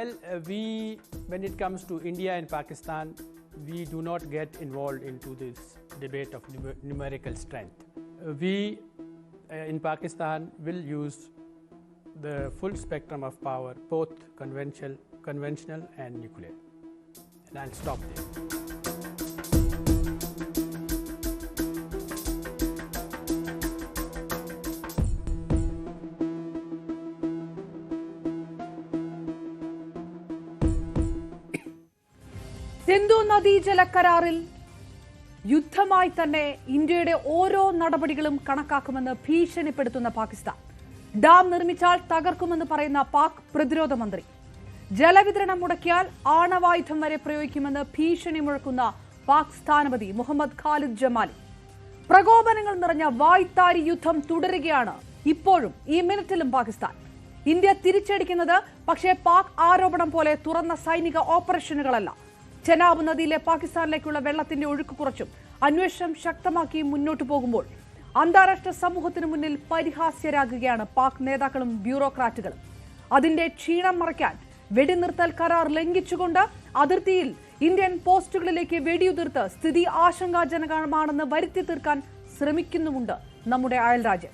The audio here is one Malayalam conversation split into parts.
When it comes to India and Pakistan, we do not get involved into this debate of numerical strength. We in Pakistan will use the full spectrum of power, both conventional and nuclear. And I'll stop there. Sindhu നദീജല കരാറിൽ യുദ്ധമായി തന്നെ ഇന്ത്യയുടെ ഓരോ നടപടികളും കണക്കാക്കുമെന്ന് ഭീഷണിപ്പെടുത്തുന്ന പാകിസ്ഥാൻ. ഡാം നിർമ്മിച്ചാൽ തകർക്കുമെന്ന് പറയുന്ന പാക് പ്രതിരോധ മന്ത്രി. ജലവിതരണം മുടക്കിയാൽ ആണവായുധം വരെ പ്രയോഗിക്കുമെന്ന് ഭീഷണി മുഴക്കുന്ന പാക് സ്ഥാനപതി മുഹമ്മദ് ഖാലിദ് ജമാലി. പ്രകോപനങ്ങൾ നിറഞ്ഞ വായ്ത്താരി യുദ്ധം തുടരുകയാണ് ഇപ്പോഴും ഈ മിനിറ്റിലും പാകിസ്ഥാൻ. ഇന്ത്യ തിരിച്ചടിക്കുന്നത് പക്ഷേ പാക് ആരോപണം പോലെ തുറന്ന സൈനിക ഓപ്പറേഷനുകളല്ല. ചെനാബ് നദിയിലെ പാകിസ്ഥാനിലേക്കുള്ള വെള്ളത്തിന്റെ ഒഴുക്ക് കുറച്ചും അന്വേഷണം ശക്തമാക്കി മുന്നോട്ടു പോകുമ്പോൾ അന്താരാഷ്ട്ര സമൂഹത്തിന് മുന്നിൽ പരിഹാസ്യരാകുകയാണ് പാക് നേതാക്കളും ബ്യൂറോക്രാറ്റുകളും. അതിന്റെ ക്ഷീണം മറയ്ക്കാൻ വെടിനിർത്തൽ കരാർ ലംഘിച്ചുകൊണ്ട് അതിർത്തിയിൽ ഇന്ത്യൻ പോസ്റ്റുകളിലേക്ക് വെടിയുതിർത്ത് സ്ഥിതി ആശങ്കാജനകമാണെന്ന് വരുത്തി തീർക്കാൻ ശ്രമിക്കുന്നുമുണ്ട് നമ്മുടെ അയൽരാജ്യം.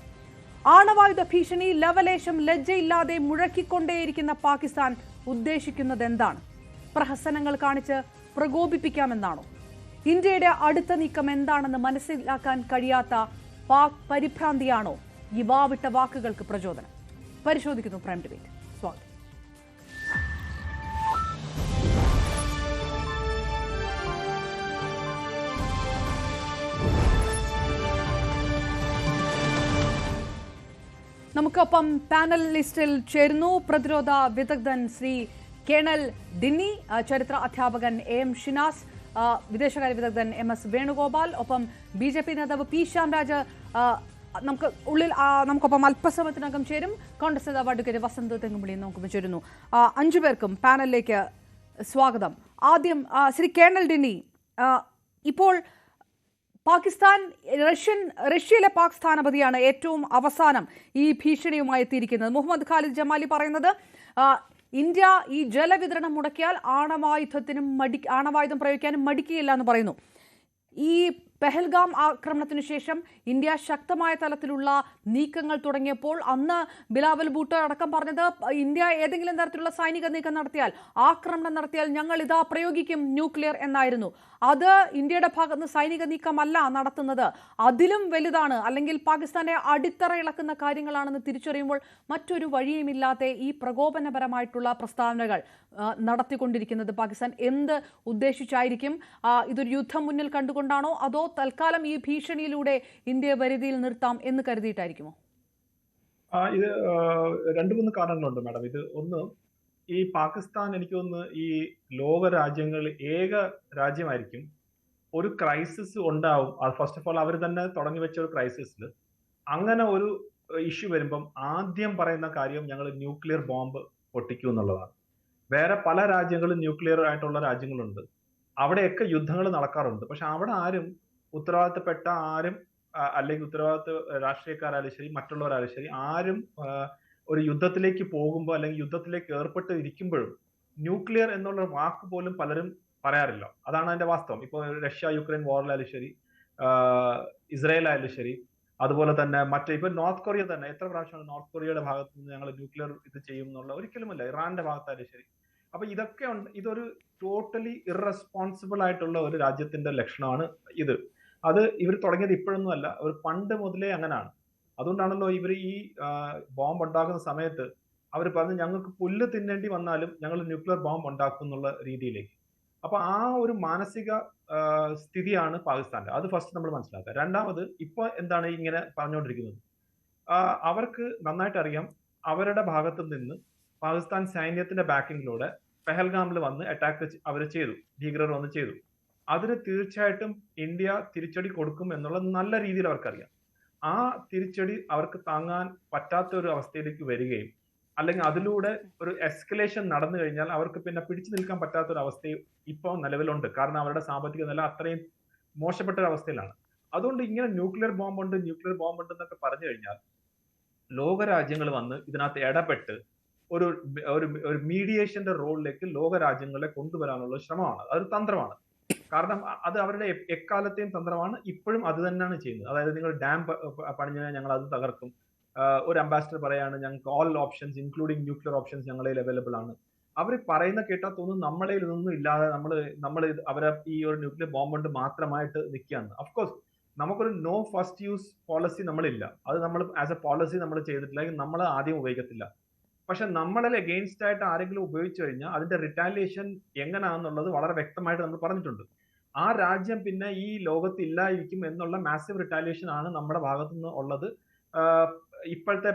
ആണവായുധ ഭീഷണി ലവലേശം ലജ്ജയില്ലാതെ മുഴക്കിക്കൊണ്ടേയിരിക്കുന്ന പാകിസ്ഥാൻ ഉദ്ദേശിക്കുന്നത് എന്താണ്? പ്രഹസനങ്ങൾ കാണിച്ച് പ്രകോപിപ്പിക്കാമെന്നാണോ? ഇന്ത്യയുടെ അടുത്ത നീക്കം എന്താണെന്ന് മനസ്സിലാക്കാൻ കഴിയാത്ത പാക് പരിഭ്രാന്തിയാണോ ഈ വാവിട്ട വാക്കുകൾക്ക് പ്രചോദനം? പരിശോധിക്കുന്നു പ്രൈം ഡിബേറ്റ്. സ്വാഗതം. നമുക്കൊപ്പം പാനൽ ലിസ്റ്റിൽ ചേരുന്നു പ്രതിരോധ വിദഗ്ധൻ ശ്രീ കേണൽ ഡിന്നി, ചരിത്ര അധ്യാപകൻ എം ഷിനാസ്, വിദേശകാര്യ വിദഗ്ധൻ MS വേണുഗോപാൽ, ഒപ്പം BJP നേതാവ് P ശ്യാംരാജ് നമുക്കൊപ്പം അല്പസമയത്തിനകം ചേരും. കോൺഗ്രസ് നേതാവ് അഡ്വക്കേറ്റ് വസന്ത് തെങ്ങുംപള്ളി നമുക്കൊപ്പം ചേരുന്നു. 5 പേർക്കും പാനലിലേക്ക് സ്വാഗതം. ആദ്യം ശ്രീ കേണൽ ഡിന്നി, ഇപ്പോൾ പാകിസ്ഥാൻ റഷ്യയിലെ പാക് സ്ഥാനപതിയാണ് ഏറ്റവും അവസാനം ഈ ഭീഷണിയുമായി എത്തിയിരിക്കുന്നത്. മുഹമ്മദ് ഖാലിദ് ജമാലി പറയുന്നത് ഇന്ത്യ ഈ ജലവിതരണം മുടക്കിയാൽ ആണവായുധം പ്രയോഗിക്കാനും മടിക്കുകയില്ല എന്ന് പറയുന്നു. ഈ പെഹൽഗാം ആക്രമണത്തിന് ശേഷം ഇന്ത്യ ശക്തമായ തലത്തിലുള്ള നീക്കങ്ങൾ തുടങ്ങിയപ്പോൾ അന്ന് ബിലാവൽ ഭൂട്ടോ അടക്കം പറഞ്ഞത് ഇന്ത്യ ഏതെങ്കിലും തരത്തിലുള്ള സൈനിക നീക്കം നടത്തിയാൽ, ആക്രമണം നടത്തിയാൽ ഞങ്ങൾ ഇതാ പ്രയോഗിക്കും ന്യൂക്ലിയർ എന്നായിരുന്നു. അത് ഇന്ത്യയുടെ ഭാഗത്ത് സൈനിക നീക്കമല്ല നടത്തുന്നത്, അതിലും വലുതാണ്, അല്ലെങ്കിൽ പാകിസ്ഥാനെ അടിത്തറ ഇളക്കുന്ന കാര്യങ്ങളാണെന്ന് തിരിച്ചറിയുമ്പോൾ മറ്റൊരു വഴിയുമില്ലാതെ ഈ പ്രകോപനപരമായിട്ടുള്ള പ്രസ്താവനകൾ നടത്തിക്കൊണ്ടിരിക്കുന്നത് പാകിസ്ഥാൻ എന്ത് ഉദ്ദേശിച്ചായിരിക്കും? ഇതൊരു യുദ്ധം മുന്നിൽ കണ്ടുകൊണ്ടാണോ, അതോ തൽക്കാലം ഈ ഭീഷണിയിലൂടെ ഇന്ത്യയെ വരുതിയിൽ നിർത്താം എന്ന് കരുതിയിട്ടായിരിക്കുമോ? ഇത് 2-3 കാരണങ്ങളുണ്ട് മാഡം. ഇത് ഒന്ന്, ഈ പാകിസ്ഥാൻ എനിക്ക് തോന്നുന്നു ഈ ലോക രാജ്യങ്ങളിൽ ഏക രാജ്യമായിരിക്കും ഒരു ക്രൈസിസ് ഉണ്ടാവും. അത് ഫസ്റ്റ് ഓഫ് ഓൾ അവർ തന്നെ തുടങ്ങി വെച്ച ഒരു ക്രൈസിസിൽ അങ്ങനെ ഒരു ഇഷ്യൂ വരുമ്പം ആദ്യം പറയുന്ന കാര്യം ഞങ്ങൾ ന്യൂക്ലിയർ ബോംബ് പൊട്ടിക്കും എന്നുള്ളതാണ്. വേറെ പല രാജ്യങ്ങളും ന്യൂക്ലിയർ ആയിട്ടുള്ള രാജ്യങ്ങളുണ്ട്, അവിടെയൊക്കെ യുദ്ധങ്ങൾ നടക്കാറുണ്ട്. പക്ഷെ അവിടെ ആരും ഉത്തരവാദിത്തപ്പെട്ട അല്ലെങ്കിൽ ഉത്തരവാദിത്ത രാഷ്ട്രീയക്കാരായാലും ശരി, മറ്റുള്ളവരായാലും ശരി, ആരും ഒരു യുദ്ധത്തിലേക്ക് പോകുമ്പോൾ അല്ലെങ്കിൽ യുദ്ധത്തിലേക്ക് ഏർപ്പെട്ട് ഇരിക്കുമ്പോഴും ന്യൂക്ലിയർ എന്നുള്ള വാക്ക് പോലും പലരും പറയാറില്ല. അതാണ് അതിന്റെ വാസ്തവം. ഇപ്പോൾ റഷ്യ യുക്രൈൻ വാറിലായാലും ശരി, ഇസ്രായേൽ ആയാലും ശരി, അതുപോലെ തന്നെ ഇപ്പൊ നോർത്ത് കൊറിയ തന്നെ എത്ര പ്രാവശ്യമാണ് നോർത്ത് കൊറിയയുടെ ഭാഗത്ത് നിന്ന് ഞങ്ങൾ ന്യൂക്ലിയർ ഇത് ചെയ്യും എന്നുള്ള ഒരിക്കലുമല്ല. ഇറാന്റെ ഭാഗത്തായാലും ശരി. അപ്പൊ ഇതൊക്കെ ഉണ്ട്. ഇതൊരു ടോട്ടലി ഇറസ്പോൺസിബിൾ ആയിട്ടുള്ള ഒരു രാജ്യത്തിന്റെ ലക്ഷണമാണ് ഇത്. അത് ഇവർ തുടങ്ങിയത് ഇപ്പോഴൊന്നും അല്ല, അവർ പണ്ട് മുതലേ അങ്ങനെയാണ്. അതുകൊണ്ടാണല്ലോ ഇവർ ഈ ബോംബ് ഉണ്ടാക്കുന്ന സമയത്ത് അവർ പറഞ്ഞു ഞങ്ങൾക്ക് പുല്ല് തിന്നേണ്ടി വന്നാലും ഞങ്ങൾ ന്യൂക്ലിയർ ബോംബ് ഉണ്ടാക്കും എന്നുള്ള രീതിയിലേക്ക്. അപ്പൊ ആ ഒരു മാനസിക സ്ഥിതിയാണ് പാകിസ്ഥാന്റെ. അത് ഫസ്റ്റ് നമ്മൾ മനസ്സിലാക്കുക. രണ്ടാമത്, ഇപ്പൊ എന്താണ് ഇങ്ങനെ പറഞ്ഞുകൊണ്ടിരിക്കുന്നത്, അവർക്ക് നന്നായിട്ട് അറിയാം അവരുടെ ഭാഗത്തു നിന്ന് പാകിസ്ഥാൻ സൈന്യത്തിന്റെ ബാക്കിങ്ങിലൂടെ പെഹൽഗാമിൽ വന്ന് അറ്റാക്ക് അവർ ചെയ്തു, ഭീകരർ വന്ന് ചെയ്തു. അതിന് തീർച്ചയായിട്ടും ഇന്ത്യ തിരിച്ചടി കൊടുക്കും എന്നുള്ള നല്ല രീതിയിൽ അവർക്കറിയാം. ആ തിരിച്ചടി അവർക്ക് താങ്ങാൻ പറ്റാത്ത ഒരു അവസ്ഥയിലേക്ക് വരികയും അല്ലെങ്കിൽ അതിലൂടെ ഒരു എസ്കലേഷൻ നടന്നു കഴിഞ്ഞാൽ അവർക്ക് പിന്നെ പിടിച്ചു നിൽക്കാൻ പറ്റാത്ത ഒരു അവസ്ഥ ഇപ്പോൾ നിലവിലുണ്ട്. കാരണം അവരുടെ സാമ്പത്തിക നില അത്രയും മോശപ്പെട്ട ഒരു അവസ്ഥയിലാണ്. അതുകൊണ്ട് ഇങ്ങനെ ന്യൂക്ലിയർ ബോംബ് ഉണ്ട് എന്നൊക്കെ പറഞ്ഞു കഴിഞ്ഞാൽ ലോകരാജ്യങ്ങൾ വന്ന് ഇതിനകത്ത് ഇടപെട്ട് ഒരു ഒരു മീഡിയേഷന്റെ റോളിലേക്ക് ലോക രാജ്യങ്ങളെ കൊണ്ടുവരാനുള്ള ശ്രമമാണ്. അതൊരു തന്ത്രമാണ്. കാരണം അത് അവരുടെ എക്കാലത്തെയും തന്ത്രമാണ്. ഇപ്പോഴും അത് തന്നെയാണ് ചെയ്യുന്നത്. അതായത് നിങ്ങൾ ഡാം പണിഞ്ഞാൽ ഞങ്ങൾ അത് തകർക്കും. ഒരു അംബാസിഡർ പറയാണ് ഞങ്ങൾക്ക് all options including nuclear options ഞങ്ങളിൽ അവൈലബിൾ ആണ്. അവർ പറയുന്ന കേട്ടാൽ തോന്നുന്നു നമ്മളെ ഇതൊന്നും ഇല്ലാതെ നമ്മൾ അവരെ ഈ ഒരു ന്യൂക്ലിയർ ബോംബ് കൊണ്ട് മാത്രമായിട്ട് നിൽക്കുകയാണ്. അഫ്കോഴ്സ് നമുക്കൊരു നോ ഫസ്റ്റ് യൂസ് പോളിസി നമ്മളില്ല. അത് നമ്മൾ ആസ് എ പോളിസി നമ്മൾ ചെയ്തിട്ടില്ല, നമ്മൾ ആദ്യം ഉപയോഗിക്കത്തില്ല. പക്ഷെ നമ്മളിൽ എഗെയിൻസ്റ്റ് ആയിട്ട് ആരെങ്കിലും ഉപയോഗിച്ചു കഴിഞ്ഞാൽ അതിന്റെ റിറ്റാലിയേഷൻ എങ്ങനെയാണെന്നുള്ളത് വളരെ വ്യക്തമായിട്ട് നമ്മൾ പറഞ്ഞിട്ടുണ്ട്. ആ രാജ്യം പിന്നെ ഈ ലോകത്ത് ഇല്ലായിരിക്കും എന്നുള്ള മാസീവ് റിറ്റാലിയേഷൻ ആണ് നമ്മുടെ ഭാഗത്തു നിന്ന് ഉള്ളത്. ഇപ്പോഴത്തെ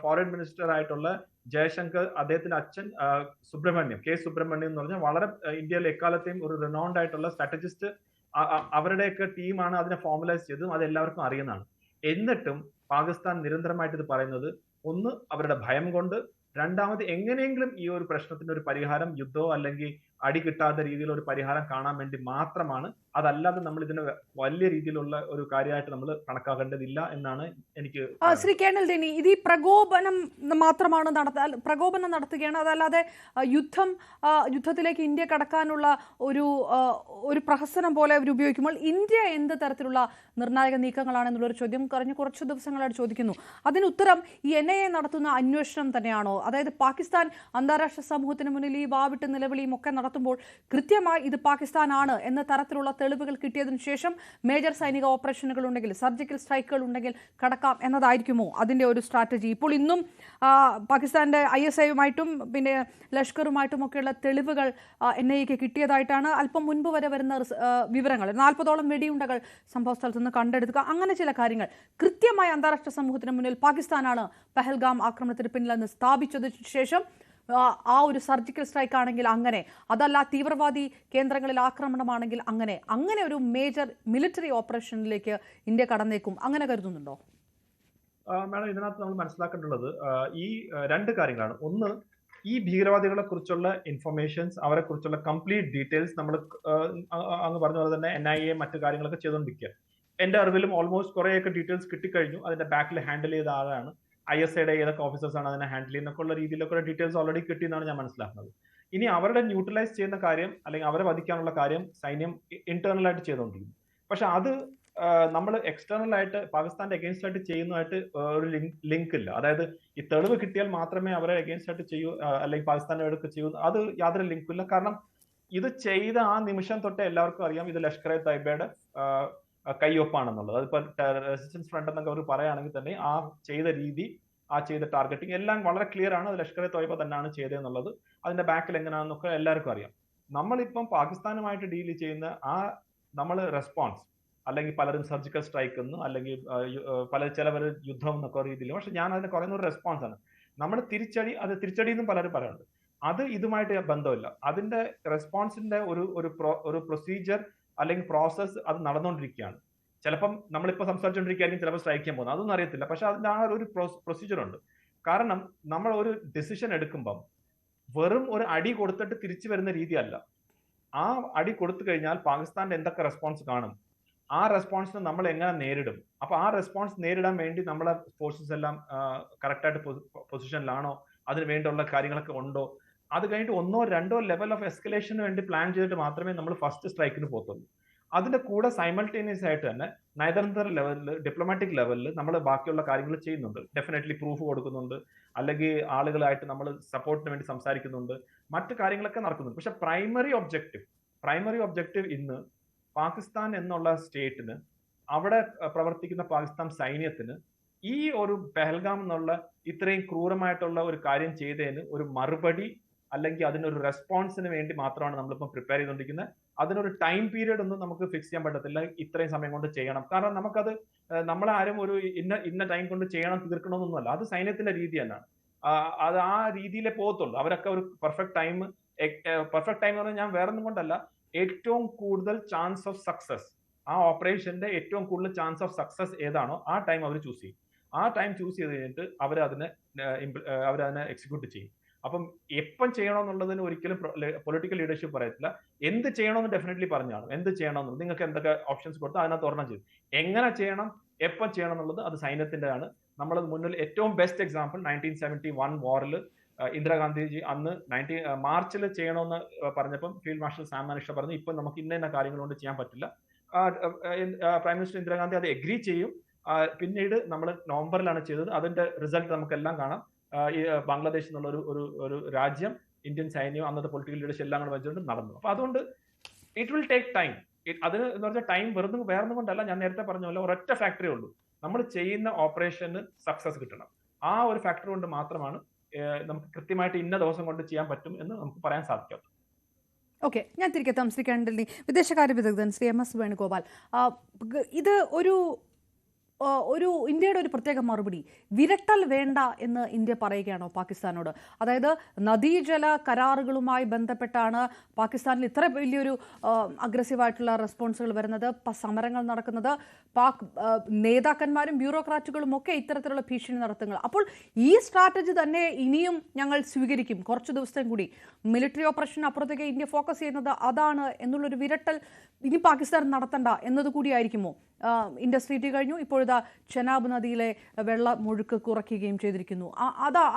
ഫോറിൻ മിനിസ്റ്റർ ആയിട്ടുള്ള ജയശങ്കർ, അദ്ദേഹത്തിന്റെ അച്ഛൻ സുബ്രഹ്മണ്യം, കെ സുബ്രഹ്മണ്യം എന്ന് പറഞ്ഞാൽ വളരെ ഇന്ത്യയിലെ എക്കാലത്തെയും ഒരു റിനോൺഡ് ആയിട്ടുള്ള സ്ട്രാറ്റജിസ്റ്റ്, അവരുടെയൊക്കെ ടീമാണ് അതിനെ ഫോർമുലൈസ് ചെയ്തതും അത് എല്ലാവർക്കും അറിയുന്നതാണ്. എന്നിട്ടും പാകിസ്ഥാൻ നിരന്തരമായിട്ട് ഇത് പറയുന്നത് ഒന്ന് അവരുടെ ഭയം കൊണ്ട്, രണ്ടാമത് എങ്ങനെയെങ്കിലും ഈ ഒരു പ്രശ്നത്തിന് ഒരു പരിഹാരം, യുദ്ധമോ അല്ലെങ്കിൽ അടി കിട്ടാത്ത രീതിയിലുള്ള ഒരു പരിഹാരം കാണാൻ വേണ്ടി മാത്രമാണ്. അതല്ലാതെ നമ്മൾ ഇതിനെ വലിയ രീതിയിലുള്ള ഒരു കാര്യമായിട്ട് നമ്മൾ കണക്കാക്കേണ്ടതില്ല എന്നാണ് എനിക്ക്. ശ്രീ കേണൽ ദേനി, ഇത് ഈ പ്രകോപനം മാത്രമാണ് പ്രകോപനം നടത്തുകയാണ്, അതല്ലാതെ യുദ്ധത്തിലേക്ക് ഇന്ത്യ കടക്കാനുള്ള ഒരു പ്രഹസനം പോലെ അവർ ഉപയോഗിക്കുമ്പോൾ ഇന്ത്യ എന്ത് തരത്തിലുള്ള നിർണായക നീക്കങ്ങളാണെന്നുള്ളൊരു ചോദ്യം കഴിഞ്ഞ കുറച്ചു ദിവസങ്ങളായിട്ട് ചോദിക്കുന്നു. അതിന് ഉത്തരം ഈ NIA നടത്തുന്ന അന്വേഷണം തന്നെയാണോ? അതായത് പാകിസ്ഥാൻ അന്താരാഷ്ട്ര സമൂഹത്തിന് മുന്നിൽ ഈ വാവിട്ട് നിലവിളിയും ഒക്കെ നടത്തുമ്പോൾ കൃത്യമായി ഇത് പാകിസ്ഥാനാണ് എന്ന തരത്തിലുള്ള തെളിവുകൾ കിട്ടിയതിനു ശേഷം മേജർ സൈനിക ഓപ്പറേഷനുകൾ ഉണ്ടെങ്കിൽ, സർജിക്കൽ സ്ട്രൈക്കുകൾ ഉണ്ടെങ്കിൽ കടക്കാം എന്നതായിരിക്കുമോ അതിൻ്റെ ഒരു സ്ട്രാറ്റജി? ഇപ്പോൾ ഇന്നും പാകിസ്ഥാന്റെ ISIയുമായിട്ടും പിന്നെ ലഷ്കറുമായിട്ടും ഒക്കെയുള്ള തെളിവുകൾ NIAക്ക് കിട്ടിയതായിട്ടാണ് അല്പം മുൻപ് വരെ വരുന്ന വിവരങ്ങൾ. 40ഓളം വെടിയുണ്ടകൾ സംഭവ സ്ഥലത്ത് നിന്ന് കണ്ടെടുക്കുക, അങ്ങനെ ചില കാര്യങ്ങൾ കൃത്യമായി അന്താരാഷ്ട്ര സമൂഹത്തിന് മുന്നിൽ പാകിസ്ഥാനാണ് പഹൽഗാം ആക്രമണത്തിന് പിന്നിലെന്ന് സ്ഥാപിച്ചതിനു ശേഷം ആ ഒരു സർജിക്കൽ സ്ട്രൈക്ക് ആണെങ്കിൽ അങ്ങനെ, അതല്ല തീവ്രവാദി കേന്ദ്രങ്ങളിൽ ആക്രമണമാണെങ്കിൽ അങ്ങനെ ഒരു മേജർ മിലിറ്ററി ഓപ്പറേഷനിലേക്ക് ഇന്ത്യ കടന്നേക്കും, അങ്ങനെ കരുതുന്നുണ്ടോ? മാഡം, ഇതിനകത്ത് നമ്മൾ മനസ്സിലാക്കേണ്ടുള്ളത് ഈ രണ്ട് കാര്യങ്ങളാണ്. ഒന്ന്, ഈ ഭീകരവാദികളെ കുറിച്ചുള്ള ഇൻഫർമേഷൻസ്, അവരെ കുറിച്ചുള്ള കംപ്ലീറ്റ് ഡീറ്റെയിൽസ് നമ്മൾ അങ്ങ് പറഞ്ഞ പോലെ തന്നെ NIA മറ്റു കാര്യങ്ങളൊക്കെ ചെയ്തുകൊണ്ടിരിക്കുക. എന്റെ അറിവിലും ഓൾമോസ്റ്റ് കുറേയൊക്കെ ഡീറ്റെയിൽസ് കിട്ടിക്കഴിഞ്ഞു. അതിന്റെ ബാക്കിൽ ഹാൻഡിൽ ചെയ്ത ആളാണ്. ISIയുടെ ഏതൊക്കെ ഓഫീസേഴ്സ് ആണ് അതിനെ ഹാൻഡിൽ ചെയ്യുന്നൊക്കെ ഉള്ള രീതിയിലൊക്കെ ഡീറ്റെയിൽസ് ഓൾറെഡി കിട്ടിയെന്നാണ് ഞാൻ മനസ്സിലാക്കുന്നത്. ഇനി അവരുടെ ന്യൂട്രലൈസ് ചെയ്യുന്ന കാര്യം അല്ലെങ്കിൽ അവരെ വധിക്കാനുള്ള കാര്യം സൈന്യം ഇന്റേണൽ ആയിട്ട് ചെയ്തുകൊണ്ടിരിക്കുന്നു. പക്ഷെ അത് നമ്മൾ എക്സ്റ്റേണൽ ആയിട്ട് പാകിസ്ഥാന്റെ അഗേൻസ്റ്റ് ആയിട്ട് ചെയ്യുന്നതായിട്ട് ഒരു ലിങ്ക് ഇല്ല. അതായത് ഈ തെളിവ് കിട്ടിയാൽ മാത്രമേ അവരെ അഗേൻസ്റ്റ് ആയിട്ട് ചെയ്യൂ അല്ലെങ്കിൽ പാകിസ്ഥാനോടൊക്കെ ചെയ്യൂ, അത് യാതൊരു ലിങ്കും ഇല്ല. കാരണം ഇത് ചെയ്ത ആ നിമിഷം തൊട്ടേ എല്ലാവർക്കും അറിയാം ഇത് ലഷ്കർ എ തൈബയുടെ കയ്യൊപ്പാണെന്നുള്ളത്. അതിപ്പോ റെസിസ്റ്റൻസ് ഫ്രണ്ട് എന്നൊക്കെ അവർ പറയുകയാണെങ്കിൽ തന്നെ ആ ചെയ്ത രീതി, ആ ചെയ്ത ടാർഗറ്റിംഗ് എല്ലാം വളരെ ക്ലിയർ ആണ്. അത് ലഷ്കർ എ തോയ്ബ തന്നെയാണ് ചെയ്തതെന്നുള്ളത്, അതിന്റെ ബാക്കിൽ എങ്ങനെയാണെന്നൊക്കെ എല്ലാവർക്കും അറിയാം. നമ്മളിപ്പം പാകിസ്ഥാനുമായിട്ട് ഡീൽ ചെയ്യുന്ന നമ്മൾ റെസ്പോൺസ്, അല്ലെങ്കിൽ പലരും സർജിക്കൽ സ്ട്രൈക്ക് എന്ന്, അല്ലെങ്കിൽ ചിലവർ യുദ്ധം എന്നൊക്കെ രീതിയിൽ, പക്ഷെ ഞാൻ അതിന് പറയുന്ന ഒരു റെസ്പോൺസ് ആണ്. നമ്മൾ തിരിച്ചടി എന്നും പലരും പറയുന്നുണ്ട്. അത് ഇതുമായിട്ട് ബന്ധമില്ല. അതിന്റെ റെസ്പോൺസിന്റെ ഒരു പ്രൊസീജിയർ അല്ലെങ്കിൽ പ്രോസസ് അത് നടന്നുകൊണ്ടിരിക്കുകയാണ്. ചിലപ്പം നമ്മളിപ്പോൾ സംസാരിച്ചുകൊണ്ടിരിക്കുകയായിരിക്കും ചിലപ്പോൾ സ്ട്രൈക്ക് ചെയ്യാൻ പോകുന്നത്, അതൊന്നും അറിയത്തില്ല. പക്ഷെ അതിന്റെ ആ ഒരു പ്രൊസീജിയർ ഉണ്ട്. കാരണം നമ്മൾ ഒരു ഡിസിഷൻ എടുക്കുമ്പം വെറും ഒരു അടി കൊടുത്തിട്ട് തിരിച്ചു വരുന്ന രീതിയല്ല. ആ അടി കൊടുത്തു കഴിഞ്ഞാൽ പാകിസ്ഥാന്റെ എന്തൊക്കെ റെസ്പോൺസ് കാണും, ആ റെസ്പോൺസിനെ നമ്മൾ എങ്ങനെ നേരിടും, അപ്പൊ ആ റെസ്പോൺസ് നേരിടാൻ വേണ്ടി നമ്മളെ ഫോഴ്സസ് എല്ലാം കറക്റ്റായിട്ട് പൊസിഷനിലാണോ, അതിന് വേണ്ടിയുള്ള കാര്യങ്ങളൊക്കെ ഉണ്ടോ, അത് കഴിഞ്ഞിട്ട് 1 or 2 ലെവൽ ഓഫ് എസ്കലേഷന് വേണ്ടി പ്ലാൻ ചെയ്തിട്ട് മാത്രമേ നമ്മൾ ഫസ്റ്റ് സ്ട്രൈക്കിന് പോകത്തുള്ളൂ. അതിന്റെ കൂടെ സൈമൾട്ടേനിയസ് ആയിട്ട് തന്നെ നയതന്ത്ര ലെവലിൽ, ഡിപ്ലോമാറ്റിക് ലെവലിൽ നമ്മൾ ബാക്കിയുള്ള കാര്യങ്ങൾ ചെയ്യുന്നുണ്ട്. ഡെഫിനറ്റ്ലി പ്രൂഫ് കൊടുക്കുന്നുണ്ട്, അല്ലെങ്കിൽ ആളുകളായിട്ട് നമ്മൾ സപ്പോർട്ടിന് വേണ്ടി സംസാരിക്കുന്നുണ്ട്, മറ്റു കാര്യങ്ങളൊക്കെ നടക്കുന്നുണ്ട്. പക്ഷെ പ്രൈമറി ഒബ്ജക്റ്റീവ് ഇന്ന് പാകിസ്ഥാൻ എന്നുള്ള സ്റ്റേറ്റിന്, അവിടെ പ്രവർത്തിക്കുന്ന പാകിസ്ഥാൻ സൈന്യത്തിന് ഈ ഒരു പെഹൽഗാം എന്നുള്ള ഇത്രയും ക്രൂരമായിട്ടുള്ള ഒരു കാര്യം ചെയ്തതിന് ഒരു മറുപടി അല്ലെങ്കിൽ അതിനൊരു റെസ്പോൺസിന് വേണ്ടി മാത്രമാണ് നമ്മളിപ്പോൾ പ്രിപ്പയർ ചെയ്തുകൊണ്ടിരിക്കുന്നത്. അതിനൊരു ടൈം പീരീഡ് ഒന്നും നമുക്ക് ഫിക്സ് ചെയ്യാൻ പറ്റത്തില്ല, ഇത്രയും സമയം കൊണ്ട് ചെയ്യണം. കാരണം നമുക്കത് നമ്മളാരും ഒരു ഇന്ന ടൈം കൊണ്ട് ചെയ്യണം, തീർക്കണമെന്നൊന്നുമല്ല. അത് സൈന്യത്തിന്റെ രീതി തന്നെയാണ്. അത് ആ രീതിയിലേ പോകത്തുള്ളൂ. അവരൊക്കെ ഒരു പെർഫെക്റ്റ് ടൈം എന്ന് പറഞ്ഞാൽ ഞാൻ വേറൊന്നും കൊണ്ടല്ല, ഏറ്റവും കൂടുതൽ ചാൻസ് ഓഫ് സക്സസ്, ആ ഓപ്പറേഷന്റെ ഏറ്റവും കൂടുതൽ ചാൻസ് ഓഫ് സക്സസ് ഏതാണോ ആ ടൈം അവർ ചൂസ് ചെയ്യും. ആ ടൈം ചൂസ് ചെയ്ത് കഴിഞ്ഞിട്ട് അവരതിനെ എക്സിക്യൂട്ട് ചെയ്യും. അപ്പം എപ്പം ചെയ്യണമെന്നുള്ളതിന് ഒരിക്കലും പൊളിറ്റിക്കൽ ലീഡർഷിപ്പ് പറയത്തില്ല. എന്ത് ചെയ്യണമെന്ന് ഡെഫിനറ്റ്ലി പറഞ്ഞാണ്. എന്ത് ചെയ്യണമെന്നുള്ളത് നിങ്ങൾക്ക് എന്തൊക്കെ ഓപ്ഷൻസ് കൊടുത്താൽ അതിനകത്ത് ഒരെണ്ണം ചെയ്യും. എങ്ങനെ ചെയ്യണം, എപ്പം ചെയ്യണം എന്നുള്ളത് അത് സൈന്യത്തിൻ്റെതാണ്. നമ്മളത് മുന്നിൽ ഏറ്റവും ബെസ്റ്റ് എക്സാമ്പിൾ 1971 വാറിൽ ഇന്ദിരാഗാന്ധിജി അന്ന് മാർച്ചിൽ ചെയ്യണമെന്ന് പറഞ്ഞപ്പം ഫീൽഡ് മാർഷൽ സാം മാനിക്ഷ പറഞ്ഞു ഇപ്പം നമുക്ക് ഇന്ന കാര്യങ്ങൾ കൊണ്ട് ചെയ്യാൻ പറ്റില്ല. പ്രൈം മിനിസ്റ്റർ ഇന്ദിരാഗാന്ധി അത് എഗ്രി ചെയ്യും. പിന്നീട് നമ്മൾ നവംബറിലാണ് ചെയ്തത്. അതിന്റെ റിസൾട്ട് നമുക്കെല്ലാം കാണാം. ഈ ബംഗ്ലാദേശ് എന്നുള്ള ഒരു രാജ്യം ഇന്ത്യൻ സൈന്യം അന്നത്തെ പൊളിറ്റിക്കൽ ലീഡർഷിപ്പ് എല്ലാം കൂടെ വെച്ചുകൊണ്ട് നടന്നു. അപ്പൊ അതുകൊണ്ട് ഇറ്റ് വിൽ ടേക്ക് ടൈം. അതിന് എന്ന് പറഞ്ഞാൽ ടൈം വേറൊന്നും കൊണ്ടല്ല, ഞാൻ നേരത്തെ പറഞ്ഞ പോലെ ഒരൊറ്റ ഫാക്ടറി ഉള്ളൂ. നമ്മൾ ചെയ്യുന്ന ഓപ്പറേഷന് സക്സസ് കിട്ടണം. ആ ഒരു ഫാക്ടർ കൊണ്ട് മാത്രമാണ് നമുക്ക് കൃത്യമായിട്ട് ഇന്ന ദിവസം കൊണ്ട് ചെയ്യാൻ പറ്റും എന്ന് നമുക്ക് പറയാൻ സാധിക്കും. ഓക്കെ, ഞാൻ തിരികെത്താം ശ്രീ കണ്ടലി. വിദേശകാര്യ വിദഗ്ധൻ ശ്രീ MS വേണുഗോപാൽ, ഇത് ഒരു ഇന്ത്യയുടെ ഒരു പ്രത്യേക മറുപടി, വിരട്ടൽ വേണ്ട എന്ന് ഇന്ത്യ പറയുകയാണോ പാകിസ്ഥാനോട്? അതായത് നദീജല കരാറുകളുമായി ബന്ധപ്പെട്ടാണ് പാകിസ്ഥാനിൽ ഇത്ര വലിയൊരു അഗ്രസീവായിട്ടുള്ള റെസ്പോൺസുകൾ വരുന്നത്, സമരങ്ങൾ നടക്കുന്നത്, പാക് നേതാക്കന്മാരും ബ്യൂറോക്രാറ്റുകളും ഒക്കെ ഇത്തരത്തിലുള്ള ഭീഷണി നടത്തുന്നത്. അപ്പോൾ ഈ സ്ട്രാറ്റജി തന്നെ ഇനിയും ഞങ്ങൾ സ്വീകരിക്കും, കുറച്ച് ദിവസത്തേക്കും കൂടി മിലിറ്ററി ഓപ്പറേഷൻ അപ്പുറത്തേക്ക് ഇന്ത്യ ഫോക്കസ് ചെയ്യുന്നത് അതാണ് എന്നുള്ളൊരു വിരട്ടൽ ഇനി പാകിസ്ഥാൻ നടത്തണ്ട എന്നതുകൂടിയായിരിക്കുമോ? ഇൻഡസ്ട്രീറ്റ് കഴിഞ്ഞു, ഇപ്പോഴത്തെ ചെനാബ് നദിയിലെ വെള്ളമൊഴുക്ക് കുറയ്ക്കുകയും ചെയ്തിരിക്കുന്നു.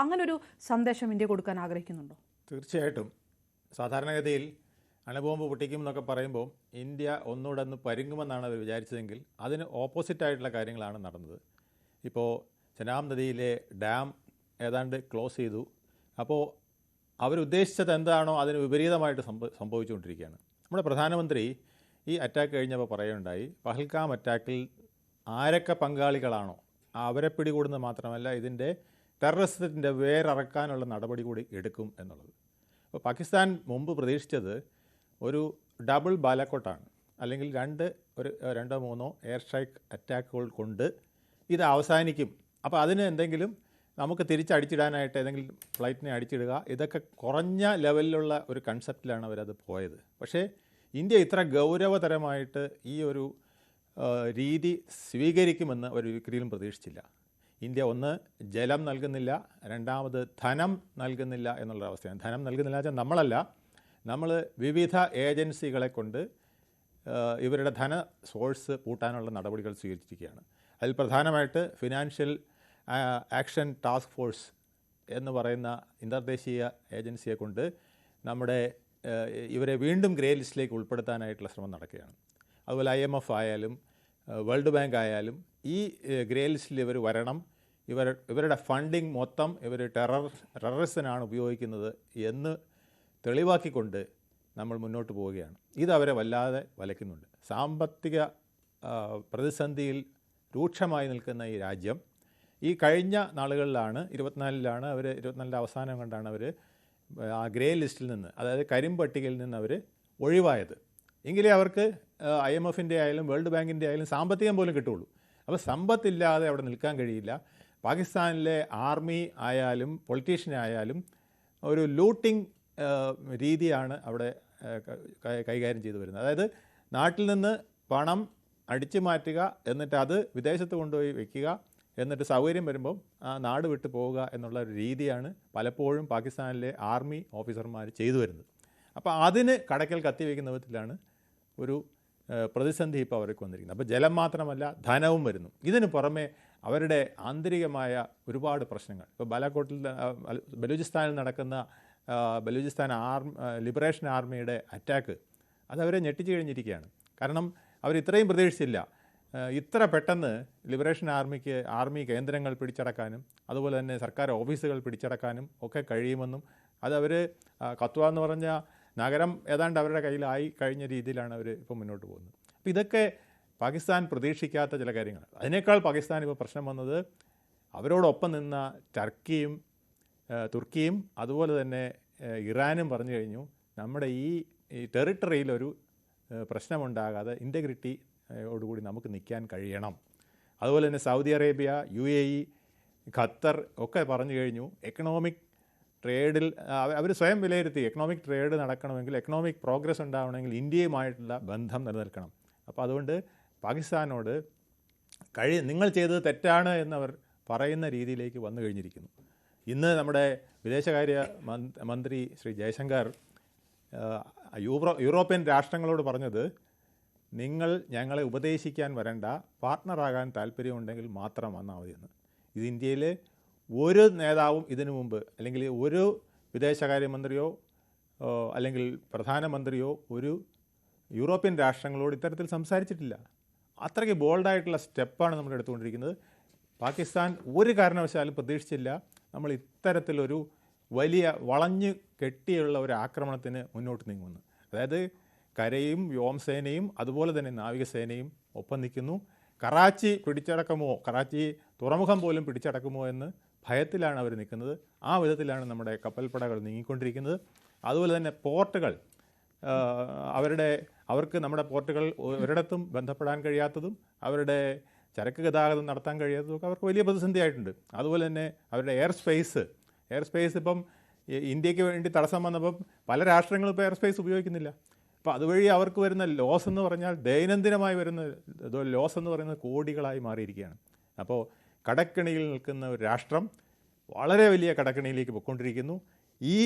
അങ്ങനൊരു സന്ദേശം ഇന്ത്യ കൊടുക്കാൻ ആഗ്രഹിക്കുന്നുണ്ടോ? തീർച്ചയായിട്ടും. സാധാരണഗതിയിൽ അണുബോംബ് പൊട്ടിക്കും എന്നൊക്കെ പറയുമ്പോൾ ഇന്ത്യ ഒന്നുകൂടെ ഒന്ന് പരുങ്ങുമെന്നാണ് അവർ വിചാരിച്ചതെങ്കിൽ അതിന് ഓപ്പോസിറ്റായിട്ടുള്ള കാര്യങ്ങളാണ് നടന്നത്. ഇപ്പോൾ ചെനാബ് നദിയിലെ ഡാം ഏതാണ്ട് ക്ലോസ് ചെയ്തു. അപ്പോൾ അവരുദ്ദേശിച്ചത് എന്താണോ അതിന് വിപരീതമായിട്ട് സംഭവിച്ചുകൊണ്ടിരിക്കുകയാണ്. നമ്മുടെ പ്രധാനമന്ത്രി ഈ അറ്റാക്ക് കഴിഞ്ഞപ്പോൾ പറയുകയുണ്ടായി, പഹൽഗാം അറ്റാക്കിൽ ആരൊക്കെ പങ്കാളികളാണോ അവരെ പിടികൂടുന്നത് മാത്രമല്ല ഇതിൻ്റെ ടെററിസത്തിൻ്റെ വേരറക്കാനുള്ള നടപടി കൂടി എടുക്കും എന്നുള്ളത്. അപ്പോൾ പാകിസ്ഥാൻ മുമ്പ് പ്രതീക്ഷിച്ചത് ഒരു ഡബിൾ ബാലക്കോട്ടാണ്, അല്ലെങ്കിൽ രണ്ടോ മൂന്നോ എയർ സ്ട്രൈക്ക് അറ്റാക്കുകൾ കൊണ്ട് ഇത് അവസാനിക്കും. അപ്പോൾ അതിന് എന്തെങ്കിലും നമുക്ക് തിരിച്ചടിച്ചിടാനായിട്ട് ഏതെങ്കിലും ഫ്ലൈറ്റിനെ അടിച്ചിടുക, ഇതൊക്കെ കുറഞ്ഞ ലെവലിലുള്ള ഒരു കൺസെപ്റ്റിലാണ് അവരത് പോയത്. പക്ഷേ ഇന്ത്യ ഇത്ര ഗൗരവതരമായിട്ട് ഈ ഒരു രീതി സ്വീകരിക്കുമെന്ന് അവർ ഒരിക്കലും പ്രതീക്ഷിച്ചില്ല. ഇന്ത്യ ഒന്ന് ജലം നൽകുന്നില്ല, രണ്ടാമത് ധനം നൽകുന്നില്ല എന്നുള്ള അവസ്ഥയാണ്. ധനം നൽകുന്നില്ല വെച്ചാൽ നമ്മൾ വിവിധ ഏജൻസികളെ കൊണ്ട് ഇവരുടെ ധന സോഴ്സ് കൂട്ടാനുള്ള നടപടികൾ സ്വീകരിച്ചിരിക്കുകയാണ്. അതിൽ പ്രധാനമായിട്ട് ഫിനാൻഷ്യൽ ആക്ഷൻ ടാസ്ക് ഫോഴ്സ് എന്ന് പറയുന്ന അന്തർദേശീയ ഏജൻസിയെ കൊണ്ട് നമ്മുടെ ഇവരെ വീണ്ടും ഗ്രേ ലിസ്റ്റിലേക്ക് ഉൾപ്പെടുത്താനായിട്ടുള്ള ശ്രമം നടക്കുകയാണ്. അതുപോലെ IMF ആയാലും വേൾഡ് ബാങ്ക് ആയാലും ഈ ഗ്രേ ലിസ്റ്റിൽ ഇവർ വരണം, ഇവരുടെ ഫണ്ടിങ് മൊത്തം ഇവർ ടെററിസത്തിനാണ് ഉപയോഗിക്കുന്നത് എന്ന് തെളിവാക്കിക്കൊണ്ട് നമ്മൾ മുന്നോട്ട് പോവുകയാണ്. ഇതവരെ വല്ലാതെ വലയ്ക്കുന്നുണ്ട്. സാമ്പത്തിക പ്രതിസന്ധിയിൽ രൂക്ഷമായി നിൽക്കുന്ന ഈ രാജ്യം ഈ കഴിഞ്ഞ നാളുകളിലാണ് 24-ന്റെ അവസാനം കണ്ടാണ് അവർ ആ ഗ്രേ ലിസ്റ്റിൽ നിന്ന്, അതായത് കരിമ്പട്ടികയിൽ നിന്ന് അവർ ഒഴിവായത്. എങ്കിലേ അവർക്ക് IMFൻ്റെ ആയാലും വേൾഡ് ബാങ്കിൻ്റെ ആയാലും സാമ്പത്തികം പോലും കിട്ടുള്ളൂ. അപ്പോൾ സമ്പത്തില്ലാതെ അവിടെ നിൽക്കാൻ കഴിയില്ല. പാകിസ്ഥാനിലെ ആർമി ആയാലും പൊളിറ്റീഷ്യനായാലും ഒരു ലൂട്ടിംഗ് രീതിയാണ് അവിടെ കൈകാര്യം ചെയ്തു വരുന്നത്. അതായത് നാട്ടിൽ നിന്ന് പണം അടിച്ചു മാറ്റുക, എന്നിട്ട് അത് വിദേശത്ത് കൊണ്ടുപോയി വയ്ക്കുക, എന്നിട്ട് സൗകര്യം വരുമ്പം നാട് വിട്ടു പോവുക എന്നുള്ള ഒരു രീതിയാണ് പലപ്പോഴും പാകിസ്ഥാനിലെ ആർമി ഓഫീസർമാർ ചെയ്തു വരുന്നത്. അപ്പോൾ അതിന് കടക്കൽ കത്തിവെക്കുന്ന വിധത്തിലാണ് ഒരു പ്രതിസന്ധി ഇപ്പോൾ അവർക്ക് വന്നിരിക്കുന്നത്. അപ്പോൾ ജലം മാത്രമല്ല, ധനവും വരുന്നു. ഇതിന് പുറമെ അവരുടെ ആന്തരികമായ ഒരുപാട് പ്രശ്നങ്ങൾ. ഇപ്പോൾ ബലൂചിസ്ഥാനിൽ നടക്കുന്ന ബലൂചിസ്ഥാൻ ലിബറേഷൻ ആർമിയുടെ അറ്റാക്ക് അതവരെ ഞെട്ടിച്ചു കഴിഞ്ഞിരിക്കുകയാണ്. കാരണം അവരിത്രയും പ്രതീക്ഷിച്ചില്ല. ഇത്ര പെട്ടെന്ന് ലിബറേഷൻ ആർമി കേന്ദ്രങ്ങൾ പിടിച്ചടക്കാനും അതുപോലെ തന്നെ സർക്കാർ ഓഫീസുകൾ പിടിച്ചടക്കാനും ഒക്കെ കഴിയുമെന്നും അതവർ കത്വ എന്ന് പറഞ്ഞ നഗരം ഏതാണ്ട് അവരുടെ കയ്യിലായി കഴിഞ്ഞ രീതിയിലാണ് അവർ ഇപ്പോൾ മുന്നോട്ട് പോകുന്നത്. അപ്പോൾ ഇതൊക്കെ പാകിസ്ഥാൻ പ്രതീക്ഷിക്കാത്ത ചില കാര്യങ്ങൾ. അതിനേക്കാൾ പാകിസ്ഥാൻ ഇപ്പോൾ പ്രശ്നം വന്നത് അവരോടൊപ്പം നിന്ന തുർക്കിയും അതുപോലെ തന്നെ ഇറാനും പറഞ്ഞു കഴിഞ്ഞു, നമ്മുടെ ഈ ടെറിട്ടറിയിലൊരു പ്രശ്നമുണ്ടാകാതെ ഇൻറ്റഗ്രിറ്റി ോടുകൂടി നമുക്ക് നിൽക്കാൻ കഴിയണം. അതുപോലെ തന്നെ സൗദി അറേബ്യ, UAE, ഖത്തർ ഒക്കെ പറഞ്ഞു കഴിഞ്ഞു എക്കണോമിക് ട്രേഡിൽ അവർ സ്വയം വിലയിരുത്തി എക്കണോമിക് ട്രേഡ് നടക്കണമെങ്കിൽ, എക്കണോമിക് പ്രോഗ്രസ് ഉണ്ടാവണമെങ്കിൽ ഇന്ത്യയുമായിട്ടുള്ള ബന്ധം നിലനിൽക്കണം. അപ്പോൾ അതുകൊണ്ട് പാകിസ്ഥാനോട് നിങ്ങൾ ചെയ്തത് തെറ്റാണ് എന്നവർ പറയുന്ന രീതിയിലേക്ക് വന്നു കഴിഞ്ഞിരിക്കുന്നു. ഇന്ന് നമ്മുടെ വിദേശകാര്യ മന്ത്രി ശ്രീ ജയശങ്കർ യൂറോപ്യൻ രാഷ്ട്രങ്ങളോട് പറഞ്ഞത്, നിങ്ങൾ ഞങ്ങളെ ഉപദേശിക്കാൻ വരണ്ട, പാർട്ട്ണറാകാൻ താല്പര്യമുണ്ടെങ്കിൽ മാത്രം വന്നാൽ മതിയെന്ന്. ഇത് ഇന്ത്യയിലെ ഒരു നേതാവും ഇതിനു മുമ്പ് അല്ലെങ്കിൽ ഒരു വിദേശകാര്യമന്ത്രിയോ അല്ലെങ്കിൽ പ്രധാനമന്ത്രിയോ ഒരു യൂറോപ്യൻ രാഷ്ട്രങ്ങളോട് ഇത്തരത്തിൽ സംസാരിച്ചിട്ടില്ല. അത്രയ്ക്ക് ബോൾഡായിട്ടുള്ള സ്റ്റെപ്പാണ് നമ്മൾ എടുത്തുകൊണ്ടിരിക്കുന്നത്. പാകിസ്ഥാൻ ഒരു കാരണവശാലും പ്രതീക്ഷിച്ചില്ല നമ്മൾ ഇത്തരത്തിലൊരു വലിയ വളഞ്ഞു കെട്ടിയുള്ള ഒരു ആക്രമണത്തിന് മുന്നോട്ട് നീങ്ങുമെന്ന്. അതായത് കരയും വ്യോമസേനയും അതുപോലെ തന്നെ നാവികസേനയും ഒപ്പം നിൽക്കുന്നു. കറാച്ചി പിടിച്ചടക്കുമോ, കറാച്ചി തുറമുഖം പോലും പിടിച്ചടക്കുമോ എന്ന് ഭയത്തിലാണ് അവർ നിൽക്കുന്നത്. ആ വിധത്തിലാണ് നമ്മുടെ കപ്പൽപ്പടകൾ നീങ്ങിക്കൊണ്ടിരിക്കുന്നത്. അതുപോലെ തന്നെ പോർട്ടുകൾ, അവർക്ക് നമ്മുടെ പോർട്ടുകൾ ഒരിടത്തും ബന്ധപ്പെടാൻ കഴിയാത്തതും അവരുടെ ചരക്ക് ഗതാഗതം നടത്താൻ കഴിയാത്തതും ഒക്കെ അവർക്ക് വലിയ പ്രതിസന്ധിയായിട്ടുണ്ട്. അതുപോലെ തന്നെ അവരുടെ എയർ സ്പേസ് ഇപ്പം ഇന്ത്യക്ക് വേണ്ടി തടസ്സം വന്നപ്പം പല രാഷ്ട്രങ്ങളും ഇപ്പോൾ എയർ സ്പേസ് ഉപയോഗിക്കുന്നില്ല. അപ്പോൾ അതുവഴി അവർക്ക് വരുന്ന ലോസ് എന്ന് പറഞ്ഞാൽ ദൈനംദിനമായി വരുന്ന ലോസ് എന്ന് പറയുന്നത് കോടികളായി മാറിയിരിക്കുകയാണ്. അപ്പോൾ കടക്കിണിയിൽ നിൽക്കുന്ന ഒരു രാഷ്ട്രം വളരെ വലിയ കടക്കിണിയിലേക്ക് പോയിക്കൊണ്ടിരിക്കുന്നു. ഈ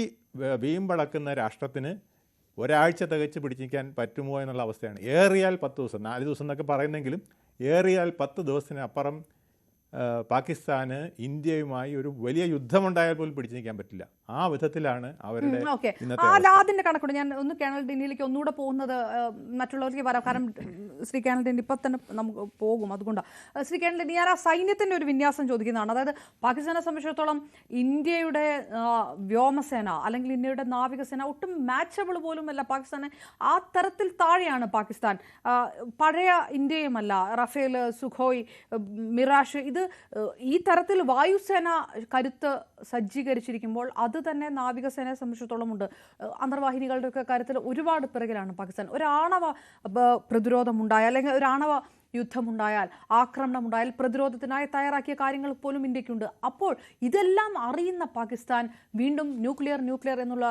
വീമ്പളക്കുന്ന രാഷ്ട്രത്തിന് ഒരാഴ്ച തികച്ച് പിടിച്ചിരിക്കാൻ പറ്റുമോ എന്നുള്ള അവസ്ഥയാണ്. ഏറിയാൽ 10 ദിവസം, 4 ദിവസം എന്നൊക്കെ പറയുന്നെങ്കിലും ഏറിയാൽ 10 ദിവസത്തിനപ്പുറം പാകിസ്ഥാന് ഇന്ത്യയുമായി ഒരു വലിയ യുദ്ധമുണ്ടായാൽ പോലും പിടിച്ചു നിൽക്കാൻ പറ്റില്ല. ആ വിധത്തിലാണ് അവരുടെ അതിന്റെ കണക്കൂടെ ഞാൻ ഒന്ന് കേണൽ ഡെന്നിയിലേക്ക് ഒന്നുകൂടെ പോകുന്നത് മറ്റുള്ളവർക്ക് വരാം, കാരണം ശ്രീ കേണൽ ഡെന്നി ഇപ്പം തന്നെ നമുക്ക് പോകും. അതുകൊണ്ടാണ് ശ്രീ കേണൽ ഡെന്നി ഞാൻ ആ സൈന്യത്തിന്റെ ഒരു വിന്യാസം ചോദിക്കുന്നതാണ്. അതായത് പാകിസ്ഥാനെ സംബന്ധിച്ചിടത്തോളം ഇന്ത്യയുടെ വ്യോമസേന അല്ലെങ്കിൽ ഇന്ത്യയുടെ നാവികസേന ഒട്ടും മാച്ചബിൾ പോലും അല്ല. പാകിസ്ഥാനെ ആ തരത്തിൽ താഴെയാണ് പാകിസ്ഥാൻ. പഴയ ഇന്ത്യയുമല്ല. റഫേൽ, സുഖോയ്, മിറാഷ്, ഇത് ഈ തരത്തിൽ വായുസേന കരുത്ത് സജ്ജീകരിച്ചിരിക്കുമ്പോൾ അത് തന്നെ നാവികസേനയെ സംബന്ധിച്ചിടത്തോളം ഉണ്ട്. അന്തർവാഹിനികളുടെ ഒക്കെ കാര്യത്തിൽ ഒരുപാട് പിറകിലാണ് പാകിസ്ഥാൻ. ഒരു ആണവ പ്രതിരോധമുണ്ടായാൽ അല്ലെങ്കിൽ ഒരു ആണവ യുദ്ധമുണ്ടായാൽ, ആക്രമണമുണ്ടായാൽ പ്രതിരോധത്തിനായി തയ്യാറാക്കിയ കാര്യങ്ങൾ പോലും ഇന്ത്യക്കുണ്ട്. അപ്പോൾ ഇതെല്ലാം അറിയുന്ന പാകിസ്ഥാൻ വീണ്ടും ന്യൂക്ലിയർ എന്നുള്ള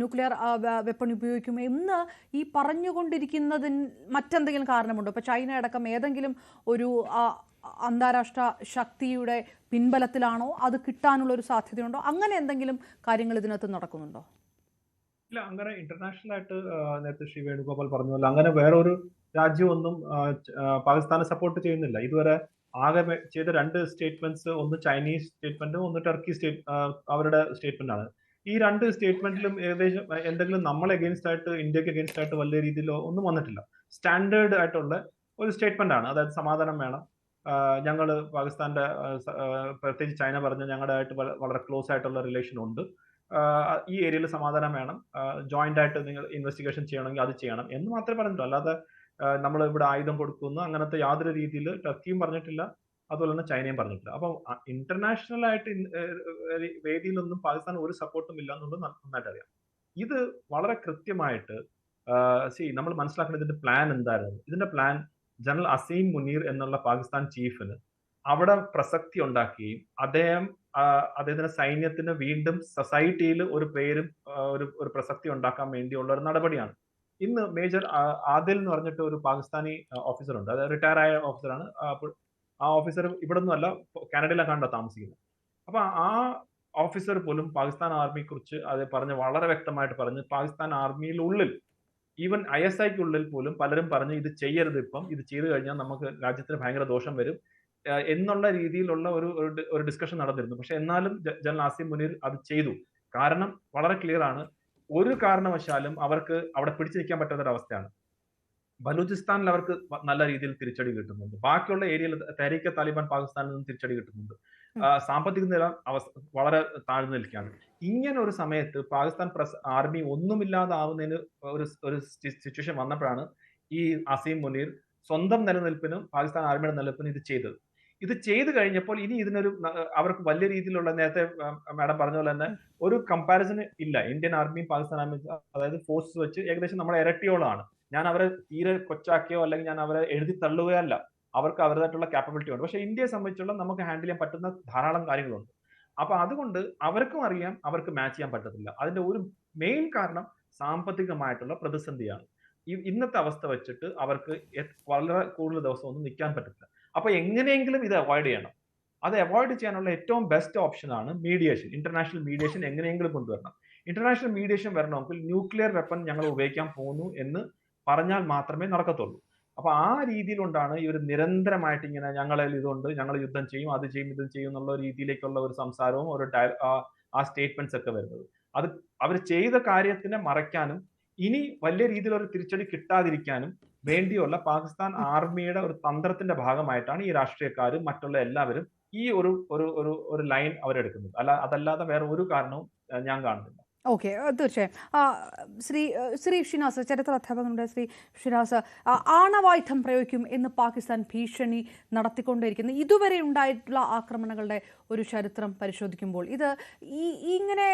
ന്യൂക്ലിയർ വെപ്പൺ ഉപയോഗിക്കും എന്ന് ഈ പറഞ്ഞുകൊണ്ടിരിക്കുന്നതിന് മറ്റെന്തെങ്കിലും കാരണമുണ്ടോ? ഇപ്പോൾ ചൈന അടക്കം ഏതെങ്കിലും ഒരു അന്താരാഷ്ട്ര ശക്തിയുടെ പിൻബലത്തിലാണോ, അത് കിട്ടാനുള്ള ഒരു സാധ്യതയുണ്ടോ? അങ്ങനെ എന്തെങ്കിലും കാര്യങ്ങൾ ഇതിനകത്ത് നടക്കുന്നുണ്ടോ? ഇല്ല, അങ്ങനെ ഇന്റർനാഷണൽ ആയിട്ട് നേരത്തെ ശ്രീ വേണുഗോപാൽ പറഞ്ഞല്ലോ, അങ്ങനെ വേറൊരു രാജ്യമൊന്നും പാകിസ്ഥാനെ സപ്പോർട്ട് ചെയ്യുന്നില്ല. ഇതുവരെ ആകെ ചെയ്ത 2 സ്റ്റേറ്റ്മെന്റ്സ്, ഒന്ന് ചൈനീസ് സ്റ്റേറ്റ്മെന്റും ഒന്ന് ടർക്കി അവരുടെ സ്റ്റേറ്റ്മെന്റ് ആണ്. ഈ 2 സ്റ്റേറ്റ്മെന്റിലും ഏകദേശം എന്തെങ്കിലും നമ്മളെ അഗേൻസ്റ്റ് ആയിട്ട്, ഇന്ത്യക്ക് അഗേൻസ്റ്റ് ആയിട്ട് വലിയ രീതിയിലോ ഒന്നും വന്നിട്ടില്ല. സ്റ്റാൻഡേർഡ് ആയിട്ടുള്ള ഒരു സ്റ്റേറ്റ്മെന്റ് ആണ്. അതായത് സമാധാനം വേണം, ഞങ്ങൾ പാകിസ്ഥാന്റെ പ്രത്യേകിച്ച് ചൈന പറഞ്ഞ ഞങ്ങളുടെ ആയിട്ട് വളരെ ക്ലോസ് ആയിട്ടുള്ള റിലേഷൻ ഉണ്ട്, ഈ ഏരിയയിൽ സമാധാനം വേണം, ജോയിന്റ് ആയിട്ട് നിങ്ങൾ ഇൻവെസ്റ്റിഗേഷൻ ചെയ്യണമെങ്കിൽ അത് ചെയ്യണം എന്ന് മാത്രമേ പറഞ്ഞിട്ടുള്ളൂ. അല്ലാതെ നമ്മൾ ഇവിടെ ആയുധം കൊടുക്കുന്നു അങ്ങനത്തെ യാതൊരു രീതിയിൽ ടർക്കിയും പറഞ്ഞിട്ടില്ല, അതുപോലെ തന്നെ ചൈനയും പറഞ്ഞിട്ടില്ല. അപ്പം ഇന്റർനാഷണൽ ആയിട്ട് വേദിയിലൊന്നും പാകിസ്ഥാൻ ഒരു സപ്പോർട്ടും ഇല്ല എന്നുള്ളത് നന്നായിട്ട് അറിയാം. ഇത് വളരെ കൃത്യമായിട്ട് നമ്മൾ മനസ്സിലാക്കേണ്ട ഇതിന്റെ പ്ലാൻ എന്തായിരുന്നു. ഇതിന്റെ പ്ലാൻ ജനറൽ അസീം മുനീർ എന്നുള്ള പാകിസ്ഥാൻ ചീഫിന് അവിടെ പ്രസക്തി ഉണ്ടാക്കുകയും അദ്ദേഹത്തിന്റെ സൈന്യത്തിന് വീണ്ടും സൊസൈറ്റിയിൽ ഒരു പേരും ഒരു പ്രസക്തി ഉണ്ടാക്കാൻ വേണ്ടിയുള്ള ഒരു നടപടിയാണ്. ഇന്ന് മേജർ ആദിൽ എന്ന് പറഞ്ഞിട്ട് ഒരു പാകിസ്ഥാനി ഓഫീസർ ഉണ്ട്, അതായത് റിട്ടയർ ആയ ഓഫീസറാണ്. അപ്പോൾ ആ ഓഫീസർ ഇവിടെ ഒന്നും അല്ല, കാനഡയിലാണ് താമസിക്കുന്നത്. അപ്പൊ ആ ഓഫീസർ പോലും പാകിസ്ഥാൻ ആർമിയെ കുറിച്ച് അത് പറഞ്ഞ് വളരെ വ്യക്തമായിട്ട് പറഞ്ഞ്, പാകിസ്ഥാൻ ആർമിയിലുള്ളിൽ ഈവൻ ISIക്കുള്ളിൽ പോലും പലരും പറഞ്ഞ് ഇത് ചെയ്യരുത്, ഇപ്പം ഇത് ചെയ്തു കഴിഞ്ഞാൽ നമുക്ക് രാജ്യത്തിന് ഭയങ്കര ദോഷം വരും എന്നുള്ള രീതിയിലുള്ള ഒരു ഡിസ്കഷൻ നടന്നിരുന്നു. പക്ഷെ എന്നാലും ജനറൽ അസീം മുനീർ അത് ചെയ്തു. കാരണം വളരെ ക്ലിയർ ആണ്, ഒരു കാരണവശാലും അവർക്ക് അവിടെ പിടിച്ചു നിൽക്കാൻ പറ്റാത്ത ഒരു അവസ്ഥയാണ്. ബലൂചിസ്ഥാനിൽ അവർക്ക് നല്ല രീതിയിൽ തിരിച്ചടി കിട്ടുന്നുണ്ട്, ബാക്കിയുള്ള ഏരിയയിൽ തെഹ്രീക്ക് താലിബാൻ പാകിസ്ഥാനിൽ നിന്ന് തിരിച്ചടി കിട്ടുന്നുണ്ട്, സാമ്പത്തിക നില വളരെ താഴ്ന്നു നിൽക്കുകയാണ്. ഇങ്ങനെ ഒരു സമയത്ത് പാകിസ്ഥാൻ ആർമി ഒന്നുമില്ലാതാവുന്നതിന് ഒരു സിറ്റുവേഷൻ വന്നപ്പോഴാണ് ഈ അസീം മുനീർ സ്വന്തം നിലനിൽപ്പിനും പാകിസ്ഥാൻ ആർമിയുടെ നിലനിൽപ്പിനും ഇത് ചെയ്തത്. ഇത് ചെയ്തു കഴിഞ്ഞപ്പോൾ ഇനി ഇതിനൊരു അവർക്ക് വലിയ രീതിയിലുള്ള, നേരത്തെ മാഡം പറഞ്ഞ പോലെ തന്നെ ഒരു കമ്പാരിസൺ ഇല്ല. ഇന്ത്യൻ ആർമിയും പാകിസ്ഥാൻ ആർമിയും അതായത് ഫോഴ്സ് വെച്ച് ഏകദേശം നമ്മുടെ ഇരട്ടിയോളമാണ്. ഞാൻ അവരെ തീരെ കൊച്ചാക്കിയോ അല്ലെങ്കിൽ ഞാൻ അവരെ എഴുതി തള്ളുകയല്ല, അവർക്ക് അവരുടേതായിട്ടുള്ള കാപ്പബിലിറ്റി ഉണ്ട്. പക്ഷെ ഇന്ത്യയെ സംബന്ധിച്ചുള്ള നമുക്ക് ഹാൻഡിൽ ചെയ്യാൻ പറ്റുന്ന ധാരാളം കാര്യങ്ങളുണ്ട്. അപ്പൊ അതുകൊണ്ട് അവർക്കും അറിയാം അവർക്ക് മാച്ച് ചെയ്യാൻ പറ്റത്തില്ല. അതിന്റെ ഒരു മെയിൻ കാരണം സാമ്പത്തികമായിട്ടുള്ള പ്രതിസന്ധിയാണ്. ഇന്നത്തെ അവസ്ഥ വെച്ചിട്ട് അവർക്ക് വളരെ കൂടുതൽ ദിവസം ഒന്നും നിൽക്കാൻ പറ്റത്തില്ല. അപ്പൊ എങ്ങനെയെങ്കിലും ഇത് അവോയ്ഡ് ചെയ്യണം. അത് അവോയ്ഡ് ചെയ്യാനുള്ള ഏറ്റവും ബെസ്റ്റ് ഓപ്ഷൻ ആണ് മീഡിയേഷൻ. ഇന്റർനാഷണൽ മീഡിയേഷൻ എങ്ങനെയെങ്കിലും കൊണ്ടുവരണം. ഇന്റർനാഷണൽ മീഡിയേഷൻ വരണമെങ്കിൽ ന്യൂക്ലിയർ വെപ്പൺ ഞങ്ങൾ ഉപയോഗിക്കാൻ പോകുന്നു എന്ന് പറഞ്ഞാൽ മാത്രമേ നടക്കത്തുള്ളൂ. അപ്പൊ ആ രീതിയിലുകൊണ്ടാണ് ഇവർ നിരന്തരമായിട്ട് ഇങ്ങനെ ഞങ്ങളിൽ ഇതുകൊണ്ട് ഞങ്ങൾ യുദ്ധം ചെയ്യും, അത് ചെയ്യും, ഇത് ചെയ്യും എന്നുള്ള രീതിയിലേക്കുള്ള ഒരു സംസാരവും ഒരു ആ സ്റ്റേറ്റ്മെന്റ്സ് ഒക്കെ വരുന്നത്. അത് അവർ ചെയ്ത കാര്യത്തിനെ മറയ്ക്കാനും ഇനി വലിയ രീതിയിലൊരു തിരിച്ചടി കിട്ടാതിരിക്കാനും വേണ്ടിയുള്ള പാകിസ്ഥാൻ ആർമിയുടെ ഒരു തന്ത്രത്തിന്റെ ഭാഗമായിട്ടാണ് ഈ രാഷ്ട്രീയക്കാരും മറ്റുള്ള എല്ലാവരും ഈ ഒരു ലൈൻ അവരെടുക്കുന്നത്. അതല്ലാതെ വേറെ ഒരു കാരണവും ഞാൻ കാണുന്നില്ല. ഓക്കെ, തീർച്ചയായും. ശ്രീ ഷിനാസ്, ചരിത്ര അധ്യാപകനുടെ ശ്രീ ഷിനാസ്, ആണവായുധം പ്രയോഗിക്കും എന്ന് പാകിസ്ഥാൻ ഭീഷണി നടത്തിക്കൊണ്ടിരിക്കുന്നു. ഇതുവരെ ഉണ്ടായിട്ടുള്ള ആക്രമണങ്ങളുടെ ഒരു ചരിത്രം പരിശോധിക്കുമ്പോൾ ഇങ്ങനെ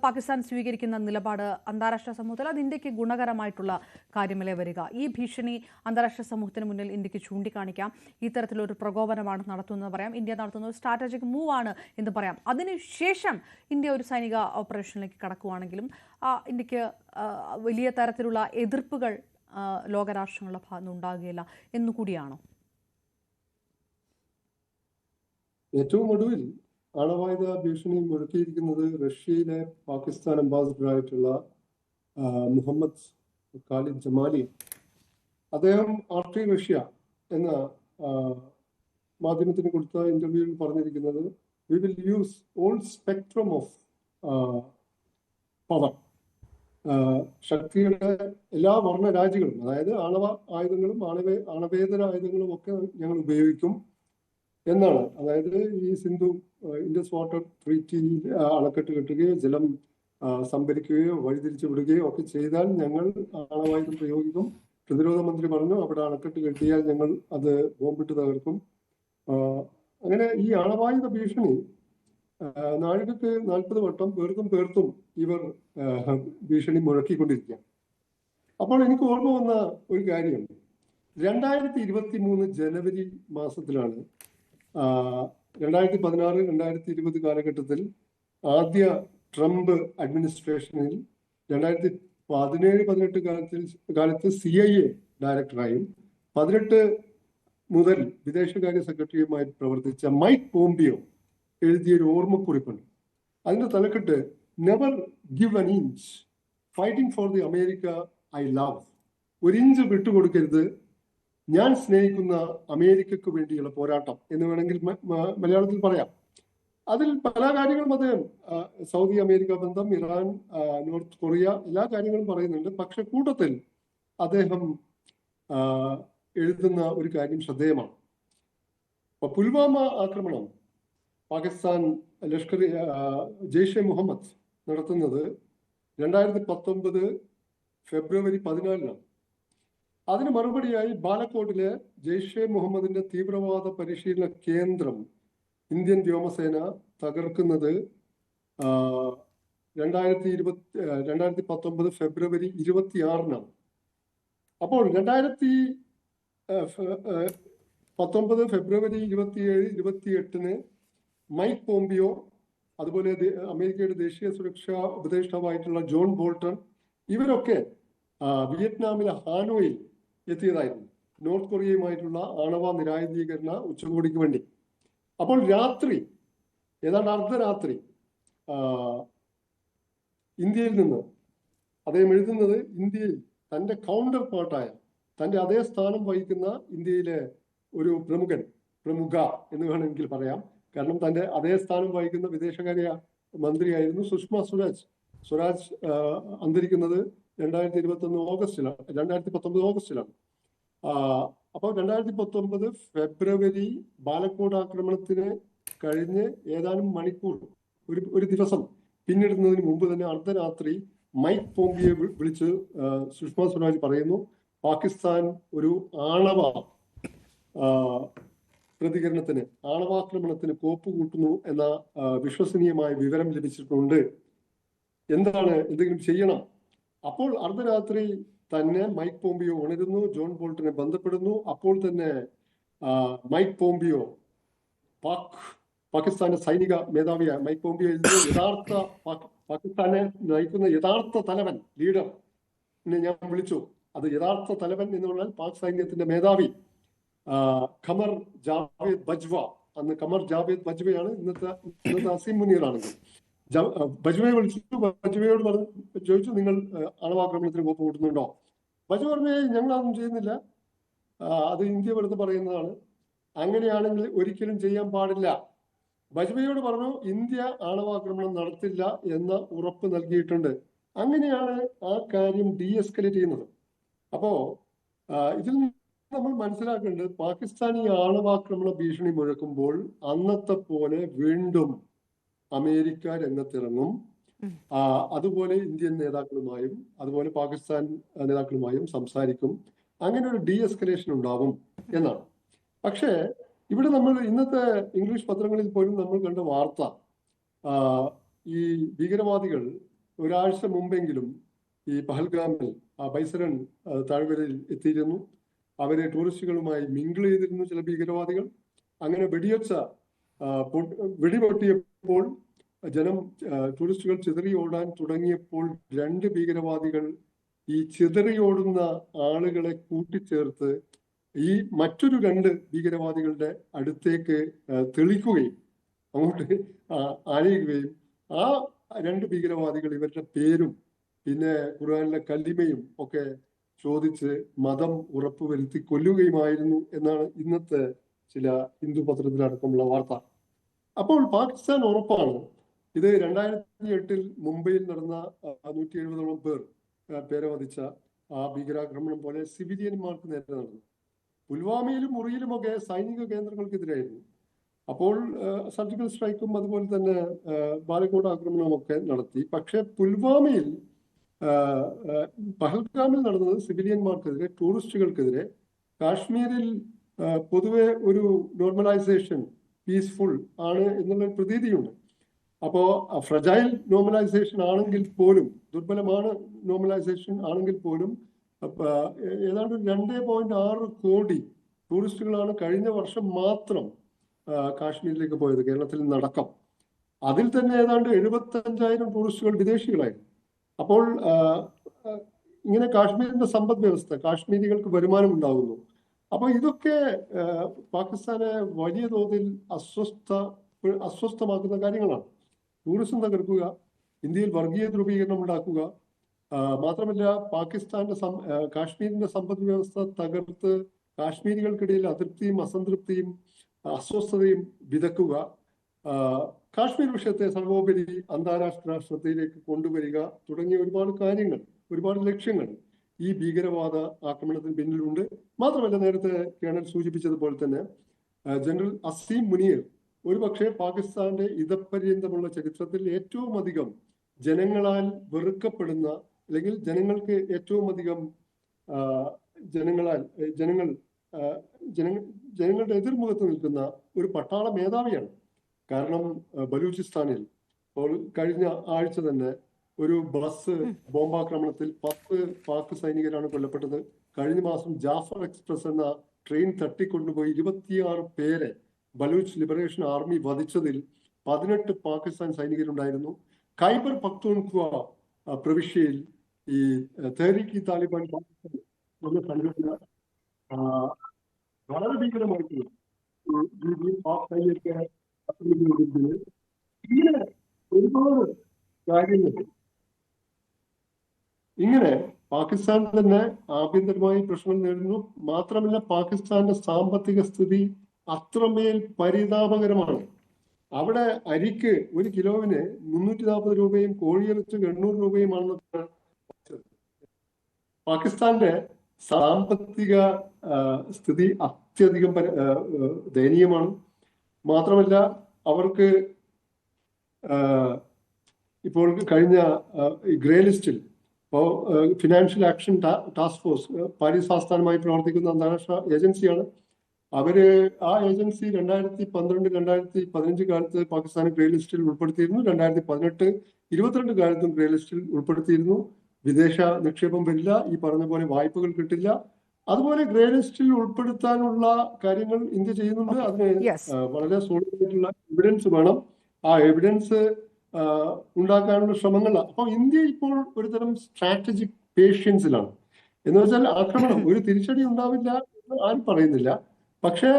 പാകിസ്ഥാൻ സ്വീകരിക്കുന്ന നിലപാട് അന്താരാഷ്ട്ര സമൂഹത്തിൽ അത് ഇന്ത്യക്ക് ഗുണകരമായിട്ടുള്ള കാര്യമല്ലേ വരിക? ഈ ഭീഷണി അന്താരാഷ്ട്ര സമൂഹത്തിന് മുന്നിൽ ഇന്ത്യക്ക് ചൂണ്ടിക്കാണിക്കാം. ഇത്തരത്തിലൊരു പ്രകോപനമാണ് നടത്തുന്നത് പറയാം, ഇന്ത്യ നടത്തുന്ന ഒരു സ്ട്രാറ്റജിക് മൂവ് ആണ് എന്ന് പറയാം. അതിനുശേഷം ഇന്ത്യ ഒരു സൈനിക ഓപ്പറേഷനിലേക്ക് കടക്കുകയാണെങ്കിലും ഇന്ത്യക്ക് വലിയ തരത്തിലുള്ള എതിർപ്പുകൾ ലോകരാഷ്ട്രങ്ങളുടെ ഭാഗത്ത് ഉണ്ടാകുകയില്ല എന്നുകൂടിയാണോ? ഏറ്റവും ഒടുവിൽ ആണവായുധ ഭീഷണി മുഴക്കിയിരിക്കുന്നത് റഷ്യയിലെ പാകിസ്ഥാൻ അംബാസിഡറായിട്ടുള്ള മുഹമ്മദ് ഖാലിദ് ജമാലി. അദ്ദേഹം ആർട്ടി റഷ്യ എന്ന മാധ്യമത്തിന് കൊടുത്ത ഇന്റർവ്യൂവിൽ പറഞ്ഞിരിക്കുന്നത് we will use all spectrum of power, ശക്തിയുടെ എല്ലാ വർണ്ണ രാജ്യങ്ങളും, അതായത് ആണവ ആയുധങ്ങളും ആണവേതര ആയുധങ്ങളും ഒക്കെ ഞങ്ങൾ ഉപയോഗിക്കും എന്നാണ്. അതായത് ഈ സിന്ധു ഇൻഡസ് വാട്ടർ ട്രീറ്റിയിൽ അണക്കെട്ട് കെട്ടുകയോ ജലം സംഭരിക്കുകയോ വഴിതിരിച്ചു വിടുകയോ ഒക്കെ ചെയ്താൽ ഞങ്ങൾ ആണവായുധം പ്രയോഗിക്കും. പ്രതിരോധ മന്ത്രി പറഞ്ഞു അവിടെ അണക്കെട്ട് കെട്ടിയാൽ ഞങ്ങൾ അത് ബോംബിട്ട് തകർക്കും. അങ്ങനെ ഈ ആണവായുധ ഭീഷണി നാഴികക്ക് 40 വട്ടം പേർത്തും ഇവർ ഭീഷണി മുഴക്കിക്കൊണ്ടിരിക്കുക. അപ്പോൾ എനിക്ക് ഓർമ്മ വന്ന ഒരു കാര്യം, 2023 ജനുവരി മാസത്തിലാണ് 2016-2020 കാലഘട്ടത്തിൽ ആദ്യ ട്രംപ് അഡ്മിനിസ്ട്രേഷനിൽ 2017-18 കാലത്ത് CIA ഡയറക്ടറായും 18 മുതൽ വിദേശകാര്യ സെക്രട്ടറിയുമായി പ്രവർത്തിച്ച മൈക്ക് പോംപിയോ എഴുതിയൊരു ഓർമ്മക്കുറിപ്പുണ്ട്. അതിന്റെ തലക്കെട്ട് never give an inch fighting for the America I love. 1 inch വിട്ടുകൊടുക്കരുത്, ഞാൻ സ്നേഹിക്കുന്ന അമേരിക്കക്ക് വേണ്ടിയുള്ള പോരാട്ടം എന്ന് വേണമെങ്കിൽ മലയാളത്തിൽ പറയാം. അതിൽ പല കാര്യങ്ങളും അദ്ദേഹം സൗദി അമേരിക്ക ബന്ധം, ഇറാൻ, നോർത്ത് കൊറിയ എല്ലാ കാര്യങ്ങളും പറയുന്നുണ്ട്. പക്ഷെ കൂട്ടത്തിൽ അദ്ദേഹം എഴുതുന്ന ഒരു കാര്യം ശ്രദ്ധേയമാണ്. പുൽവാമ ആക്രമണം പാകിസ്ഥാൻ ലഷ്കർ ജെയ്ഷെ മുഹമ്മദ് നടത്തുന്നത് 2019 ഫെബ്രുവരി 14 അതിന് മറുപടിയായി ബാലക്കോട്ടിലെ ജെയ്ഷെ മുഹമ്മദിന്റെ തീവ്രവാദ പരിശീലന കേന്ദ്രം ഇന്ത്യൻ വ്യോമസേന തകർക്കുന്നത് 2019 ഫെബ്രുവരി 26 അപ്പോൾ 2019 ഫെബ്രുവരി 27-28 മൈക്ക് പോംപിയോ, അതുപോലെ അമേരിക്കയുടെ ദേശീയ സുരക്ഷാ ഉപദേഷ്ടാവായിട്ടുള്ള ജോൺ ബോൾട്ടൺ, ഇവരൊക്കെ വിയറ്റ്നാമിലെ ഹാനോയിൽ എത്തിയതായിരുന്നു നോർത്ത് കൊറിയയുമായിട്ടുള്ള ആണവ നിരായുധീകരണ ഉച്ചകോടിക്ക് വേണ്ടി. അപ്പോൾ രാത്രി ഏതാണ്ട് അർദ്ധരാത്രി ഇന്ത്യയിൽ നിന്ന് അദ്ദേഹം എഴുതുന്നത് ഇന്ത്യയിൽ തന്റെ കൗണ്ടർ പാർട്ടായ, തന്റെ അതേ സ്ഥാനം വഹിക്കുന്ന ഇന്ത്യയിലെ ഒരു പ്രമുഖ എന്ന് വേണമെങ്കിൽ പറയാം, കാരണം തന്റെ അതേ സ്ഥാനം വഹിക്കുന്ന വിദേശകാര്യ മന്ത്രിയായിരുന്നു സുഷമ സ്വരാജ് അന്തരിക്കുന്നത് 2019 ഓഗസ്റ്റിലാണ്. അപ്പോൾ 2019 ഫെബ്രുവരി ബാലക്കോട് ആക്രമണത്തിന് കഴിഞ്ഞ് ഏതാനും മണിക്കൂർ, ഒരു ദിവസം പിന്നിടുന്നതിന് മുമ്പ് തന്നെ അർദ്ധരാത്രി മൈക്ക് പോംപിയെ വിളിച്ച് സുഷമ സ്വരാജ് പറയുന്നു പാകിസ്ഥാൻ ഒരു ആണവ പ്രതികരണത്തിന്, ആണവാക്രമണത്തിന് കോപ്പ് കൂട്ടുന്നു എന്ന വിശ്വസനീയമായ വിവരം ലഭിച്ചിട്ടുണ്ട്, എന്തെങ്കിലും ചെയ്യണം. അപ്പോൾ അർദ്ധരാത്രി തന്നെ മൈക്ക് പോംപിയോ ഉണരുന്നു, ജോൺ ബോൾട്ടനെ ബന്ധപ്പെടുന്നു. അപ്പോൾ തന്നെ മൈക്ക് പോംപിയോ പാകിസ്ഥാന്റെ സൈനിക മേധാവിയായ മൈക്ക് പോംപിയോ പാകിസ്ഥാനെ നയിക്കുന്ന യഥാർത്ഥ തലവൻ, ലീഡറിനെ ഞാൻ വിളിച്ചു. അത് യഥാർത്ഥ തലവൻ എന്ന് പറഞ്ഞാൽ പാക് സൈന്യത്തിന്റെ മേധാവി ഖമർ ജാവേദ് ബജ്വ. അന്ന് ഖമർ ജാവേദ് ബജ്വയാണ്, ഇന്നത്തെ അസീം മുനീറാണെങ്കിൽ. ബജ്വയെ വിളിച്ചു, ബജ്വയോട് ചോദിച്ചു നിങ്ങൾ ആണവാക്രമണത്തിന് കോപ്പ് കൂട്ടുന്നുണ്ടോ? ബജ്വ പറഞ്ഞു ഞങ്ങൾ അതൊന്നും ചെയ്യുന്നില്ല, അത് ഇന്ത്യ വെറുതെ പറയുന്നതാണ്. അങ്ങനെയാണെങ്കിൽ ഒരിക്കലും ചെയ്യാൻ പാടില്ല. വാജ്പേയിയോട് പറഞ്ഞു ഇന്ത്യ ആണവാക്രമണം നടത്തില്ല എന്ന ഉറപ്പ് നൽകിയിട്ടുണ്ട്. അങ്ങനെയാണ് ആ കാര്യം ഡീഎസ്കലേറ്റ് ചെയ്യുന്നത്. അപ്പോ ഇതിൽ നമ്മൾ മനസ്സിലാക്കേണ്ടത് പാകിസ്ഥാൻ ഈ ആണവാക്രമണ ഭീഷണി മുഴക്കുമ്പോൾ അന്നത്തെ പോലെ വീണ്ടും അമേരിക്ക രംഗത്തിറങ്ങും. അതുപോലെ ഇന്ത്യൻ നേതാക്കളുമായും അതുപോലെ പാകിസ്ഥാൻ നേതാക്കളുമായും സംസാരിക്കും. അങ്ങനെ ഒരു ഡീഎസ്കലേഷൻ ഉണ്ടാവും എന്നാണ്. പക്ഷേ ഇവിടെ നമ്മൾ ഇന്നത്തെ ഇംഗ്ലീഷ് പത്രങ്ങളിൽ പോലും നമ്മൾ കണ്ട വാർത്ത, ഈ ഭീകരവാദികൾ ഒരാഴ്ച മുമ്പെങ്കിലും ഈ പഹൽഗാമിൽ ബൈസരൺ താഴ്വരയിൽ എത്തിയിരുന്നു. അവരെ ടൂറിസ്റ്റുകളുമായി മിങ്കിൾ ചെയ്തിരുന്നു ചില ഭീകരവാദികൾ. അങ്ങനെ വെടിപൊട്ടിയപ്പോൾ ടൂറിസ്റ്റുകൾ ചിതറി ഓടാൻ തുടങ്ങിയപ്പോൾ 2 ഭീകരവാദികൾ ഈ ചിതറിയോടുന്ന ആളുകളെ കൂട്ടിച്ചേർത്ത് ഈ മറ്റൊരു 2 ഭീകരവാദികളുടെ അടുത്തേക്ക് തെളിക്കുകയും അങ്ങോട്ട് ആനയിക്കുകയും ആ 2 ഭീകരവാദികൾ ഇവരുടെ പേരും പിന്നെ ഖുർആനിലെ കലിമയും ഒക്കെ ചോദിച്ച് മതം ഉറപ്പുവരുത്തി കൊല്ലുകയുമായിരുന്നു എന്നാണ് ഇന്നത്തെ ചില ഹിന്ദു പത്രത്തിലടക്കമുള്ള വാർത്ത. അപ്പോൾ പാകിസ്ഥാൻ ഉറപ്പാണ് ഇത് 2008 മുംബൈയിൽ നടന്ന 170ഓളം പേരെ വധിച്ച ആ ഭീകരാക്രമണം പോലെ സിവിലിയന്മാർക്ക് നേരെ നടന്നു. പുൽവാമയിലും മുറിയിലുമൊക്കെ സൈനിക കേന്ദ്രങ്ങൾക്കെതിരായിരുന്നു. അപ്പോൾ സർജിക്കൽ സ്ട്രൈക്കും അതുപോലെ തന്നെ ബാലക്കോട്ട് ആക്രമണവും ഒക്കെ നടത്തി. പക്ഷെ പുൽവാമയിൽ പഹൽഗാമിൽ നടന്നത് സിവിലിയന്മാർക്കെതിരെ, ടൂറിസ്റ്റുകൾക്കെതിരെ. കാശ്മീരിൽ പൊതുവെ ഒരു നോർമലൈസേഷൻ പീസ്ഫുൾ ആണ് എന്നുള്ള പ്രതീതിയുണ്ട്. അപ്പോ ഫ്രജൈൽ നോർമലൈസേഷൻ ആണെങ്കിൽ പോലും, ദുർബലമാണ് നോർമലൈസേഷൻ ആണെങ്കിൽ പോലും ഏതാണ്ട് 2.6 കോടി ടൂറിസ്റ്റുകളാണ് കഴിഞ്ഞ വർഷം മാത്രം കാശ്മീരിലേക്ക് പോയത്, കേരളത്തിൽ നടക്കം. അതിൽ തന്നെ ഏതാണ്ട് 75,000 ടൂറിസ്റ്റുകൾ വിദേശികളായിരുന്നു. അപ്പോൾ ഇങ്ങനെ കാശ്മീരിന്റെ സമ്പദ് വ്യവസ്ഥ, കാശ്മീരികൾക്ക് വരുമാനം ഉണ്ടാകുന്നു. അപ്പൊ ഇതൊക്കെ പാകിസ്ഥാനെ വലിയ തോതിൽ അസ്വസ്ഥമാക്കുന്ന കാര്യങ്ങളാണ്. ടൂറിസം തകർക്കുക, ഇന്ത്യയിൽ വർഗീയ ധ്രുവീകരണം ഉണ്ടാക്കുക, മാത്രമല്ല കാശ്മീരിന്റെ സമ്പദ് വ്യവസ്ഥ തകർത്ത് കാശ്മീരികൾക്കിടയിൽ അതൃപ്തിയും അസംതൃപ്തിയും അസ്വസ്ഥതയും വിതക്കുക, കാശ്മീർ വിഷയത്തെ സർവോപരി അന്താരാഷ്ട്ര ശ്രദ്ധയിലേക്ക് കൊണ്ടുവരിക തുടങ്ങിയ ഒരുപാട് കാര്യങ്ങൾ, ഒരുപാട് ലക്ഷ്യങ്ങൾ ഈ ഭീകരവാദ ആക്രമണത്തിന് പിന്നിലുണ്ട്. മാത്രമല്ല, നേരത്തെ കേണൽ സൂചിപ്പിച്ചതുപോലെ തന്നെ ജനറൽ അസീം മുനീർ ഒരുപക്ഷെ പാകിസ്ഥാന്റെ ഇതപര്യന്തമുള്ള ചരിത്രത്തിൽ ഏറ്റവും അധികം ജനങ്ങളാൽ വെറുക്കപ്പെടുന്ന, അല്ലെങ്കിൽ ജനങ്ങൾക്ക് ഏറ്റവും അധികം ജനങ്ങളുടെ എതിർമുഖത്ത് നിൽക്കുന്ന ഒരു പട്ടാള മേധാവിയാണ്. കാരണം ബലൂചിസ്ഥാനിൽ കഴിഞ്ഞ ആഴ്ച തന്നെ ഒരു ബസ് ബോംബാക്രമണത്തിൽ 10 പാക് സൈനികരാണ് കൊല്ലപ്പെട്ടത്. കഴിഞ്ഞ മാസം ജാഫർ എക്സ്പ്രസ് എന്ന ട്രെയിൻ തട്ടിക്കൊണ്ടുപോയി 26 പേരെ ബലൂച്ച് ലിബറേഷൻ ആർമി വധിച്ചതിൽ 18 പാകിസ്ഥാൻ സൈനികരുണ്ടായിരുന്നു. ഖൈബർ പഖ്തൂൺഖ്വ പ്രവിശ്യയിൽ ഈ തെഹ്രീക്ക് താലിബാൻ സംഘടന വളരെ ഭീകരമായിട്ട് ഇങ്ങനെ ഒരുപാട് കാര്യങ്ങൾ. ഇങ്ങനെ പാകിസ്ഥാൻ തന്നെ ആഭ്യന്തരമായി പ്രശ്നം നേരിടുന്നു. മാത്രമല്ല, പാകിസ്ഥാന്റെ സാമ്പത്തിക സ്ഥിതി അത്രമേൽ പരിതാപകരമാണ്. അവിടെ അരിക്ക് 1 കിലോവിന് 340 രൂപയും കോഴിയിറച്ചിക്ക് 800 രൂപയുമാണെന്ന്. പാകിസ്ഥാന്റെ സാമ്പത്തിക സ്ഥിതി അത്യധികം ദയനീയമാണ്. മാത്രമല്ല, അവർക്ക് ഇപ്പോൾ കഴിഞ്ഞ ഗ്രേ ലിസ്റ്റിൽ financial action task force, Paris ആസ്ഥാനമായി പ്രവർത്തിക്കുന്ന അന്താരാഷ്ട്ര ഏജൻസിയാണ്. ആ ഏജൻസി 2012-2015 കാലത്ത് പാകിസ്ഥാനെ ഗ്രേ ലിസ്റ്റിൽ ഉൾപ്പെടുത്തിയിരുന്നു. 2018-22 കാലത്തും ഗ്രേ ലിസ്റ്റിൽ ഉൾപ്പെടുത്തിയിരുന്നു. വിദേശ നിക്ഷേപം വരില്ല, ഈ പറഞ്ഞ പോലെ വായ്പകൾ കിട്ടില്ല. അതുപോലെ ഗ്രേ ലിസ്റ്റിൽ ഉൾപ്പെടുത്താനുള്ള കാര്യങ്ങൾ ഇന്ത്യ ചെയ്യുന്നുണ്ട്. അതിന് വളരെ സോളിഡ് ആയിട്ടുള്ള എവിഡൻസ് വേണം. ആ എവിഡൻസ് ഉണ്ടാക്കാനുള്ള ശ്രമങ്ങളാണ്. അപ്പൊ ഇന്ത്യ ഇപ്പോൾ ഒരുതരം സ്ട്രാറ്റജിക് പേഷ്യൻസിലാണ്. എന്ന് വെച്ചാൽ ആക്രമണം, ഒരു തിരിച്ചടി ഉണ്ടാവില്ല എന്ന് ആരും പറയുന്നില്ല. പക്ഷെ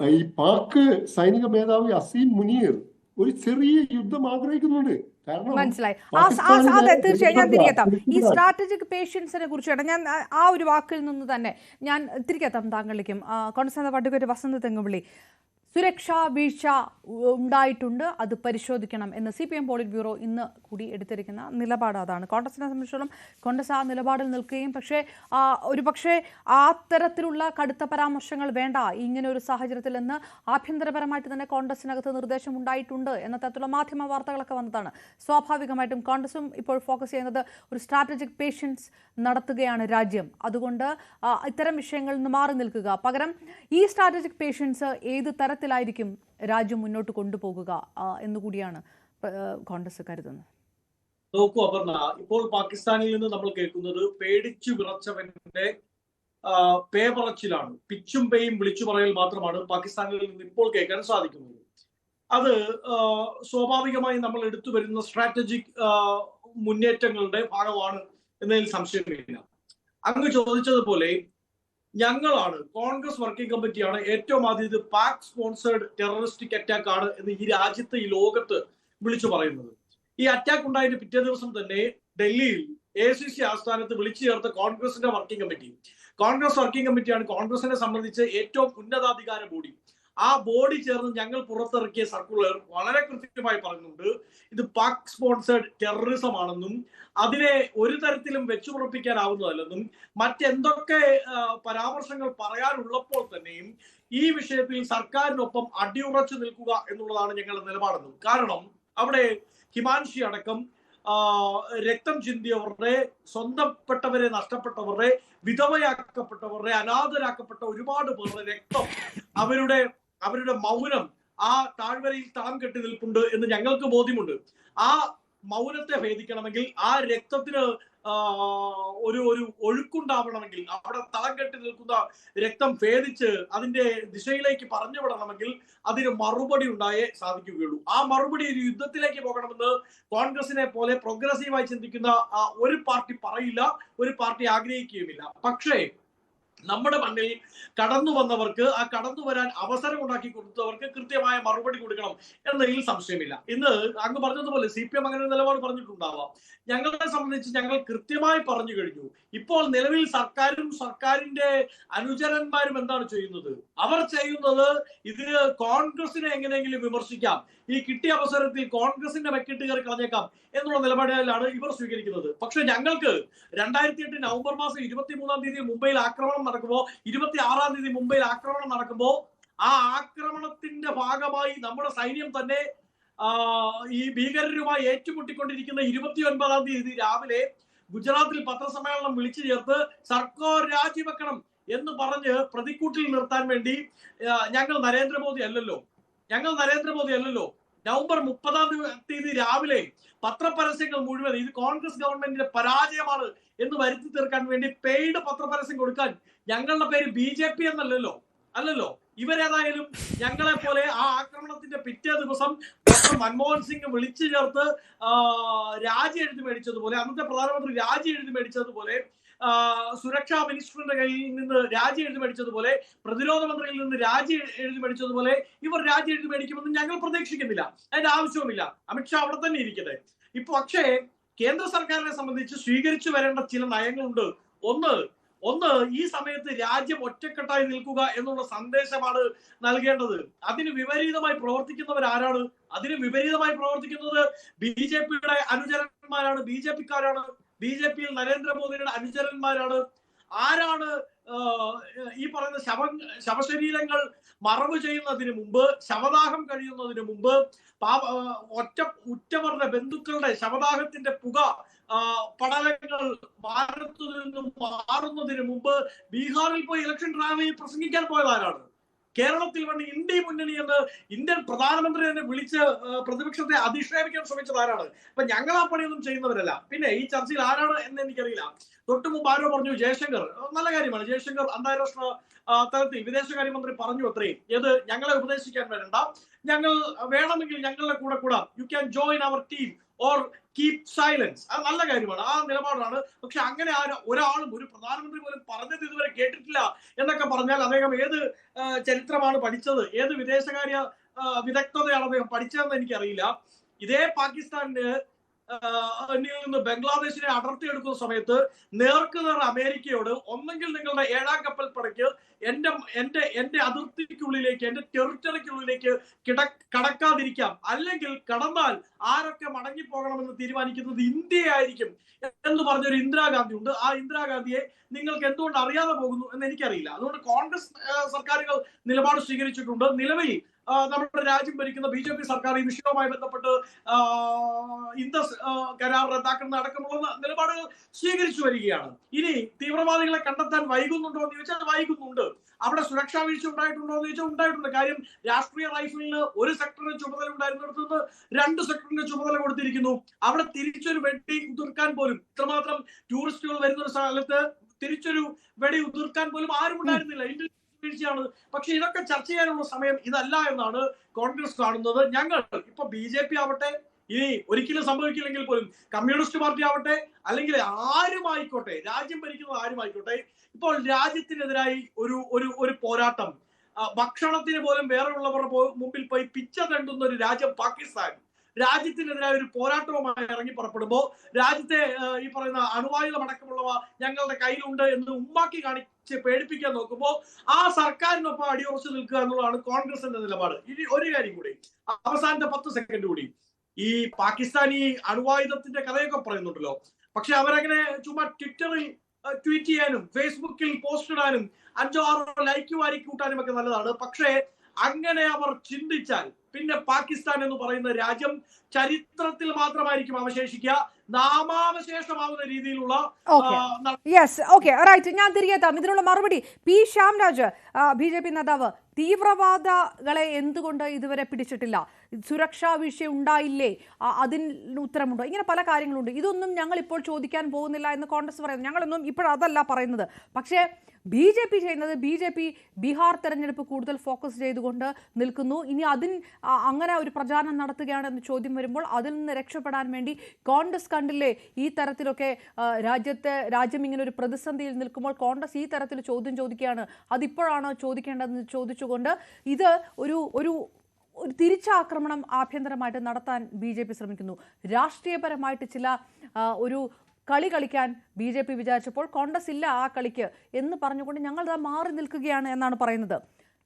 ഈ പാക് സൈനിക മേധാവി അസീം മുനീർ ഒരു ചെറിയ യുദ്ധം ആഗ്രഹിക്കുന്നുണ്ട്. കാരണം മനസ്സിലായി. പാകിസ്ഥാനിലെ അതെ, തീർച്ചയായും ഞാൻ തിരികെത്താം. ഈ ജനസംഖ്യ സ്ട്രാറ്റജിക് പേഷ്യൻസിനെ കുറിച്ചാണ് ഞാൻ ആ ഒരു വാക്കിൽ നിന്ന് തന്നെ ഞാൻ തിരികെത്താം താങ്കളിലേക്കും. കോൺഗ്രസ് നേതാവ് അഡ്വക്കേറ്റ് വസന്ത് തെങ്ങുവിളി, സുരക്ഷാ വീഴ്ച ഉണ്ടായിട്ടുണ്ട്, അത് പരിശോധിക്കണം എന്ന് CPM പോളിറ്റ് ബ്യൂറോ ഇന്ന് കൂടി എടുത്തിരിക്കുന്ന നിലപാട് അതാണ്. കോൺഗ്രസിനെ സംബന്ധിച്ചിടത്തോളം കോൺഗ്രസ് ആ നിലപാടിൽ നിൽക്കുകയും പക്ഷേ ഒരു പക്ഷേ ആ തരത്തിലുള്ള കടുത്ത പരാമർശങ്ങൾ വേണ്ട ഇങ്ങനെ ഒരു സാഹചര്യത്തിൽ എന്ന് ആഭ്യന്തരപരമായിട്ട് തന്നെ കോൺഗ്രസിനകത്ത് നിർദ്ദേശം ഉണ്ടായിട്ടുണ്ട് എന്ന തരത്തിലുള്ള മാധ്യമ വാർത്തകളൊക്കെ വന്നതാണ്. സ്വാഭാവികമായിട്ടും കോൺഗ്രസും ഇപ്പോൾ ഫോക്കസ് ചെയ്യുന്നത് ഒരു സ്ട്രാറ്റജിക് പേഷ്യൻസ് നടത്തുകയാണ് രാജ്യം. അതുകൊണ്ട് ഇത്തരം വിഷയങ്ങളിൽ നിന്ന് മാറി നിൽക്കുക, പകരം ഈ സ്ട്രാറ്റജിക് പേഷ്യൻസ് ഏത് തരത്തിലായിരിക്കും രാജ്യം മുന്നോട്ട് കൊണ്ടുപോകുക എന്നുകൂടിയാണ് കോൺഗ്രസ് കരുതുന്നത്. നോക്കൂ അപർണ, ഇപ്പോൾ പാകിസ്ഥാനിൽ നിന്ന് നമ്മൾ കേൾക്കുന്നത് പേടിച്ചു വിറച്ചവന്റെ പേപറച്ചിലാണ്. പിച്ചും പേയും വിളിച്ചു പറയൽ മാത്രമാണ് പാകിസ്ഥാനിൽ നിന്ന് ഇപ്പോൾ കേൾക്കാൻ സാധിക്കുന്നത്. അത് സ്വാഭാവികമായി നമ്മൾ എടുത്തു വരുന്ന സ്ട്രാറ്റജിക് മുന്നേറ്റങ്ങളുടെ ഭാഗമാണ് എന്നതിൽ സംശയമില്ല. അങ്ങ് ചോദിച്ചതുപോലെ ഞങ്ങളാണ്, കോൺഗ്രസ് വർക്കിംഗ് കമ്മിറ്റിയാണ് ഏറ്റവും ആദ്യം പാക് സ്പോൺസേഡ് ടെററിസ്റ്റിക് അറ്റാക്ക് ആണ് എന്ന് ഈ രാജ്യത്ത്, ഈ ലോകത്ത് വിളിച്ചു പറയുന്നത്. ഈ അറ്റാക്ക് ഉണ്ടായതിന്റെ പിറ്റേ ദിവസം തന്നെ ഡൽഹിയിൽ ACC ആസ്ഥാനത്ത് വിളിച്ചു ചേർത്ത കോൺഗ്രസിന്റെ വർക്കിംഗ് കമ്മിറ്റി, കോൺഗ്രസ് വർക്കിംഗ് കമ്മിറ്റിയാണ് കോൺഗ്രസിനെ സംബന്ധിച്ച് ഏറ്റവും ഉന്നതാധികാര ബോഡി. ആ ബോഡി ചേർന്ന് ഞങ്ങൾ പുറത്തിറക്കിയ സർക്കുലർ വളരെ കൃത്യമായി പറയുന്നുണ്ട് ഇത് പാക് സ്പോൺസേഡ് ടെററിസം ആണെന്നും അതിനെ ഒരു തരത്തിലും വെച്ചുറപ്പിക്കാനാവുന്നതല്ലെന്നും മറ്റെന്തൊക്കെ പരാമർശങ്ങൾ പറയാനുള്ളപ്പോൾ തന്നെയും ഈ വിഷയത്തിൽ സർക്കാരിനൊപ്പം അടിയുറച്ചു നിൽക്കുക എന്നുള്ളതാണ് ഞങ്ങളുടെ നിലപാടെന്നും. കാരണം അവിടെ ഹിമാൻഷി അടക്കം രക്തം ചിന്തിയവരുടെ, സ്വന്തപ്പെട്ടവരെ നഷ്ടപ്പെട്ടവരുടെ, വിധവയാക്കപ്പെട്ടവരുടെ, അനാഥരാക്കപ്പെട്ട ഒരുപാട് പേരുടെ രക്തം, അവരുടെ മൗനം ആ താഴ്വരയിൽ തളം കെട്ടി നിൽപ്പുണ്ട് എന്ന് ഞങ്ങൾക്ക് ബോധ്യമുണ്ട്. ആ മൗനത്തെ ഭേദിക്കണമെങ്കിൽ, ആ രക്തത്തിന് ഒരു ഒഴുക്കുണ്ടാവണമെങ്കിൽ, അവിടെ തളം കെട്ടി നിൽക്കുന്ന രക്തം ഭേദിച്ച് അതിന്റെ ദിശയിലേക്ക് പറഞ്ഞു വിടണമെങ്കിൽ അതിന് മറുപടി ഉണ്ടായേ സാധിക്കുകയുള്ളൂ. ആ മറുപടി ഒരു യുദ്ധത്തിലേക്ക് പോകണമെന്ന് കോൺഗ്രസിനെ പോലെ പ്രോഗ്രസീവായി ചിന്തിക്കുന്ന ഒരു പാർട്ടി പറയില്ല, ഒരു പാർട്ടി ആഗ്രഹിക്കുകയുമില്ല. പക്ഷേ നമ്മുടെ മണ്ണിൽ കടന്നു വന്നവർക്ക്, ആ കടന്നു വരാൻ അവസരം ഉണ്ടാക്കി കൊടുത്തവർക്ക് കൃത്യമായ മറുപടി കൊടുക്കണം എന്നതിൽ സംശയമില്ല. ഇന്ന് അങ്ങ് പറഞ്ഞതുപോലെ CPM അങ്ങനെ നിലപാട് പറഞ്ഞിട്ടുണ്ടാവാം. ഞങ്ങളെ സംബന്ധിച്ച് ഞങ്ങൾ കൃത്യമായി പറഞ്ഞു കഴിഞ്ഞു. ഇപ്പോൾ നിലവിൽ സർക്കാരും സർക്കാരിന്റെ അനുചരന്മാരും എന്താണ് ചെയ്യുന്നത്? അവർ ചെയ്യുന്നത് ഇതിന് കോൺഗ്രസിനെ എങ്ങനെയെങ്കിലും വിമർശിക്കാം, ഈ കിട്ടിയ അവസരത്തിൽ കോൺഗ്രസിന്റെ വെക്കിട്ട് കയറി കളഞ്ഞേക്കാം എന്നുള്ള നിലപാടിലാണ് ഇവർ സ്വീകരിക്കുന്നത്. പക്ഷെ ഞങ്ങൾക്ക് 2008 നവംബർ മാസം 23-ാം തീയതി മുംബൈയിൽ ആക്രമണം നടക്കുമ്പോൾ, 26-ാം തീയതി മുംബൈയിൽ ആക്രമണം നടക്കുമ്പോൾ ആ ആക്രമണത്തിന്റെ ഭാഗമായി നമ്മുടെ സൈന്യം തന്നെ ഈ ഭീകരരുമായി ഏറ്റുമുട്ടിക്കൊണ്ടിരിക്കുന്ന 29-ാം തീയതി രാവിലെ ഗുജറാത്തിൽ പത്രസമ്മേളനം വിളിച്ചു ചേർത്ത് സർക്കാർ രാജിവെക്കണം എന്ന് പറഞ്ഞ് പ്രതിക്കൂട്ടിൽ നിർത്താൻ വേണ്ടി ഞങ്ങൾ നരേന്ദ്രമോദി അല്ലല്ലോ നവംബർ 30-ാം തീയതി രാവിലെ പത്രപരസ്യങ്ങൾ മുഴുവൻ ഇത് കോൺഗ്രസ് ഗവൺമെന്റിന്റെ പരാജയമാണ് എന്ന് വരുത്തി തീർക്കാൻ വേണ്ടി പെയ്ഡ് പത്രപരസ്യം കൊടുക്കാൻ ഞങ്ങളുടെ പേര് BJP എന്നല്ലല്ലോ. ഇവരേതായാലും ഞങ്ങളെ പോലെ ആ ആക്രമണത്തിന്റെ പിറ്റേ ദിവസം മൻമോഹൻ സിംഗ് വിളിച്ചു ചേർത്ത് രാജി എഴുതി മേടിച്ചതുപോലെ, അന്നത്തെ പ്രധാനമന്ത്രി രാജി എഴുതി മേടിച്ചതുപോലെ, സുരക്ഷാ മിനിസ്റ്ററിന്റെ കയ്യിൽ നിന്ന് രാജി എഴുതി മേടിച്ചതുപോലെ, പ്രതിരോധ മന്ത്രിയിൽ നിന്ന് രാജി എഴുതി മേടിച്ചതുപോലെ ഇവർ രാജി എഴുതി മേടിക്കുമെന്ന് ഞങ്ങൾ പ്രതീക്ഷിക്കുന്നില്ല. അതിന്റെ ആവശ്യവുമില്ല. അമിത്ഷാ അവിടെ തന്നെ ഇരിക്കട്ടെ. ഇപ്പൊ പക്ഷേ കേന്ദ്ര സർക്കാരിനെ സംബന്ധിച്ച് സ്വീകരിച്ചു വരേണ്ട ചില നയങ്ങളുണ്ട്. ഒന്ന് ഈ സമയത്ത് രാജ്യം ഒറ്റക്കെട്ടായി നിൽക്കുക എന്നുള്ള സന്ദേശമാണ് നൽകേണ്ടത്. അതിന് വിപരീതമായി പ്രവർത്തിക്കുന്നവർ ആരാണ്? അതിന് വിപരീതമായി പ്രവർത്തിക്കുന്നത് BJPയുടെ അനുചരന്മാരാണ്, BJPക്കാരാണ്, BJPയിൽ നരേന്ദ്രമോദിയുടെ അനുചരന്മാരാണ്. ആരാണ് ഈ പറയുന്ന ശവശരീരങ്ങൾ മറവ് ചെയ്യുന്നതിന് മുമ്പ്, ശവദാഹം കഴിയുന്നതിന് മുമ്പ്, ഉറ്റവരുടെ ബന്ധുക്കളുടെ ശവദാഹത്തിന്റെ പുക പടലങ്ങൾ ഭാരതത്തിൽ നിന്നും മാറുന്നതിന് മുമ്പ് ബീഹാറിൽ പോയി ഇലക്ഷൻ റാലിയിൽ പ്രസംഗിക്കാൻ പോയതാരാണ്? കേരളത്തിൽ വന്ന് ഇന്ത്യ മുന്നണി എന്ന് ഇന്ത്യൻ പ്രധാനമന്ത്രി തന്നെ വിളിച്ച് പ്രതിപക്ഷത്തെ അധിക്ഷേപിക്കാൻ ശ്രമിച്ചതാരാണ്? അപ്പൊ ഞങ്ങൾ ആ പണിയൊന്നും ചെയ്യുന്നവരല്ല. പിന്നെ ഈ ചർച്ചയിൽ ആരാണ് എന്ന് എനിക്കറിയില്ല. തൊട്ടു മുമ്പ് ആരോ പറഞ്ഞു ജയശങ്കർ. നല്ല കാര്യമാണ്, ജയശങ്കർ അന്താരാഷ്ട്ര തലത്തിൽ വിദേശകാര്യമന്ത്രി പറഞ്ഞു അത്രയും. ഏത് ഞങ്ങളെ ഉപദേശിക്കാൻ വരണ്ട, ഞങ്ങൾ വേണമെങ്കിൽ ഞങ്ങളുടെ കൂടെ you can join our team or keep silence. അത് നല്ല കാര്യമാണ്, ആ നിലപാടാണ്. പക്ഷെ അങ്ങനെ ഒരാളും, ഒരു പ്രധാനമന്ത്രി പോലും പറഞ്ഞത് ഇതുവരെ കേട്ടിട്ടില്ല എന്നൊക്കെ പറഞ്ഞാൽ അദ്ദേഹം ഏത് ചരിത്രമാണ് പഠിച്ചത്, ഏത് വിദേശകാര്യ വിദഗ്ധതയാണ് അദ്ദേഹം പഠിച്ചതെന്ന് എനിക്കറിയില്ല. ഇതേ പാകിസ്ഥാനിന് നിന്ന് ബംഗ്ലാദേശിനെ അടർത്തിയെടുക്കുന്ന സമയത്ത് നേർക്കുനേർ അമേരിക്കയോട് ഒന്നെങ്കിൽ നിങ്ങളുടെ 7ാം കപ്പൽ പടയ്ക്ക് എന്റെ അതിർത്തിക്കുള്ളിലേക്ക്, എന്റെ ടെറിട്ടറിക്കുള്ളിലേക്ക് കടക്കാതിരിക്കാം, അല്ലെങ്കിൽ കടന്നാൽ ആരൊക്കെ മടങ്ങിപ്പോകണമെന്ന് തീരുമാനിക്കുന്നത് ഇന്ത്യയായിരിക്കും എന്ന് പറഞ്ഞൊരു ഇന്ദിരാഗാന്ധി ഉണ്ട്. ആ ഇന്ദിരാഗാന്ധിയെ നിങ്ങൾക്ക് എന്തുകൊണ്ട് അറിയാതെ പോകുന്നു എന്ന് എനിക്കറിയില്ല. അതുകൊണ്ട് കോൺഗ്രസ് സർക്കാരുകൾ നിലപാട് സ്വീകരിച്ചിട്ടുണ്ട്. നിലവിൽ നമ്മുടെ രാജ്യം ഭരിക്കുന്ന BJP സർക്കാർ ഈ വിഷയവുമായി ബന്ധപ്പെട്ട് ഇൻഡസ് കരാർ റദ്ദാക്കുന്ന അടക്കമുള്ള നിലപാടുകൾ സ്വീകരിച്ചു വരികയാണ്. ഇനി തീവ്രവാദികളെ കണ്ടെത്താൻ വൈകുന്നുണ്ടോ എന്ന് ചോദിച്ചാൽ വൈകുന്നുണ്ട്. അവിടെ സുരക്ഷാ വീഴ്ച ഉണ്ടായിട്ടുണ്ടോ എന്ന് ചോദിച്ചാൽ ഉണ്ടായിട്ടുണ്ട്. കാര്യം രാഷ്ട്രീയ റൈഫിളിന് ഒരു സെക്ടറിന് ചുമതല ഉണ്ടായിരുന്നിടത്ത് 2 സെക്ടറിന് ചുമതല കൊടുത്തിരിക്കുന്നു. അവിടെ തിരിച്ചൊരു വെടി ഉതിർക്കാൻ പോലും, ഇത്രമാത്രം ടൂറിസ്റ്റുകൾ വരുന്ന ഒരു സ്ഥലത്ത് തിരിച്ചൊരു വെടി ഉതിർക്കാൻ പോലും ആരും ഉണ്ടായിരുന്നില്ല. വീഴ്ചയാണ്. പക്ഷെ ഇതൊക്കെ ചർച്ച ചെയ്യാനുള്ള സമയം ഇതല്ല എന്നാണ് കോൺഗ്രസ് കാണുന്നത്. ഞങ്ങൾ ഇപ്പൊ BJP ആവട്ടെ, ഇനി ഒരിക്കലും സംഭവിക്കില്ലെങ്കിൽ പോലും കമ്മ്യൂണിസ്റ്റ് പാർട്ടി ആവട്ടെ, അല്ലെങ്കിൽ ആരുമായിക്കോട്ടെ, രാജ്യം ഭരിക്കുന്നത് ആരുമായിക്കോട്ടെ, ഇപ്പോൾ രാജ്യത്തിനെതിരായി ഒരു പോരാട്ടം, ഭക്ഷണത്തിന് പോലും വേറെയുള്ളവരുടെ മുമ്പിൽ പോയി പിച്ച തണ്ടുന്ന ഒരു രാജ്യം പാകിസ്ഥാൻ, രാജ്യത്തിനെതിരായ ഒരു പോരാട്ടവുമായി ഇറങ്ങി പുറപ്പെടുമ്പോൾ രാജ്യത്തെ ഈ പറയുന്ന അണുവായുധമടക്കമുള്ളവ ഞങ്ങളുടെ കയ്യിലുണ്ട് എന്ന് ഉമ്മാക്കി കാണിച്ച് പേടിപ്പിക്കാൻ നോക്കുമ്പോൾ ആ സർക്കാരിനൊപ്പം അടിയുറച്ചു നിൽക്കുക എന്നുള്ളതാണ് കോൺഗ്രസിന്റെ നിലപാട്. ഇനി ഒരു കാര്യം കൂടി, അവസാനത്തെ 10 സെക്കൻഡ് കൂടി. ഈ പാകിസ്ഥാനി അണുവായുധത്തിന്റെ കഥയൊക്കെ പറയുന്നുണ്ടല്ലോ, പക്ഷെ അവരങ്ങനെ ചുമ്മാ ട്വിറ്ററിൽ ട്വീറ്റ് ചെയ്യാനും ഫേസ്ബുക്കിൽ പോസ്റ്റ് ഇടാനും 5-6 ലൈക്ക് വാരി കൂട്ടാനും ഒക്കെ നല്ലതാണ്. പക്ഷേ അങ്ങനെ അവർ ചിന്തിച്ചാൽ പിന്നെ പാകിസ്ഥാൻ എന്ന് പറയുന്ന രാജ്യം ചരിത്രത്തിൽ മാത്രമായിരിക്കും അവശേഷിക്കുക, നാമാവശേഷമാവുന്ന രീതിയിലുള്ള. ഞാൻ തിരികെ എത്താം. ഇതിനുള്ള മറുപടി പി ശ്യാംരാജ്, BJP നേതാവ്. തീവ്രവാദികളെ എന്തുകൊണ്ട് ഇതുവരെ പിടിച്ചിട്ടില്ല? സുരക്ഷാ വിഷയം ഉണ്ടായില്ലേ? അതിന് ഉത്തരമുണ്ടോ? ഇങ്ങനെ പല കാര്യങ്ങളുണ്ട്. ഇതൊന്നും ഞങ്ങൾ ഇപ്പോൾ ചോദിക്കാൻ പോകുന്നില്ല എന്ന് കോൺഗ്രസ് പറയുന്നു. ഞങ്ങളൊന്നും ഇപ്പോഴതല്ല പറയുന്നത്. പക്ഷേ BJP ചെയ്യുന്നത്, BJP ബീഹാർ തെരഞ്ഞെടുപ്പ് കൂടുതൽ ഫോക്കസ് ചെയ്തുകൊണ്ട് നിൽക്കുന്നു. ഇനി അങ്ങനെ ഒരു പ്രചാരണം നടത്തുകയാണെന്ന് ചോദ്യം വരുമ്പോൾ അതിൽ നിന്ന് രക്ഷപ്പെടാൻ വേണ്ടി കോൺഗ്രസ് കണ്ടില്ലേ ഈ തരത്തിലൊക്കെ രാജ്യം ഇങ്ങനെ ഒരു പ്രതിസന്ധിയിൽ നിൽക്കുമ്പോൾ കോൺഗ്രസ് ഈ തരത്തിൽ ചോദ്യം ചോദിക്കുകയാണ്. അതിപ്പോഴാണോ ചോദിക്കേണ്ടതെന്ന് ചോദിച്ചുകൊണ്ട് ഇത് ഒരു തിരിച്ചാക്രമണം ആഭ്യന്തരമായിട്ട് നടത്താൻ BJP ശ്രമിക്കുന്നു. രാഷ്ട്രീയപരമായിട്ട് ചില ഒരു കളി കളിക്കാൻ BJP വിചാരിച്ചപ്പോൾ കോൺഗ്രസ് ഇല്ല ആ കളിക്ക് എന്ന് പറഞ്ഞുകൊണ്ട് ഞങ്ങൾ മാറി നിൽക്കുകയാണ് എന്നാണ് പറയുന്നത്.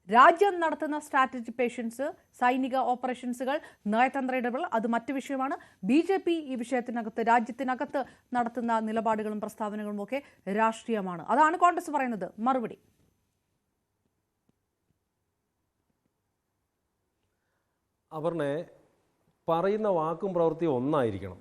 രാജ്യം നടത്തുന്ന സ്ട്രാറ്റജി പേഷ്യൻസ്, സൈനിക ഓപ്പറേഷൻസുകൾ, നയതന്ത്ര ഇടപെടൽ, അത് മറ്റു വിഷയമാണ്. BJP ഈ വിഷയത്തിനകത്ത്, രാജ്യത്തിനകത്ത് നടത്തുന്ന നിലപാടുകളും പ്രസ്താവനകളും ഒക്കെ രാഷ്ട്രീയമാണ്. അതാണ് കോൺഗ്രസ് പറയുന്നത്. മറുപടി. അവരുടെ പറയുന്ന വാക്കും പ്രവൃത്തിയും ഒന്നായിരിക്കണം.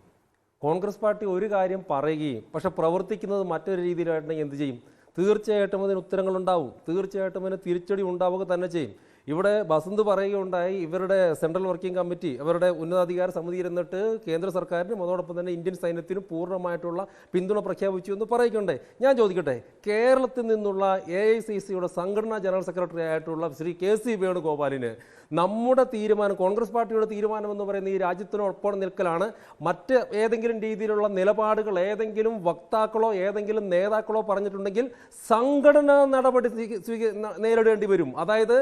കോൺഗ്രസ് പാർട്ടി ഒരു കാര്യം പറയുകയും പക്ഷെ പ്രവർത്തിക്കുന്നത് മറ്റൊരു രീതിയിലായിട്ടുണ്ടെങ്കിൽ എന്ത് ചെയ്യും? തീർച്ചയായിട്ടും അതിന് ഉത്തരങ്ങളുണ്ടാവും, തീർച്ചയായിട്ടും അതിന് തിരിച്ചടി ഉണ്ടാവുക തന്നെ ചെയ്യും. ഇവിടെ ബസന്ത് പറയുകയുണ്ടായി, ഇവരുടെ സെൻട്രൽ വർക്കിംഗ് കമ്മിറ്റി, അവരുടെ ഉന്നതാധികാര സമിതി ഇരുന്നിട്ട് കേന്ദ്ര സർക്കാരിനും അതോടൊപ്പം തന്നെ ഇന്ത്യൻ സൈന്യത്തിനും പൂർണ്ണമായിട്ടുള്ള പിന്തുണ പ്രഖ്യാപിച്ചു എന്ന് പറയുകയുണ്ടായി. ഞാൻ ചോദിക്കട്ടെ, കേരളത്തിൽ നിന്നുള്ള AICCയുടെ സംഘടനാ ജനറൽ സെക്രട്ടറി ആയിട്ടുള്ള ശ്രീ KC വേണുഗോപാലിന് നമ്മുടെ തീരുമാനം, കോൺഗ്രസ് പാർട്ടിയുടെ തീരുമാനം എന്ന് പറയുന്ന ഈ രാജ്യത്തിനൊപ്പം നിൽക്കലാണ്, മറ്റ് ഏതെങ്കിലും രീതിയിലുള്ള നിലപാടുകൾ ഏതെങ്കിലും വക്താക്കളോ ഏതെങ്കിലും നേതാക്കളോ പറഞ്ഞിട്ടുണ്ടെങ്കിൽ സംഘടനാ നടപടി നേരിടേണ്ടി വരും. അതായത്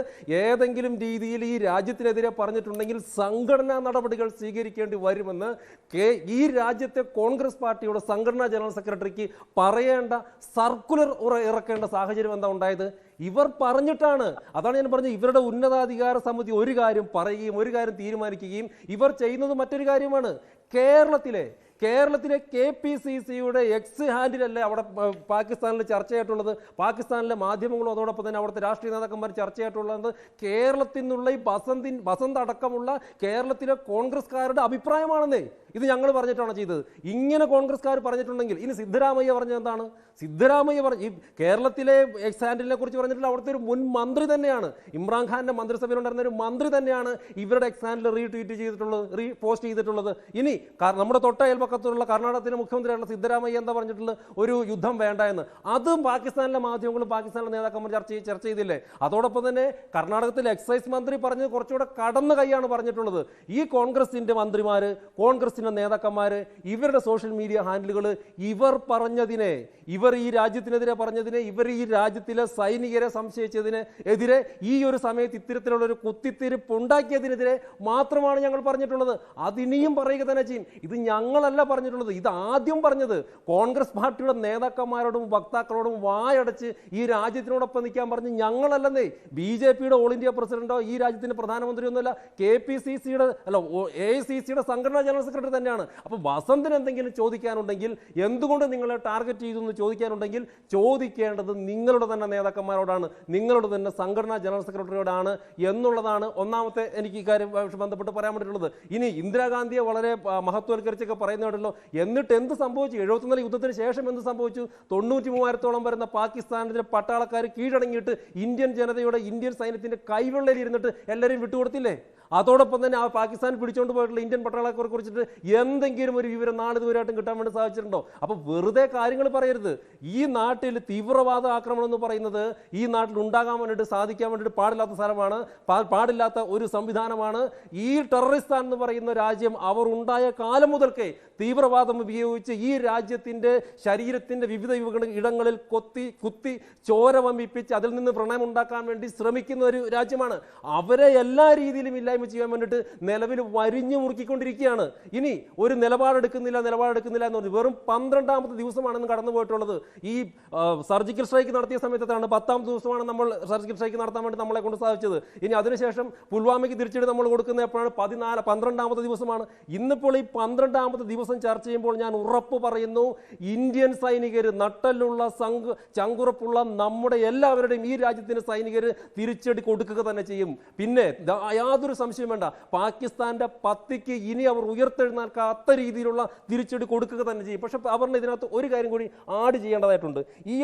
ഏതെങ്കിലും രീതിയിൽ ഈ രാജ്യത്തിനെതിരെ പറഞ്ഞിട്ടുണ്ടെങ്കിൽ സംഘടനാ നടപടികൾ സ്വീകരിക്കേണ്ടി വരുമെന്ന് ഈ രാജ്യത്തെ കോൺഗ്രസ് പാർട്ടിയുടെ സംഘടനാ ജനറൽ സെക്രട്ടറിക്ക് പറയേണ്ട സർക്കുലർ ഇറക്കേണ്ട സാഹചര്യം എന്താ ഉണ്ടായത്? ഇവർ പറഞ്ഞിട്ടാണ്. അതാണ് ഞാൻ പറഞ്ഞത്, ഇവരുടെ ഉന്നതാധികാര സമിതി ഒരു കാര്യം പറയുകയും ഒരു കാര്യം തീരുമാനിക്കുകയും ഇവർ ചെയ്യുന്നത് മറ്റൊരു കാര്യമാണ്. കേരളത്തിലെ KPCCയുടെ എക്സ് ഹാൻഡിലല്ലേ അവിടെ പാകിസ്ഥാനിൽ ചർച്ചയായിട്ടുള്ളത്? പാകിസ്ഥാനിലെ മാധ്യമങ്ങളും അതോടൊപ്പം തന്നെ അവിടുത്തെ രാഷ്ട്രീയ നേതാക്കന്മാർ ചർച്ചയായിട്ടുള്ളത് കേരളത്തിൽ നിന്നുള്ള ഈ ബസന്ത് അടക്കമുള്ള കേരളത്തിലെ കോൺഗ്രസ്കാരുടെ അഭിപ്രായമാണെന്നേ. ഇത് ഞങ്ങൾ പറഞ്ഞിട്ടാണ് ചെയ്തത്. ഇങ്ങനെ കോൺഗ്രസ്കാർ പറഞ്ഞിട്ടുണ്ടെങ്കിൽ ഇനി സിദ്ധരാമയ്യ പറഞ്ഞത് എന്താണ്? സിദ്ധരാമയ്യ ഈ കേരളത്തിലെ എക്സ് ഹാൻഡിലിനെ കുറിച്ച് പറഞ്ഞിട്ടുള്ള അവിടുത്തെ ഒരു മുൻ മന്ത്രി തന്നെയാണ്, ഇമ്രാൻഖാന്റെ മന്ത്രിസഭയിൽ ഉണ്ടായിരുന്ന ഒരു മന്ത്രി തന്നെയാണ് ഇവരുടെ എക്സ് ഹാൻഡിൽ റീട്വീറ്റ് ചെയ്തിട്ടുള്ളത്, പോസ്റ്റ് ചെയ്തിട്ടുള്ളത്. ഇനി നമ്മുടെ തൊട്ട അയൽപക്കത്തുള്ള കർണാടകത്തിലെ മുഖ്യമന്ത്രിയായിട്ടുള്ള സിദ്ധരാമയ്യ എന്താ പറഞ്ഞിട്ടുള്ളത്? ഒരു യുദ്ധം വേണ്ട എന്ന്. അതും പാകിസ്ഥാനിലെ മാധ്യമങ്ങളും പാകിസ്ഥാനിലെ നേതാക്കന്മാർ ചർച്ച ചെയ്തില്ലേ? അതോടൊപ്പം തന്നെ കർണാടകത്തിലെ എക്സൈസ് മന്ത്രി പറഞ്ഞത് കുറച്ചുകൂടെ കടന്നു കൈയാണ് പറഞ്ഞിട്ടുള്ളത്. ഈ കോൺഗ്രസിന്റെ മന്ത്രിമാര്, കോൺഗ്രസിന്റെ കോൺഗ്രസിന്റെ നേതാക്കന്മാർ ഇവരുടെ സോഷ്യൽ മീഡിയ ഹാൻഡിലുകൾ ഇവർ പറഞ്ഞതിനെ, ഇവർ ഈ രാജ്യത്തിനെതിരെ പറഞ്ഞതിനെ, ഇവർ ഈ രാജ്യത്തിലെ സൈനികരെ സംശയിച്ചതിന് എതിരെ ഈ ഒരു സമയത്ത് ഇത്തരത്തിലുള്ള ഒരു കുത്തിത്തിരിപ്പ് ഉണ്ടാക്കിയതിനെതിരെ മാത്രമാണ് ഞങ്ങൾ പറഞ്ഞിട്ടുള്ളത്. അതിനിയും പറയുക തന്നെ ചെയ്യും. ഇത് ഞങ്ങളല്ല പറഞ്ഞിട്ടുള്ളത്. ഇത് ആദ്യം പറഞ്ഞത് കോൺഗ്രസ് പാർട്ടിയുടെ നേതാക്കന്മാരോടും വക്താക്കളോടും വായടച്ച് ഈ രാജ്യത്തിനോടൊപ്പം നിൽക്കാൻ പറഞ്ഞ് ഞങ്ങളല്ലെന്നേ. BJPയുടെ ഓൾ ഇന്ത്യ പ്രസിഡന്റോ ഈ രാജ്യത്തിന്റെ പ്രധാനമന്ത്രിയൊന്നുമല്ല, KPCCയുടെ അല്ല AICCയുടെ സംഘടനാ ജനറൽ സെക്രട്ടറി തന്നെയാണ്. അപ്പോൾ വസന്തിന് എന്തെങ്കിലും ചോദിക്കാനുണ്ടെങ്കിൽ, എന്തുകൊണ്ട് നിങ്ങളെ ടാർഗറ്റ് ചെയ്തു എന്ന് ചോദിക്കാനുണ്ടെങ്കിൽ ചോദിക്കേണ്ടത് നിങ്ങളുടെ തന്നെ നേതാക്കന്മാരോടാണ്, നിങ്ങളുടെ തന്നെ സംഘടനാ ജനറൽ സെക്രട്ടറിയോടാണ് എന്നുള്ളതാണ് ഒന്നാമത്തെ എനിക്ക് ഇക്കാര്യം ബന്ധപ്പെട്ട് പറയാൻ വേണ്ടിയിട്ടുള്ളത്. ഇനി ഇന്ദിരാഗാന്ധിയെ വളരെ മഹത്വവൽക്കരിച്ചൊക്കെ പറയുന്നുണ്ടല്ലോ, എന്നിട്ട് എന്ത് സംഭവിച്ചു? 74 യുദ്ധത്തിന് ശേഷം എന്ത് സംഭവിച്ചു? 93,000 വരുന്ന പാകിസ്ഥാനിലെ പട്ടാളക്കാർ കീഴടങ്ങിയിട്ട് ഇന്ത്യൻ ജനതയുടെ, ഇന്ത്യൻ സൈന്യത്തിന്റെ കൈവെള്ളയിൽ ഇരുന്നിട്ട് എല്ലാവരെയും വിട്ടുകൊടുത്തില്ലേ? അതോടൊപ്പം തന്നെ ആ പാകിസ്ഥാൻ പിടിച്ചുകൊണ്ട് പോയിട്ടുള്ള ഇന്ത്യൻ പട്ടാളക്കാരെ കുറിച്ചിട്ട് എന്തെങ്കിലും ഒരു വിവരം നാളിതുവരെയായിട്ടും കിട്ടാൻ വേണ്ടി സാധിച്ചിട്ടുണ്ടോ? അപ്പോൾ വെറുതെ കാര്യങ്ങൾ പറയരുത്. ഈ നാട്ടിൽ തീവ്രവാദ ആക്രമണം എന്ന് പറയുന്നത് ഈ നാട്ടിൽ ഉണ്ടാകാൻ വേണ്ടിയിട്ട്, സാധിക്കാൻ വേണ്ടിയിട്ട് പാടില്ലാത്ത സ്ഥലമാണ്, പാടില്ലാത്ത ഒരു സംവിധാനമാണ്. ഈ ടെററിസ്ഥാൻ എന്ന് പറയുന്ന രാജ്യം അവർ ഉണ്ടായ കാലം മുതൽക്കേ തീവ്രവാദം ഉപയോഗിച്ച് ഈ രാജ്യത്തിൻ്റെ ശരീരത്തിൻ്റെ വിവിധ ഇടങ്ങളിൽ കുത്തി ചോര വമ്പിപ്പിച്ച് അതിൽ നിന്ന് പ്രണയം ഉണ്ടാക്കാൻ വേണ്ടി ശ്രമിക്കുന്ന ഒരു രാജ്യമാണ്. അവരെ എല്ലാ രീതിയിലും ഇല്ലായ്മ ചെയ്യാൻ വേണ്ടിയിട്ട് നിലവിൽ വരിഞ്ഞു മുറുക്കിക്കൊണ്ടിരിക്കുകയാണ്. ഇനി ഒരു നിലപാടെടുക്കുന്നില്ല എന്ന് പറഞ്ഞു. വെറും 12ാമത്തെ ദിവസമാണെന്ന് കടന്നു പോയിട്ടുള്ളത്. ഈ സർജിക്കൽ സ്ട്രൈക്ക് നടത്തിയ സമയത്താണ് 10ാമത്തെ ദിവസമാണ് നമ്മൾ സർജിക്കൽ സ്ട്രൈക്ക് നടത്താൻ വേണ്ടി നമ്മളെ കൊണ്ട് സാധിച്ചത്. ഇനി അതിനുശേഷം പുൽവാമയ്ക്ക് തിരിച്ചടി നമ്മൾ കൊടുക്കുന്ന എപ്പോഴാണ്? 12ാമത്തെ ദിവസമാണ്. ഇന്നിപ്പോൾ ഈ 12ാമത്തെ ദിവസം ചർച്ച ചെയ്യുമ്പോൾ ഞാൻ ഉറപ്പ് പറയുന്നു, ഇന്ത്യൻ സൈനികർ, നട്ടലുള്ള ചങ്കുറപ്പുള്ള നമ്മുടെ എല്ലാവരുടെയും ഈ രാജ്യത്തിന് സൈനികർ തിരിച്ചടി കൊടുക്കുക തന്നെ ചെയ്യും. പിന്നെ യാതൊരു സംശയം വേണ്ട, പാകിസ്ഥാന്റെ പത്തിക്ക് ഇനി അവർ ഉയർത്തെഴുന്നേൽക്കാത്ത രീതിയിലുള്ള തിരിച്ചടി കൊടുക്കുക തന്നെ ചെയ്യും. പക്ഷെ അവരുടെ ഇതിനകത്ത് ഒരു കാര്യം കൂടി ആഡ് ചെയ്യേണ്ടതായിട്ടുണ്ട്. ഈ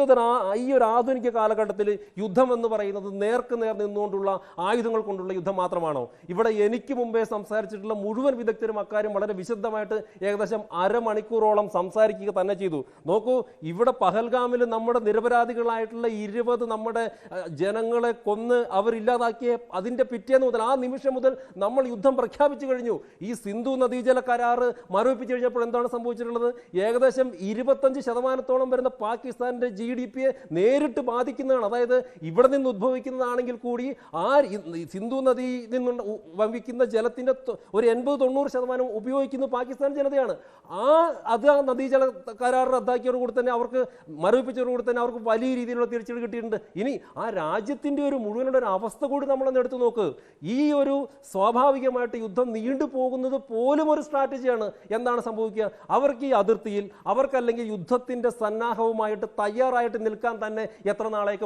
ഒരു ആധുനിക കാലഘട്ടത്തിൽ യുദ്ധം എന്ന് പറയുന്നത് നേർക്ക് നേർ നിന്നുകൊണ്ടുള്ള ആയുധങ്ങൾ കൊണ്ടുള്ള യുദ്ധം മാത്രമാണോ? ഇവിടെ എനിക്ക് മുമ്പേ സംസാരിച്ചിട്ടുള്ള മുഴുവൻ വിദഗ്ധരും അക്കാര്യം വളരെ വിശദമായിട്ട് ഏകദേശം അരമണിക്കൂറോളം സംസാരിക്കുക തന്നെ ചെയ്തു. നോക്കൂ, ഇവിടെ പഹൽഗാമിൽ നമ്മുടെ നിരപരാധികളായിട്ടുള്ള 20 നമ്മുടെ ജനങ്ങളെ കൊന്ന് അവരില്ലാതാക്കിയ അതിന്റെ പിറ്റേന്ന് മുതൽ, ആ നിമിഷം മുതൽ നമ്മൾ യുദ്ധം പ്രഖ്യാപിച്ചു കഴിഞ്ഞു. ഈ സിന്ധു നദീജല കരാറ് മരവിപ്പിച്ചു കഴിഞ്ഞപ്പോൾ എന്താണ് സംഭവിച്ചിട്ടുള്ളത്? ഏകദേശം 25% വരുന്ന പാകിസ്ഥാന്റെ GDPയെ നേരിട്ട് ബാധിക്കുന്നതാണ്. അതായത് ഇവിടെ നിന്ന് ഉദ്ഭവിക്കുന്നതാണെങ്കിൽ കൂടി ആ സിന്ധു നദി നിന്ന് വമിക്കുന്ന ജലത്തിന്റെ ഒരു 80-90% ഉപയോഗിക്കുന്ന പാകിസ്ഥാൻ ജനതയാണ്. ആ നദീജല കരാർ റദ്ദാക്കിയോടുകൂടി തന്നെ, അവർക്ക് മരവിപ്പിച്ചതോടുകൂടി തന്നെ അവർക്ക് വലിയ രീതിയിലുള്ള തിരിച്ചടി കിട്ടിയിട്ടുണ്ട്. ഇനി ആ രാജ്യത്തിന്റെ ഒരു മുഴുവനുള്ള ഒരു അവസ്ഥ കൂടി നമ്മളൊന്ന് എടുത്തു നോക്ക്. ഈ ഒരു സ്വാഭാവികമായിട്ട് യുദ്ധം നീണ്ടു പോകുന്നത് പോലും ഒരു സ്ട്രാറ്റജിയാണ്. എന്താണ് സംഭവിക്കുക? അവർക്ക് ഈ അതിർത്തിയിൽ, അവർക്കല്ലെങ്കിൽ യുദ്ധത്തിന്റെ സന്നാഹവുമായിട്ട് തയ്യാറായിട്ട് നിൽക്കാൻ തന്നെ എത്ര നാളേക്ക്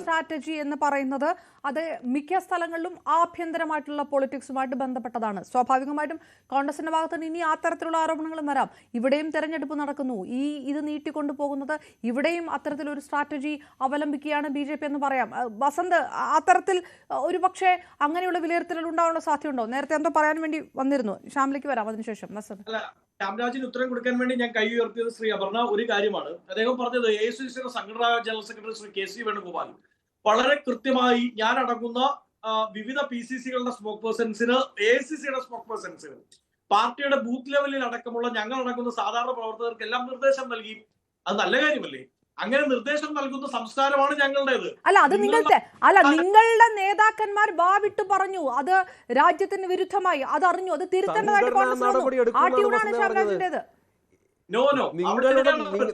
സ്ട്രാറ്റജി എന്ന് പറയുന്നത് അത് മിക്ക സ്ഥലങ്ങളിലും ആഭ്യന്തരമായിട്ടുള്ള പൊളിറ്റിക്സുമായിട്ട് ബന്ധപ്പെട്ടതാണ്. സ്വാഭാവികമായിട്ടും കോൺഗ്രസിന്റെ ഭാഗത്ത് നിന്ന് ഇനി ആ തരത്തിലുള്ള ആരോപണങ്ങളും വരാം. ഇവിടെയും തെരഞ്ഞെടുപ്പ് നടക്കുന്നു, ഇത് നീട്ടിക്കൊണ്ടു പോകുന്നത് ഇവിടെയും അത്തരത്തിലൊരു സ്ട്രാറ്റജി അവലംബിക്കുകയാണ് BJP എന്ന് പറയാം. വസന്ത്, അത്തരത്തിൽ ഒരുപക്ഷെ അങ്ങനെയുള്ള വിലയിരുത്തലുകൾ ഉണ്ടാവാനുള്ള സാധ്യതയുണ്ടോ? നേരത്തെ എന്തോ പറയാൻ വേണ്ടി വന്നിരുന്നു, ശ്യാമിലേക്ക് വരാം അതിനുശേഷം. വസന്ത്, ശ്യാംരാജിന് ഉത്തരം കൊടുക്കാൻ വേണ്ടി ഞാൻ കൈ ഉയർത്തിയത് ശ്രീ അപർണ ഒരു കാര്യമാണ്. അദ്ദേഹം പറഞ്ഞത് AICCയുടെ സംഘടനാ general secretary Shri KC Venugopal വളരെ കൃത്യമായി ഞാൻ അടങ്ങുന്ന വിവിധ PCCകളുടെ സ്പോക്ക് പേഴ്സൺസിന്, AICCയുടെ സ്പോക്ക് പേഴ്സൺസിന്, പാർട്ടിയുടെ ബൂത്ത് ലെവലിൽ അടക്കമുള്ള ഞങ്ങൾ അടങ്ങുന്ന സാധാരണ പ്രവർത്തകർക്ക് എല്ലാം നിർദ്ദേശം നൽകി. അത് നല്ല കാര്യമല്ലേ? അങ്ങനെ നിർദ്ദേശം നൽകുന്ന സംസ്ഥാനമാണ് ഞങ്ങളുടേത്. നിങ്ങളുടെ നേതാക്കന്മാർ വാവിട്ട് പറഞ്ഞു അത് രാജ്യത്തിന് വിരുദ്ധമായി, അത് അറിഞ്ഞു, അത് തിരുത്തേണ്ടതായിട്ട്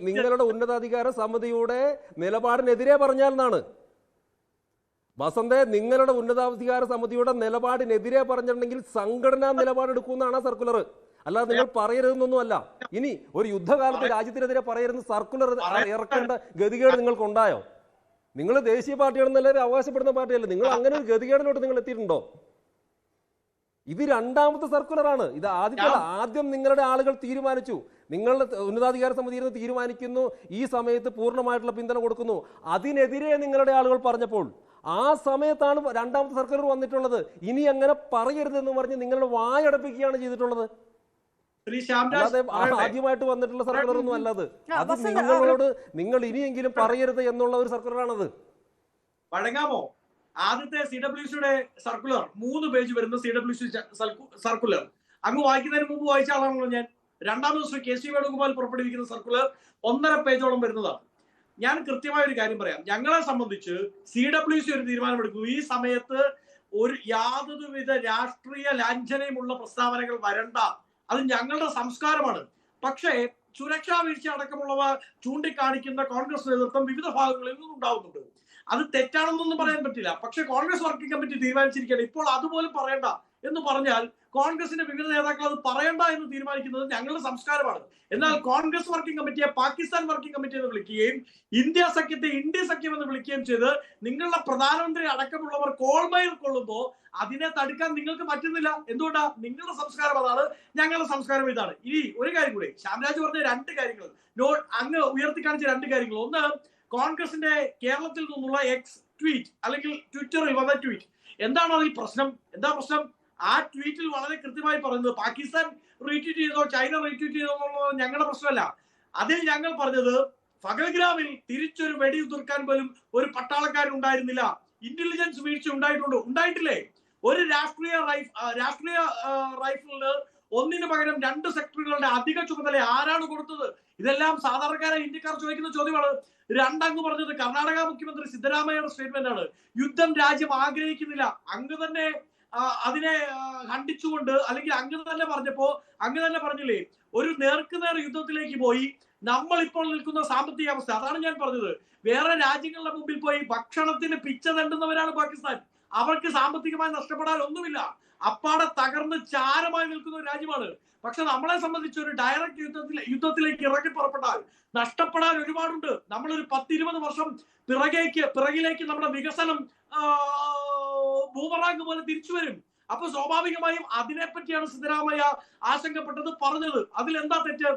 നിങ്ങളുടെ ഉന്നതാധികാര സമിതിയുടെ നിലപാടിനെതിരെ പറഞ്ഞാലെന്നാണ് വസന്തേ. നിങ്ങളുടെ ഉന്നതാധികാര സമിതിയുടെ നിലപാടിനെതിരെ പറഞ്ഞിട്ടുണ്ടെങ്കിൽ സംഘടനാ നിലപാടെടുക്കുമെന്നാണ് സർക്കുലർ. അല്ലാതെ നിങ്ങൾ പറയരുതെന്നൊന്നും അല്ല. ഇനി ഒരു യുദ്ധകാലത്ത് രാജ്യത്തിനെതിരെ പറയരുന്ന സർക്കുലർ ഇറക്കേണ്ട ഗതികേട് നിങ്ങൾക്കുണ്ടായോ? നിങ്ങൾ ദേശീയ പാർട്ടിയാണെന്നല്ലേ അവകാശപ്പെടുന്ന പാർട്ടിയല്ലേ? നിങ്ങൾ അങ്ങനെ ഒരു ഗതികേടിലോട്ട് നിങ്ങൾ എത്തിയിട്ടുണ്ടോ? ഇത് 2ാമത്തെ സർക്കുലറാണ്. ഇത് ആദ്യം നിങ്ങളുടെ ആളുകൾ തീരുമാനിച്ചു, നിങ്ങളുടെ ഉന്നതാധികാര സമിതി ഇരുന്ന് തീരുമാനിക്കുന്നു, ഈ സമയത്ത് പൂർണ്ണമായിട്ടുള്ള പിന്തുണ കൊടുക്കുന്നു. അതിനെതിരെ നിങ്ങളുടെ ആളുകൾ പറഞ്ഞപ്പോൾ ആ സമയത്താണ് 2ാമത്തെ സർക്കുലർ വന്നിട്ടുള്ളത്. ഇനി അങ്ങനെ പറയരുതെന്ന് പറഞ്ഞ് നിങ്ങളുടെ വായടപ്പിക്കുകയാണ് ചെയ്തിട്ടുള്ളത്. ആദ്യമായിട്ട് വന്നിട്ടുള്ള സർക്കുലർ ഒന്നും അല്ലത്. അത് നിങ്ങളോട് നിങ്ങൾ ഇനിയെങ്കിലും പറയരുത് എന്നുള്ള ഒരു സർക്കുലറാണത്. വഴങ്ങാമോ? ആദ്യത്തെ CWCയുടെ സർക്കുലർ 3 പേജ് വരുന്ന CWC സർക്കുലർ അങ്ങ് വായിക്കുന്നതിന് മുമ്പ് വായിച്ച ആളാണല്ലോ ഞാൻ. രണ്ടാമത് ശ്രീ KC വേണുഗോപാൽ പുറപ്പെടുവിക്കുന്ന സർക്കുലർ 1.5 പേജോളം വരുന്നതാണ്. ഞാൻ കൃത്യമായ ഒരു കാര്യം പറയാം. ഞങ്ങളെ സംബന്ധിച്ച് CWC ഒരു തീരുമാനമെടുക്കും. ഈ സമയത്ത് യാതൊരുവിധ രാഷ്ട്രീയ ലാഞ്ചനയുമുള്ള പ്രസ്താവനകൾ വരണ്ട, അത് ഞങ്ങളുടെ സംസ്കാരമാണ്. പക്ഷേ സുരക്ഷാ വീഴ്ച അടക്കമുള്ളവ ചൂണ്ടിക്കാണിക്കുന്ന കോൺഗ്രസ് നേതൃത്വം വിവിധ ഭാഗങ്ങളിൽ നിന്നും ഉണ്ടാവുന്നുണ്ട്. അത് തെറ്റാണെന്നൊന്നും പറയാൻ പറ്റില്ല. പക്ഷെ കോൺഗ്രസ് വർക്കിംഗ് കമ്മിറ്റി തീരുമാനിച്ചിരിക്കുകയാണ് ഇപ്പോൾ അതുപോലും പറയണ്ട എന്ന് പറഞ്ഞാൽ കോൺഗ്രസിന്റെ വിവിധ നേതാക്കൾ അത് പറയണ്ട എന്ന് തീരുമാനിക്കുന്നത് ഞങ്ങളുടെ സംസ്കാരമാണ്. എന്നാൽ കോൺഗ്രസ് വർക്കിംഗ് കമ്മിറ്റിയെ പാകിസ്ഥാൻ വർക്കിംഗ് കമ്മിറ്റി എന്ന് വിളിക്കുകയും ഇന്ത്യ സഖ്യത്തെ ഇന്ത്യ സഖ്യം എന്ന് വിളിക്കുകയും ചെയ്ത് നിങ്ങളുടെ പ്രധാനമന്ത്രി അടക്കമുള്ളവർ കോൾമയിൽ കൊള്ളുമ്പോൾ അതിനെ തടുക്കാൻ നിങ്ങൾക്ക് പറ്റുന്നില്ല. എന്തുകൊണ്ടാ? നിങ്ങളുടെ സംസ്കാരം അതാണ്, ഞങ്ങളുടെ സംസ്കാരം ഇതാണ്. ഇനി ഒരു കാര്യം കൂടി, ശ്യാംരാജ് പറഞ്ഞ 2 കാര്യങ്ങൾ, അങ്ങ് ഉയർത്തിക്കാണിച്ച 2 കാര്യങ്ങൾ. ഒന്ന്, കോൺഗ്രസിന്റെ കേരളത്തിൽ നിന്നുള്ള എക്സ് ട്വീറ്റ് അല്ലെങ്കിൽ ട്വിറ്ററിൽ വന്ന ട്വീറ്റ്. എന്താണ് അതിൽ പ്രശ്നം? എന്താ പ്രശ്നം? ആ ട്വീറ്റിൽ വളരെ കൃത്യമായി പറയുന്നത് പാകിസ്ഥാൻ റീട്വീറ്റ് ചെയ്തോ ചൈന റീട്വീറ്റ് ചെയ്തോ എന്നുള്ളത് ഞങ്ങളുടെ പ്രശ്നമല്ല. അതിൽ ഞങ്ങൾ പറഞ്ഞത് ഫഗൽഗ്രാമിൽ തിരിച്ചൊരു വെടിയുതിർക്കാൻ പോലും ഒരു പട്ടാളക്കാരൻ ഉണ്ടായിരുന്നില്ല. ഇന്റലിജൻസ് വീഴ്ച ഉണ്ടായിട്ടില്ലേ? ഒരു രാഷ്ട്രീയ റൈഫിളിന് 1 പകരം 2 സെക്ടറുകളുടെ അധിക ചുമതല ആരാണ് കൊടുത്തത്? ഇതെല്ലാം സാധാരണക്കാരെ ഇന്ത്യക്കാർ ചോദിക്കുന്ന ചോദ്യമാണ്. 2, അങ്ങ് പറഞ്ഞത് കർണാടക മുഖ്യമന്ത്രി സിദ്ധരാമയ്യയുടെ സ്റ്റേറ്റ്മെന്റ് ആണ്. യുദ്ധം രാജ്യം ആഗ്രഹിക്കുന്നില്ല. അങ്ങ് തന്നെ അതിനെ ഖണ്ഡിച്ചുകൊണ്ട്, അല്ലെങ്കിൽ അങ്ങ് തന്നെ പറഞ്ഞപ്പോ അങ്ങ് തന്നെ പറഞ്ഞില്ലേ, ഒരു നേർക്കുനേർ യുദ്ധത്തിലേക്ക് പോയി നമ്മൾ ഇപ്പോൾ നിൽക്കുന്ന സാമ്പത്തിക അവസ്ഥ, അതാണ് ഞാൻ പറഞ്ഞത്. വേറെ രാജ്യങ്ങളുടെ മുമ്പിൽ പോയി ഭക്ഷണത്തിന് പിച്ച തണ്ടുന്നവരാണ് പാകിസ്ഥാൻ. അവർക്ക് സാമ്പത്തികമായി നഷ്ടപ്പെടാൻ ഒന്നുമില്ല. അപ്പാടെ തകർന്ന് ചാരമായി നിൽക്കുന്ന ഒരു രാജ്യമാണ്. പക്ഷെ നമ്മളെ സംബന്ധിച്ച് ഒരു ഡയറക്റ്റ് യുദ്ധത്തിലേക്ക് ഇറങ്ങി പുറപ്പെട്ടാൽ നഷ്ടപ്പെടാൻ ഒരുപാടുണ്ട്. നമ്മളൊരു 10-20 വർഷം പിറകിലേക്ക് നമ്മുടെ വികസനം ബൂമറാങ് പോലെ തിരിച്ചു വരും. അപ്പൊ സ്വാഭാവികമായും അതിനെപ്പറ്റിയാണ് സിദ്ധരാമയ്യ ആശങ്കപ്പെട്ടത്, പറഞ്ഞത്. അതിലെന്താ തെറ്റ്?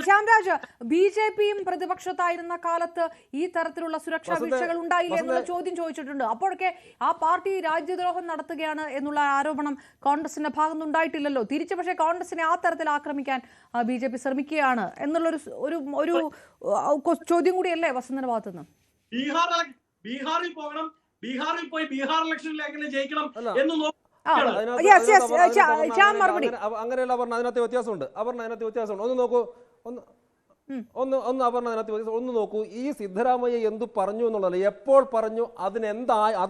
ശ്യാംരാജ്, BJPയും പ്രതിപക്ഷത്തായിരുന്ന കാലത്ത് ഈ തരത്തിലുള്ള സുരക്ഷാ വീഴ്ചകൾ ഉണ്ടായില്ല എന്നുള്ള ചോദ്യം ചോദിച്ചിട്ടുണ്ട്. അപ്പോഴൊക്കെ ആ പാർട്ടി രാജ്യദ്രോഹം നടത്തുകയാണ് എന്നുള്ള ആരോപണം കോൺഗ്രസിന്റെ ഭാഗത്ത് ഉണ്ടായിട്ടില്ലല്ലോ. തിരിച്ചു പക്ഷേ കോൺഗ്രസിനെ ആ തരത്തിൽ ആക്രമിക്കാൻ BJP ശ്രമിക്കുകയാണ് എന്നുള്ളൊരു ഒരു ചോദ്യം കൂടിയല്ലേ വസന്തന്റെ ഭാഗത്തുനിന്ന്? ബീഹാറിൽ പോകണം, ബീഹാറിൽ പോയി ബീഹാർ ഇലക്ഷനിൽ എങ്ങനെ ജയിക്കണം എന്ന് അങ്ങനെയല്ല പറഞ്ഞ. അതിനകത്ത് വ്യത്യാസമുണ്ട്. അതിനകത്ത് വ്യത്യാസമുണ്ട്. ഒന്ന് നോക്കൂ, ഒന്ന് നോക്കൂ. ഈ സിദ്ധരാമയ്യ എന്തു പറഞ്ഞു എന്നുള്ളതല്ല, എപ്പോൾ പറഞ്ഞു, അത്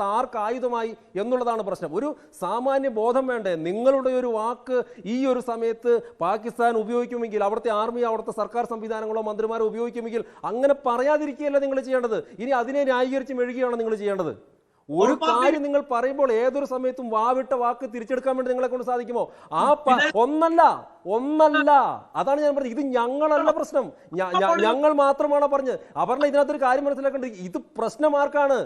ആർക്ക് ആയുധമായി എന്നുള്ളതാണ് പ്രശ്നം. ഒരു സാമാന്യ ബോധം വേണ്ടേ? നിങ്ങളുടെ ഒരു വാക്ക് ഈ ഒരു സമയത്ത് പാകിസ്ഥാൻ ഉപയോഗിക്കുമെങ്കിൽ, അവിടുത്തെ ആർമി, അവിടുത്തെ സർക്കാർ സംവിധാനങ്ങളോ മന്ത്രിമാരോ ഉപയോഗിക്കുമെങ്കിൽ അങ്ങനെ പറയാതിരിക്കുകയല്ല നിങ്ങൾ ചെയ്യേണ്ടത്. ഇനി അതിനെ ന്യായീകരിച്ച് മെഴുകുകയാണ് നിങ്ങൾ ചെയ്യേണ്ടത്. ഒരു കാര്യം നിങ്ങൾ പറയുമ്പോൾ ഏതൊരു സമയത്തും വാവിട്ട വാക്ക് തിരിച്ചെടുക്കാൻ വേണ്ടി നിങ്ങളെ കൊണ്ട് സാധിക്കുമോ? ഒന്നല്ല അതാണ് ഞാൻ പറഞ്ഞത്. ഇത് ഞങ്ങളല്ല പ്രശ്നം, ഞങ്ങൾ മാത്രമാണ് പറഞ്ഞത്. അപർണ, ഇതിനകത്തൊരു കാര്യം മനസ്സിലാക്കേണ്ടത്, ഇത് പ്രശ്നം ആർക്കാണ്?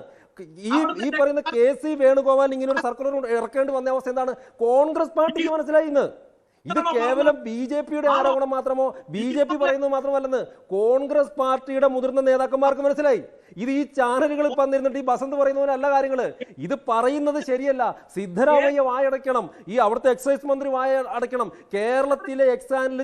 ഈ പറയുന്ന KC വേണുഗോപാൽ ഇങ്ങനെ ഒരു സർക്കുലർ ഇറക്കേണ്ടി വന്ന അവസ്ഥ എന്താണ്? കോൺഗ്രസ് പാർട്ടിക്ക് മനസ്സിലായി. ഇത് കേവലം BJPയുടെ ആരോപണം മാത്രമോ BJP പറയുന്നത് മാത്രമല്ലെന്ന് കോൺഗ്രസ് പാർട്ടിയുടെ മുതിർന്ന നേതാക്കന്മാർക്ക് മനസ്സിലായി. ഇത് ഈ ചാനലുകളിൽ വന്നിരുന്നിട്ട് ഈ ബസന്ത് പറയുന്നവരല്ല കാര്യങ്ങള്. ഇത് പറയുന്നത് ശരിയല്ല. സിദ്ധരാമയ്യ വായടയ്ക്കണം, ഈ അവിടുത്തെ എക്സൈസ് മന്ത്രി വായ അടയ്ക്കണം, കേരളത്തിലെ എക്സാനിൽ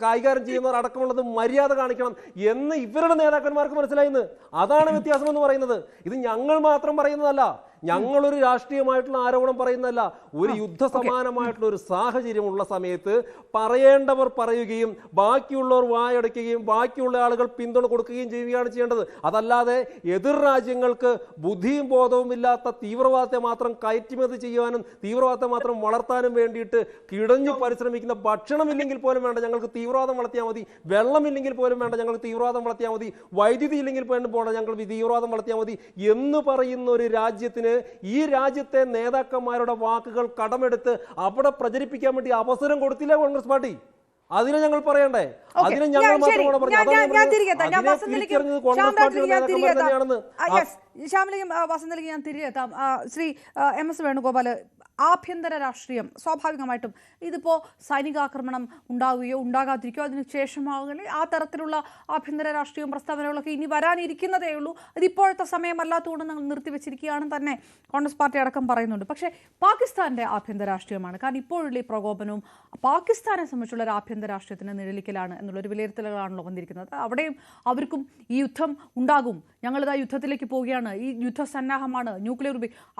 കൈകാര്യം ചെയ്യുന്നവർ അടക്കമുള്ളത് മര്യാദ കാണിക്കണം എന്ന് ഇവരുടെ നേതാക്കന്മാർക്ക് മനസ്സിലായിന്ന്. അതാണ് വ്യത്യാസം എന്ന് പറയുന്നത്. ഇത് ഞങ്ങൾ മാത്രം പറയുന്നതല്ല, ഞങ്ങളൊരു രാഷ്ട്രീയമായിട്ടുള്ള ആരോപണം പറയുന്നതല്ല. ഒരു യുദ്ധസമാനമായിട്ടുള്ള ഒരു സാഹചര്യമുള്ള സമയത്ത് പറയേണ്ടവർ പറയുകയും ബാക്കിയുള്ളവർ വായടയ്ക്കുകയും ബാക്കിയുള്ള ആളുകൾ പിന്തുണ കൊടുക്കുകയും ചെയ്യുകയാണ് ചെയ്യേണ്ടത്. അതല്ലാതെ എതിർ രാജ്യങ്ങൾക്ക് ബുദ്ധിയും ബോധവും ഇല്ലാത്ത തീവ്രവാദത്തെ മാത്രം കയറ്റുമതി ചെയ്യുവാനും തീവ്രവാദത്തെ മാത്രം വളർത്താനും വേണ്ടിയിട്ട് കിടഞ്ഞു പരിശ്രമിക്കുന്ന, ഭക്ഷണമില്ലെങ്കിൽ പോലും വേണ്ട ഞങ്ങൾക്ക് തീവ്രവാദം വളർത്തിയാൽ മതി, വെള്ളമില്ലെങ്കിൽ പോലും വേണ്ട ഞങ്ങൾക്ക് തീവ്രവാദം വളർത്തിയാൽ മതി, വൈദ്യുതി ഇല്ലെങ്കിൽ പോലും പോകണം ഞങ്ങൾ തീവ്രവാദം വളർത്തിയാൽ മതി എന്ന് പറയുന്ന ഒരു രാജ്യത്തിന് ഈ രാജ്യത്തെ നേതാക്കന്മാരുടെ വാക്കുകൾ കടമെടുത്ത് അവിടെ പ്രചരിപ്പിക്കാൻ വേണ്ടി അവസരം കൊടുത്തില്ല കോൺഗ്രസ് പാർട്ടി. അതിനെ ഞങ്ങൾ പറയണ്ടേ? അതിനെ ഞങ്ങൾ മാത്രമാണ് വസന്തലിക്ക് ഞാൻ തിരികെ എത്താം. ശ്രീ MS വേണുഗോപാൽ, ആഭ്യന്തര രാഷ്ട്രീയം സ്വാഭാവികമായിട്ടും ഇതിപ്പോൾ സൈനികാക്രമണം ഉണ്ടാവുകയോ ഉണ്ടാകാതിരിക്കുകയോ അതിനുശേഷമാവുകയോ ആ തരത്തിലുള്ള ആഭ്യന്തര രാഷ്ട്രീയവും പ്രസ്താവനകളൊക്കെ ഇനി വരാനിരിക്കുന്നതേ ഉള്ളൂ. അതിപ്പോഴത്തെ സമയമല്ലാത്തതുകൊണ്ട് നിങ്ങൾ നിർത്തിവെച്ചിരിക്കുകയാണെന്ന് തന്നെ കോൺഗ്രസ് പാർട്ടി അടക്കം പറയുന്നുണ്ട്. പക്ഷേ പാകിസ്ഥാൻ്റെ ആഭ്യന്തര രാഷ്ട്രീയമാണ്. കാരണം ഇപ്പോഴുള്ള ഈ പ്രകോപനവും പാകിസ്ഥാനെ സംബന്ധിച്ചുള്ള ഒരു ആഭ്യന്തര രാഷ്ട്രീയത്തിന് നിഴലിക്കലാണ് എന്നുള്ളൊരു വിലയിരുത്തലുകളാണല്ലോ വന്നിരിക്കുന്നത്. അവിടെയും അവർക്കും ഈ യുദ്ധം ഉണ്ടാകും, ഞങ്ങളിതാ യുദ്ധത്തിലേക്ക് പോവുകയാണ്, ഈ യുദ്ധസന്നാഹമാണ്, ന്യൂക്ലിയർ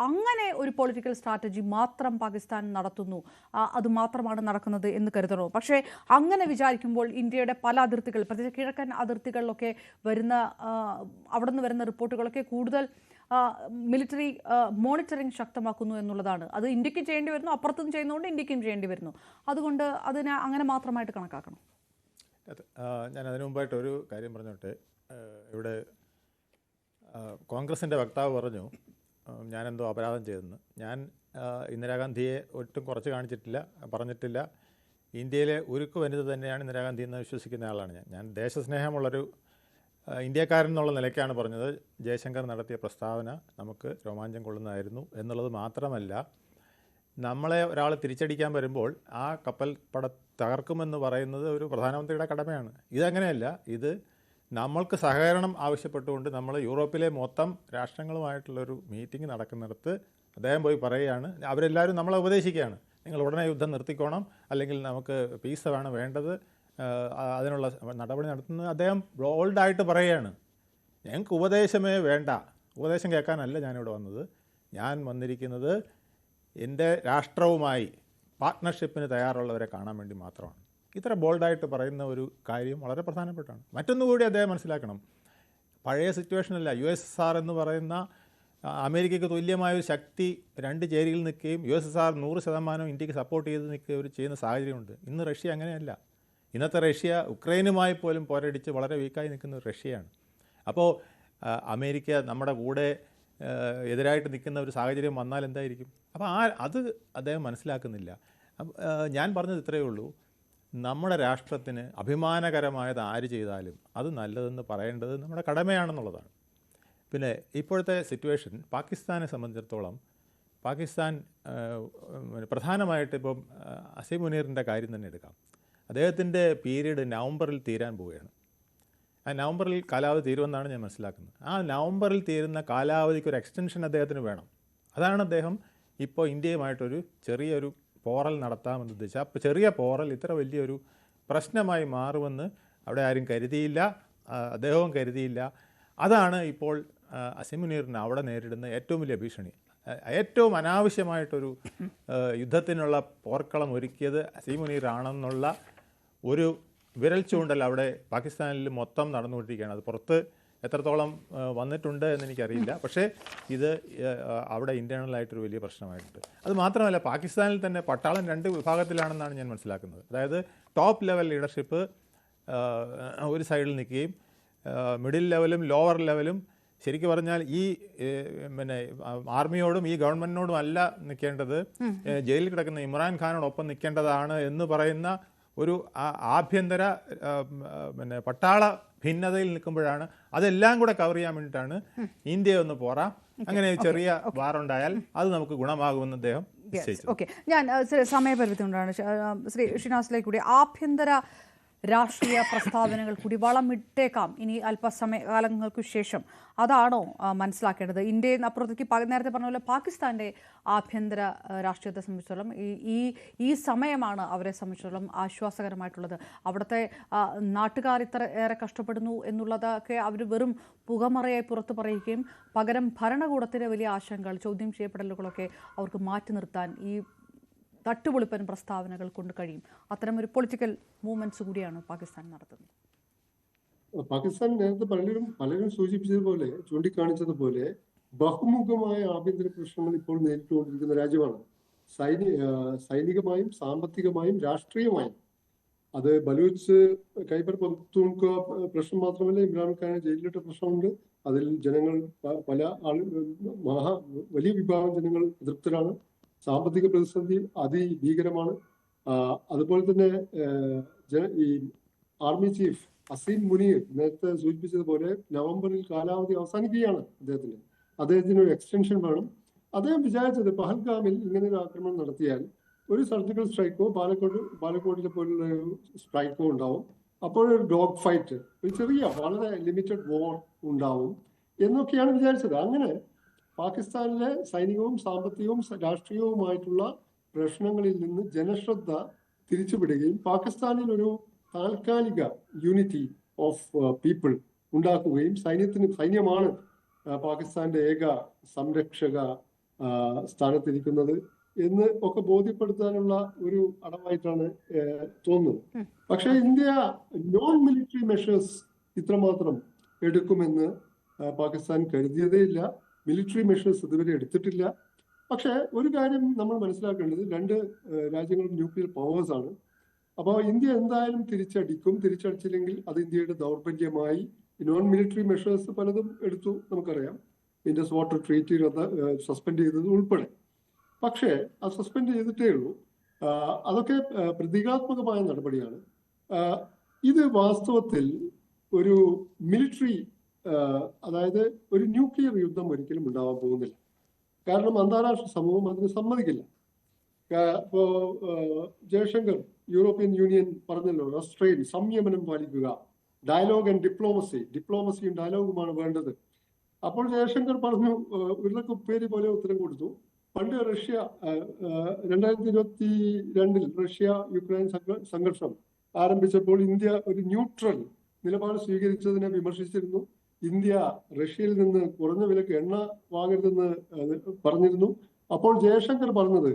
അങ്ങനെ ഒരു പൊളിറ്റിക്കൽ സ്ട്രാറ്റജി മാത്രം പാകിസ്ഥാൻ നടത്തുന്നു, അത് മാത്രമാണ് നടക്കുന്നത് എന്ന് കരുതണോ? പക്ഷേ അങ്ങനെ വിചാരിക്കുമ്പോൾ ഇന്ത്യയുടെ പല അതിർത്തികൾ, പ്രത്യേകിച്ച് കിഴക്കൻ അതിർത്തികളിലൊക്കെ വരുന്ന അവിടെ നിന്ന് വരുന്ന റിപ്പോർട്ടുകളൊക്കെ കൂടുതൽ മിലിറ്ററി മോണിറ്ററിംഗ് ശക്തമാക്കുന്നു എന്നുള്ളതാണ്. അത് ഇന്ത്യക്കും ചെയ്യേണ്ടി വരുന്നു, അപ്പുറത്തും ചെയ്യുന്നതുകൊണ്ട് ഇന്ത്യക്കും ചെയ്യേണ്ടി വരുന്നു. അതുകൊണ്ട് അതിനെ അങ്ങനെ മാത്രമായിട്ട് കണക്കാക്കണം. ഞാൻ അതിനു മുമ്പായിട്ട് ഒരു കാര്യം പറഞ്ഞോട്ടെ. ഇവിടെ കോൺഗ്രസിൻ്റെ വക്താവ് പറഞ്ഞു ഞാനെന്തോ അപരാധം ചെയ്തെന്ന്. ഞാൻ ഇന്ദിരാഗാന്ധിയെ ഒട്ടും കുറച്ച് കാണിച്ചിട്ടില്ല, പറഞ്ഞിട്ടില്ല. ഇന്ത്യയിലെ ഉരുക്ക് വനിത തന്നെയാണ് ഇന്ദിരാഗാന്ധി എന്ന് വിശ്വസിക്കുന്ന ആളാണ് ഞാൻ. ദേശസ്നേഹമുള്ളൊരു ഇന്ത്യക്കാരൻ എന്നുള്ള നിലയ്ക്കാണ് പറഞ്ഞത്. ജയശങ്കർ നടത്തിയ പ്രസ്താവന നമുക്ക് രോമാഞ്ചം കൊള്ളുന്നതായിരുന്നു എന്നുള്ളത് മാത്രമല്ല, നമ്മളെ ഒരാൾ തിരിച്ചടിക്കാൻ വരുമ്പോൾ ആ കപ്പൽ പട തകർക്കുമെന്ന് പറയുന്നത് ഒരു പ്രധാനമന്ത്രിയുടെ കടമയാണ്. ഇതങ്ങനെയല്ല. ഇത് നമ്മൾക്ക് സഹകരണം ആവശ്യപ്പെട്ടുകൊണ്ട് നമ്മൾ യൂറോപ്പിലെ മൊത്തം രാഷ്ട്രങ്ങളുമായിട്ടുള്ളൊരു മീറ്റിംഗ് നടക്കുന്നിടത്ത് അദ്ദേഹം പോയി പറയുകയാണ്. അവരെല്ലാവരും നമ്മളെ ഉപദേശിക്കുകയാണ്, നിങ്ങൾ ഉടനെ യുദ്ധം നിർത്തിക്കോണം, അല്ലെങ്കിൽ നമുക്ക് പീസ് വേണ്ടത്, അതിനുള്ള നടപടി നടത്തുന്നത് അദ്ദേഹം ബോൾഡായിട്ട് പറയുകയാണ്. ഞങ്ങൾക്ക് ഉപദേശമേ വേണ്ട, ഉപദേശം കേൾക്കാനല്ല ഞാനിവിടെ വന്നത്. ഞാൻ വന്നിരിക്കുന്നത് എൻ്റെ രാഷ്ട്രവുമായി പാർട്ട്ണർഷിപ്പിന് തയ്യാറുള്ളവരെ കാണാൻ വേണ്ടി മാത്രമാണ്. ഇത്ര ബോൾഡായിട്ട് പറയുന്ന ഒരു കാര്യം വളരെ പ്രധാനപ്പെട്ടാണ്. മറ്റൊന്നുകൂടി അദ്ദേഹം മനസ്സിലാക്കണം, പഴയ സിറ്റുവേഷനല്ല. USSR എന്ന് പറയുന്ന അമേരിക്കയ്ക്ക് തുല്യമായൊരു ശക്തി രണ്ട് ചേരിയിൽ നിൽക്കുകയും USSR 100% ഇന്ത്യക്ക് സപ്പോർട്ട് ചെയ്ത് നിൽക്കുകയും ചെയ്യുന്ന സാഹചര്യമുണ്ട്. ഇന്ന് റഷ്യ അങ്ങനെയല്ല. ഇന്നത്തെ റഷ്യ ഉക്രൈനുമായി പോലും പോരടിച്ച് വളരെ വീക്കായി നിൽക്കുന്ന ഒരു റഷ്യയാണ്. അപ്പോൾ അമേരിക്ക നമ്മുടെ കൂടെ എതിരായിട്ട് നിൽക്കുന്ന ഒരു സാഹചര്യം വന്നാൽ എന്തായിരിക്കും? അപ്പോൾ അത് അദ്ദേഹം മനസ്സിലാക്കുന്നില്ല. ഞാൻ പറഞ്ഞത് ഇത്രയേ ഉള്ളൂ, നമ്മുടെ രാഷ്ട്രത്തിന് അഭിമാനകരമായത് ആര് ചെയ്താലും അത് നല്ലതെന്ന് പറയേണ്ടത് നമ്മുടെ കടമയാണെന്നുള്ളതാണ്. പിന്നെ ഇപ്പോഴത്തെ സിറ്റുവേഷൻ പാകിസ്ഥാനെ സംബന്ധിച്ചിടത്തോളം, പാകിസ്ഥാൻ പ്രധാനമായിട്ട് ഇപ്പം അസീം മുനീറിൻ്റെ കാര്യം തന്നെ എടുക്കാം. അദ്ദേഹത്തിൻ്റെ പീരീഡ് നവംബറിൽ തീരാൻ പോവുകയാണ്. ആ നവംബറിൽ കാലാവധി തീരുമെന്നാണ് ഞാൻ മനസ്സിലാക്കുന്നത്. ആ നവംബറിൽ തീരുന്ന കാലാവധിക്ക് ഒരു എക്സ്റ്റൻഷൻ അദ്ദേഹത്തിന് വേണം. അതാണ് അദ്ദേഹം ഇപ്പോൾ ഇന്ത്യയുമായിട്ടൊരു ചെറിയൊരു പോറൽ നടത്താമെന്ന് ഉദ്ദേശിച്ചത്. അപ്പോൾ ചെറിയ പോറൽ ഇത്ര വലിയൊരു പ്രശ്നമായി മാറുമെന്ന് അവിടെ ആരും കരുതിയില്ല, അദ്ദേഹവും കരുതിയില്ല. അതാണ് ഇപ്പോൾ അസീം മുനീറിന് അവിടെ നേരിടുന്ന ഏറ്റവും വലിയ ഭീഷണി. ഏറ്റവും അനാവശ്യമായിട്ടൊരു യുദ്ധത്തിനുള്ള പോർക്കളം ഒരുക്കിയത് അസീം മുനീറാണെന്നുള്ള ഒരു വിരൽ ചൂണ്ടൽ അവിടെ പാകിസ്ഥാനിൽ മൊത്തം നടന്നുകൊണ്ടിരിക്കുകയാണ്. അത് പുറത്ത് എത്രത്തോളം വന്നിട്ടുണ്ട് എന്നെനിക്കറിയില്ല. പക്ഷേ ഇത് അവിടെ ഇൻറ്റേർണലായിട്ടൊരു വലിയ പ്രശ്നമായിട്ടുണ്ട്. അത് മാത്രമല്ല, പാകിസ്ഥാനിൽ തന്നെ പട്ടാളം രണ്ട് വിഭാഗത്തിലാണെന്നാണ് ഞാൻ മനസ്സിലാക്കുന്നത്. അതായത് ടോപ്പ് ലെവൽ ലീഡർഷിപ്പ് ഒരു സൈഡിൽ നിൽക്കുകയും മിഡിൽ ലെവലും ലോവർ ലെവലും ശരിക്കും പറഞ്ഞാൽ ഈ പിന്നെ ആർമിയോടും ഈ ഗവൺമെൻറ്റിനോടും അല്ല നിൽക്കേണ്ടത്, ജയിലിൽ കിടക്കുന്ന ഇമ്രാൻഖാനോടൊപ്പം നിൽക്കേണ്ടതാണ് എന്ന് പറയുന്ന ഒരു ആഭ്യന്തര പിന്നെ പട്ടാള ഭിന്നതയിൽ നിൽക്കുമ്പോഴാണ് അതെല്ലാം കൂടെ കവർ ചെയ്യാൻ വേണ്ടിയിട്ടാണ് ഇന്ത്യ ഒന്ന് പോറാം, അങ്ങനെ ചെറിയ വാറുണ്ടായാൽ അത് നമുക്ക് ഗുണമാകുമെന്ന് അദ്ദേഹം നിശ്ചയിച്ചു. ഓക്കെ, ഞാൻ സമയപരിമിതി കൊണ്ടാണ് ശ്രീ ഷിനാസിലേക്ക് കൂടി ആഭ്യന്തര രാഷ്ട്രീയ പ്രസ്താവനകൾ കൂടി വളമിട്ടേക്കാം ഇനി അല്പസമയകാലങ്ങൾക്ക് ശേഷം. അതാണോ മനസ്സിലാക്കേണ്ടത്? ഇന്ത്യയിൽ അപ്പുറത്തേക്ക് നേരത്തെ പറഞ്ഞ പോലെ പാകിസ്ഥാൻ്റെ ആഭ്യന്തര രാഷ്ട്രീയത്തെ സംബന്ധിച്ചിടത്തോളം ഈ സമയമാണ് അവരെ സംബന്ധിച്ചിടത്തോളം ആശ്വാസകരമായിട്ടുള്ളത്. അവിടുത്തെ നാട്ടുകാർ ഇത്ര ഏറെ കഷ്ടപ്പെടുന്നു എന്നുള്ളതൊക്കെ അവർ വെറും പുകമറയായി പുറത്തു പറയുകയും പകരം ഭരണകൂടത്തിൻ്റെ വലിയ ആശങ്കകൾ, ചോദ്യം ചെയ്യപ്പെടലുകളൊക്കെ അവർക്ക് മാറ്റി നിർത്താൻ ഈ തട്ടുപൊളിപ്പൻ പ്രസ്താവനകൾ കൊണ്ട് കഴിയും. അത്തരം ഒരു പൊളിറ്റിക്കൽ മൂവ്മെന്റ്സ് കൂടിയാണ് പാകിസ്ഥാൻ നടത്തുന്നത്. പാകിസ്ഥാൻ നേരത്തെ പലരും സൂചിപ്പിച്ചതുപോലെ, ചൂണ്ടിക്കാണിച്ചതുപോലെ ബഹുമുഖമായ ആഭ്യന്തര പ്രശ്നങ്ങൾ ഇപ്പോൾ നേരിട്ടുകൊണ്ടിരിക്കുന്ന രാജ്യമാണ്. സൈനികമായും സാമ്പത്തികമായും രാഷ്ട്രീയമായും. അത് ബലൂച്ച് ഖൈബർ പഖ്തൂൺഖ്വ പ്രശ്നം മാത്രമല്ല, ഇമ്രാൻഖാനെ ജയിലിലിട്ട പ്രശ്നമുണ്ട്. അതിൽ ജനങ്ങൾ വലിയ വിഭാഗം ജനങ്ങൾ അതൃപ്തരാണ്. സാമ്പത്തിക പ്രതിസന്ധി അതിഭീകരമാണ്. അതുപോലെ തന്നെ ഈ ആർമി ചീഫ് അസീം മുനീർ നേരത്തെ സൂചിപ്പിച്ചതുപോലെ നവംബറിൽ കാലാവധി അവസാനിക്കുകയാണ് അദ്ദേഹത്തിന് ഒരു എക്സ്റ്റൻഷൻ വേണം. അദ്ദേഹം വിചാരിച്ചത് പഹൽഗാമിൽ ഇങ്ങനെ ഒരു ആക്രമണം നടത്തിയാൽ ഒരു സർജിക്കൽ സ്ട്രൈക്കോ ബാലക്കോട്ടിലെ പോലുള്ള ഒരു സ്ട്രൈക്കോ ഉണ്ടാവും. അപ്പോഴൊരു ഡോഗ് ഫൈറ്റ്, ഒരു ചെറിയ വളരെ ലിമിറ്റഡ് വോർ ഉണ്ടാവും എന്നൊക്കെയാണ് വിചാരിച്ചത്. അങ്ങനെ പാകിസ്ഥാനിലെ സൈനികവും സാമ്പത്തികവും രാഷ്ട്രീയവുമായിട്ടുള്ള പ്രശ്നങ്ങളിൽ നിന്ന് ജനശ്രദ്ധ തിരിച്ചുവിടുകയും പാകിസ്ഥാനിൽ ഒരു താൽക്കാലിക യൂണിറ്റി ഓഫ് പീപ്പിൾ ഉണ്ടാക്കുകയും സൈന്യമാണ് പാകിസ്ഥാന്റെ ഏക സംരക്ഷക സ്ഥാനത്തിരിക്കുന്നത് എന്ന് ഒക്കെ ബോധ്യപ്പെടുത്താനുള്ള ഒരു അടവായിട്ടാണ് തോന്നുന്നത്. പക്ഷെ ഇന്ത്യ നോൺ മിലിറ്ററി മെഷേഴ്സ് ഇത്രമാത്രം എടുക്കുമെന്ന് പാകിസ്ഥാൻ കരുതിയതേയില്ല. മിലിറ്ററി മെഷേഴ്സ് ഇതുവരെ എടുത്തിട്ടില്ല. പക്ഷെ ഒരു കാര്യം നമ്മൾ മനസ്സിലാക്കേണ്ടത്, രണ്ട് രാജ്യങ്ങളും ന്യൂക്ലിയർ പവേഴ്സ് ആണ്. അപ്പോൾ ഇന്ത്യ എന്തായാലും തിരിച്ചടിച്ചില്ലെങ്കിൽ അത് ഇന്ത്യയുടെ ദൗർബല്യമായി. നോൺ മിലിറ്ററി മെഷേഴ്സ് പലതും എടുത്തു, നമുക്കറിയാം. ഇൻഡസ് വാട്ടർ ട്രീറ്റി സസ്പെൻഡ് ചെയ്തത് ഉൾപ്പെടെ. പക്ഷേ അത് സസ്പെൻഡ് ചെയ്തിട്ടേ ഉള്ളൂ. അതൊക്കെ പ്രതീകാത്മകമായ നടപടിയാണ്. ഇത് വാസ്തവത്തിൽ ഒരു മിലിറ്ററി, അതായത് ഒരു ന്യൂക്ലിയർ യുദ്ധം ഒരിക്കലും ഉണ്ടാവാൻ പോകുന്നില്ല. കാരണം അന്താരാഷ്ട്ര സമൂഹം അതിന് സമ്മതിക്കില്ല. ഇപ്പോ ജയശങ്കർ, യൂറോപ്യൻ യൂണിയൻ പറഞ്ഞല്ലോ, റെസ്ട്രെയിൻ, സംയമനം പാലിക്കുക, ഡയലോഗ് ആൻഡ് ഡിപ്ലോമസിയും ഡയലോഗുമാണ് വേണ്ടത്. അപ്പോൾ ജയശങ്കർ പറഞ്ഞു, ഉരുളക്കുപ്പേരി പോലെ ഉത്തരം കൊടുത്തു. പണ്ട് റഷ്യ 2022 റഷ്യ യുക്രൈൻ സംഘർഷം ആരംഭിച്ചപ്പോൾ ഇന്ത്യ ഒരു ന്യൂട്രൽ നിലപാട് സ്വീകരിച്ചതിനെ വിമർശിച്ചിരുന്നു. ഇന്ത്യ റഷ്യയിൽ നിന്ന് കുറഞ്ഞ വിലക്ക് എണ്ണ വാങ്ങരുതെന്ന് പറഞ്ഞിരുന്നു. അപ്പോൾ ജയശങ്കർ പറഞ്ഞത്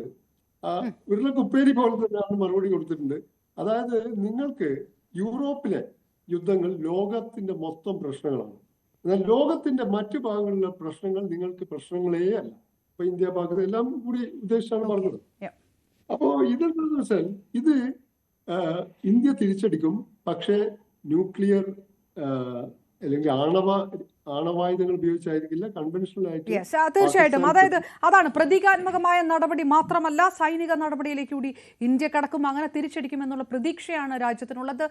ഉരുളക്കുപ്പേരി പോലെ തന്നെയാണ് മറുപടി കൊടുത്തിട്ടുണ്ട്. അതായത് നിങ്ങൾക്ക് യൂറോപ്പിലെ യുദ്ധങ്ങൾ ലോകത്തിന്റെ മൊത്തം പ്രശ്നങ്ങളാണ്. എന്നാൽ ലോകത്തിന്റെ മറ്റു ഭാഗങ്ങളിലെ പ്രശ്നങ്ങൾ നിങ്ങൾക്ക് പ്രശ്നങ്ങളേ അല്ല. ഇപ്പൊ ഇന്ത്യ പാകിസ്ഥാൻ എല്ലാം കൂടി ഉദ്ദേശിച്ചാണ് പറഞ്ഞത്. അപ്പോ ഇതെന്താണെന്ന് വെച്ചാൽ, ഇത് ഇന്ത്യ തിരിച്ചടിക്കും. പക്ഷേ ന്യൂക്ലിയർ അല്ലെങ്കിൽ ആണവായുധങ്ങൾ ഉപയോഗിച്ചായിരിക്കില്ല, കൺവെൻഷണൽ ആയിട്ട്. തീർച്ചയായിട്ടും. അതായത് അതാണ് പ്രതീകാത്മകമായ നടപടി മാത്രമല്ല, സൈനിക നടപടിയിലേക്ക് കൂടി ഇന്ത്യ കടക്കും, അങ്ങനെ തിരിച്ചടിക്കുമെന്നുള്ള പ്രതീക്ഷയാണ് രാജ്യത്തിനുള്ളത്.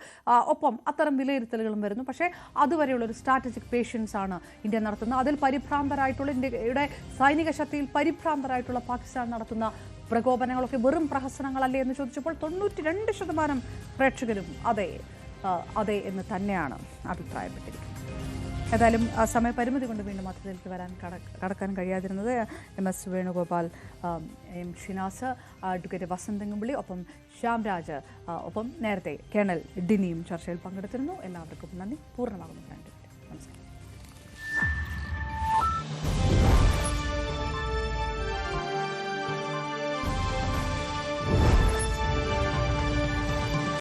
ഒപ്പം അത്തരം വിലയിരുത്തലുകളും വരുന്നു. പക്ഷേ അതുവരെയുള്ള ഒരു സ്ട്രാറ്റജിക് പേഷ്യൻസ് ആണ് ഇന്ത്യ നടത്തുന്നത്. അതിൽ പരിഭ്രാന്തരായിട്ടുള്ള, ഇന്ത്യയുടെ സൈനിക ശക്തിയിൽ പരിഭ്രാന്തരായിട്ടുള്ള പാകിസ്ഥാൻ നടത്തുന്ന പ്രകോപനങ്ങളൊക്കെ വെറും പ്രഹസനങ്ങളല്ലേ എന്ന് ചോദിച്ചപ്പോൾ 92% പ്രേക്ഷകരും അതെ എന്ന് തന്നെയാണ് അഭിപ്രായപ്പെട്ടിരിക്കുന്നത്. ഏതായാലും സമയപരിമിതി കൊണ്ട് വീണ്ടും അതിഥിയിലേക്ക് കടക്കാൻ കഴിയാതിരുന്നത് MS Venugopal, M Shinas, advocate Vasanthankumpilli, ഒപ്പം ശ്യാംരാജ്, ഒപ്പം നേരത്തെ കേണൽ ഡിനിയും ചർച്ചയിൽ പങ്കെടുത്തിരുന്നു. എല്ലാവർക്കും നന്ദി. പൂർണ്ണമാകുന്നു. നമസ്കാരം.